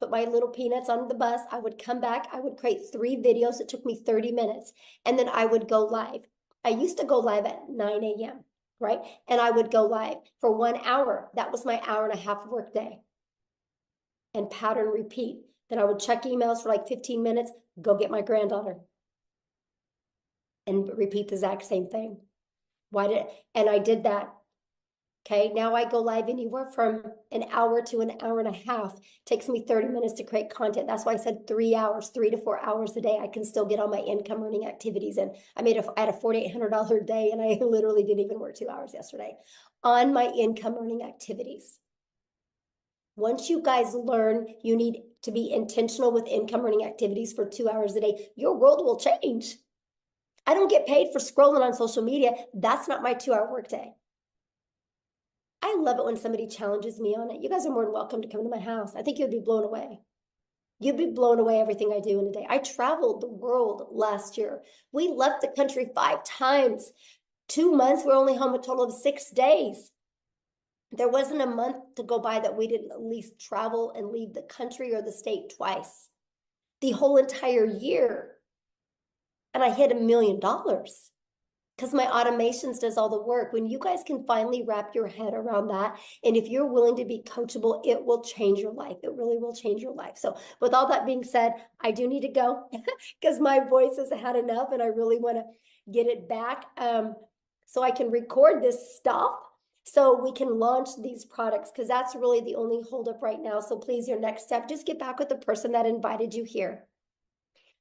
put my little peanuts on the bus. I would come back. I would create 3 videos. It took me 30 minutes. And then I would go live. I used to go live at 9 a.m., right? And I would go live for 1 hour. That was my hour and a half work day. And pattern repeat. Then I would check emails for like 15 minutes, go get my granddaughter. And repeat the exact same thing. And I did that. Okay, now I go live anywhere from an hour to an hour and a half. It takes me 30 minutes to create content. That's why I said 3 hours, 3 to 4 hours a day. I can still get all my income earning activities. And I had a $4,800 day, and I literally didn't even work 2 hours yesterday on my income earning activities. Once you guys learn you need to be intentional with income earning activities for 2 hours a day, your world will change. I don't get paid for scrolling on social media. That's not my 2-hour workday. I love it when somebody challenges me on it. You guys are more than welcome to come to my house. I think you'd be blown away. You'd be blown away everything I do in a day. I traveled the world last year. We left the country 5 times. 2 months, we're only home a total of 6 days. There wasn't a month to go by that we didn't at least travel and leave the country or the state twice. The whole entire year. And I hit $1 million. Because my automations does all the work. When you guys can finally wrap your head around that, and if you're willing to be coachable, it will change your life. It really will change your life. So with all that being said, I do need to go because my voice has had enough and I really want to get it back so I can record this stuff so we can launch these products, because that's really the only holdup right now. So please, your next step, just get back with the person that invited you here.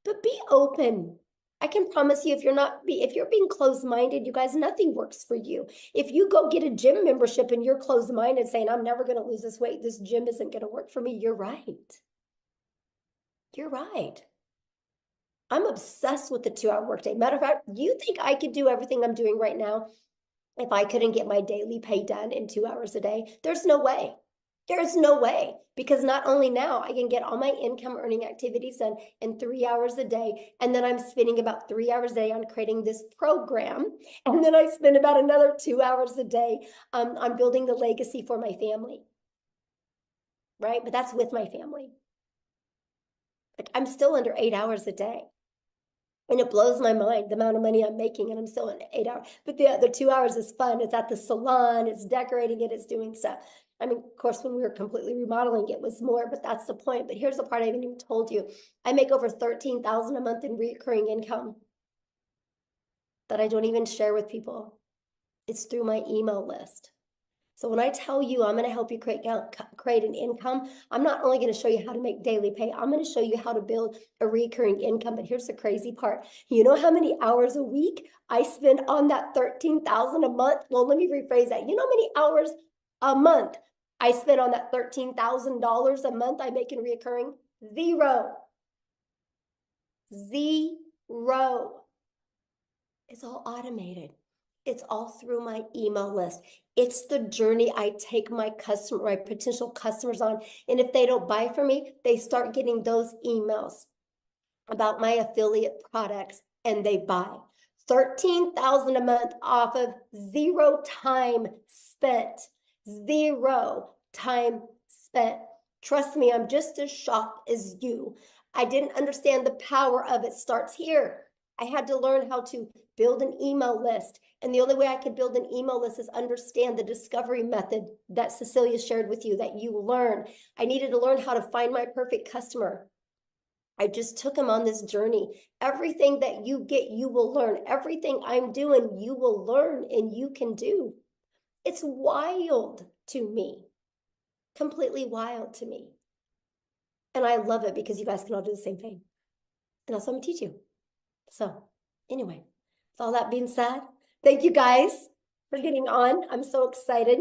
But be open. I can promise you, if you're being closed-minded, you guys, nothing works for you. If you go get a gym membership and you're closed-minded saying, I'm never going to lose this weight, this gym isn't going to work for me, you're right. You're right. I'm obsessed with the 2-hour workday. Matter of fact, you think I could do everything I'm doing right now if I couldn't get my daily pay done in 2 hours a day? There's no way. There's no way, because not only now I can get all my income earning activities done in 3 hours a day, and then I'm spending about 3 hours a day on creating this program, and then I spend about another 2 hours a day on building the legacy for my family, right? But that's with my family. Like, I'm still under 8 hours a day. And it blows my mind the amount of money I'm making, and I'm still in 8 hours. But the 2 hours is fun. It's at the salon, it's decorating it, it's doing stuff. I mean, of course, when we were completely remodeling, it was more, but that's the point. But here's the part I haven't even told you. I make over $13,000 a month in recurring income that I don't even share with people. It's through my email list. So when I tell you I'm going to help you create an income, I'm not only going to show you how to make daily pay, I'm going to show you how to build a recurring income. But here's the crazy part. You know how many hours a week I spend on that $13,000 a month? Well, let me rephrase that. You know how many hours a month I spend on that $13,000 a month I make in recurring? 0. 0. It's all automated. It's all through my email list. It's the journey I take my potential customers on. And if they don't buy from me, they start getting those emails about my affiliate products and they buy. $13,000 a month off of 0 time spent. 0 time spent. Trust me, I'm just as shocked as you. I didn't understand the power of it starts here. I had to learn how to build an email list. And the only way I could build an email list is understand the discovery method that Cecilia shared with you, that you learn. I needed to learn how to find my perfect customer. I just took them on this journey. Everything that you get, you will learn. Everything I'm doing, you will learn and you can do. It's wild to me. Completely wild to me. And I love it because you guys can all do the same thing. And that's what I'm going to teach you. So anyway, with all that being said, thank you guys for getting on. I'm so excited.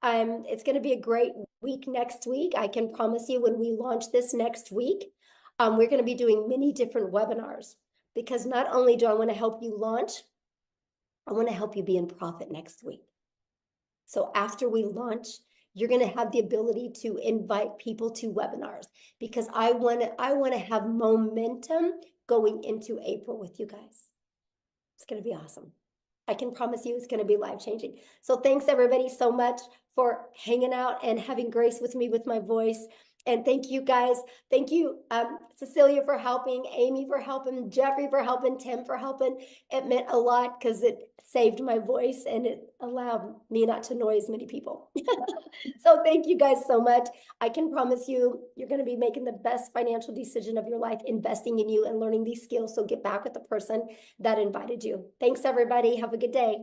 It's going to be a great week next week. I can promise you when we launch this next week, we're going to be doing many different webinars, because not only do I want to help you launch, I want to help you be in profit next week. So after we launch, you're going to have the ability to invite people to webinars, because I want to have momentum going into April with you guys. It's going to be awesome. I can promise you it's going to be life-changing. So thanks everybody so much for hanging out and having grace with me with my voice. And thank you guys. Thank you, Cecilia, for helping, Amy for helping, Jeffrey for helping, Tim for helping. It meant a lot because it saved my voice and it allowed me not to annoy as many people. So thank you guys so much. I can promise you, you're going to be making the best financial decision of your life, investing in you and learning these skills. So get back with the person that invited you. Thanks, everybody. Have a good day.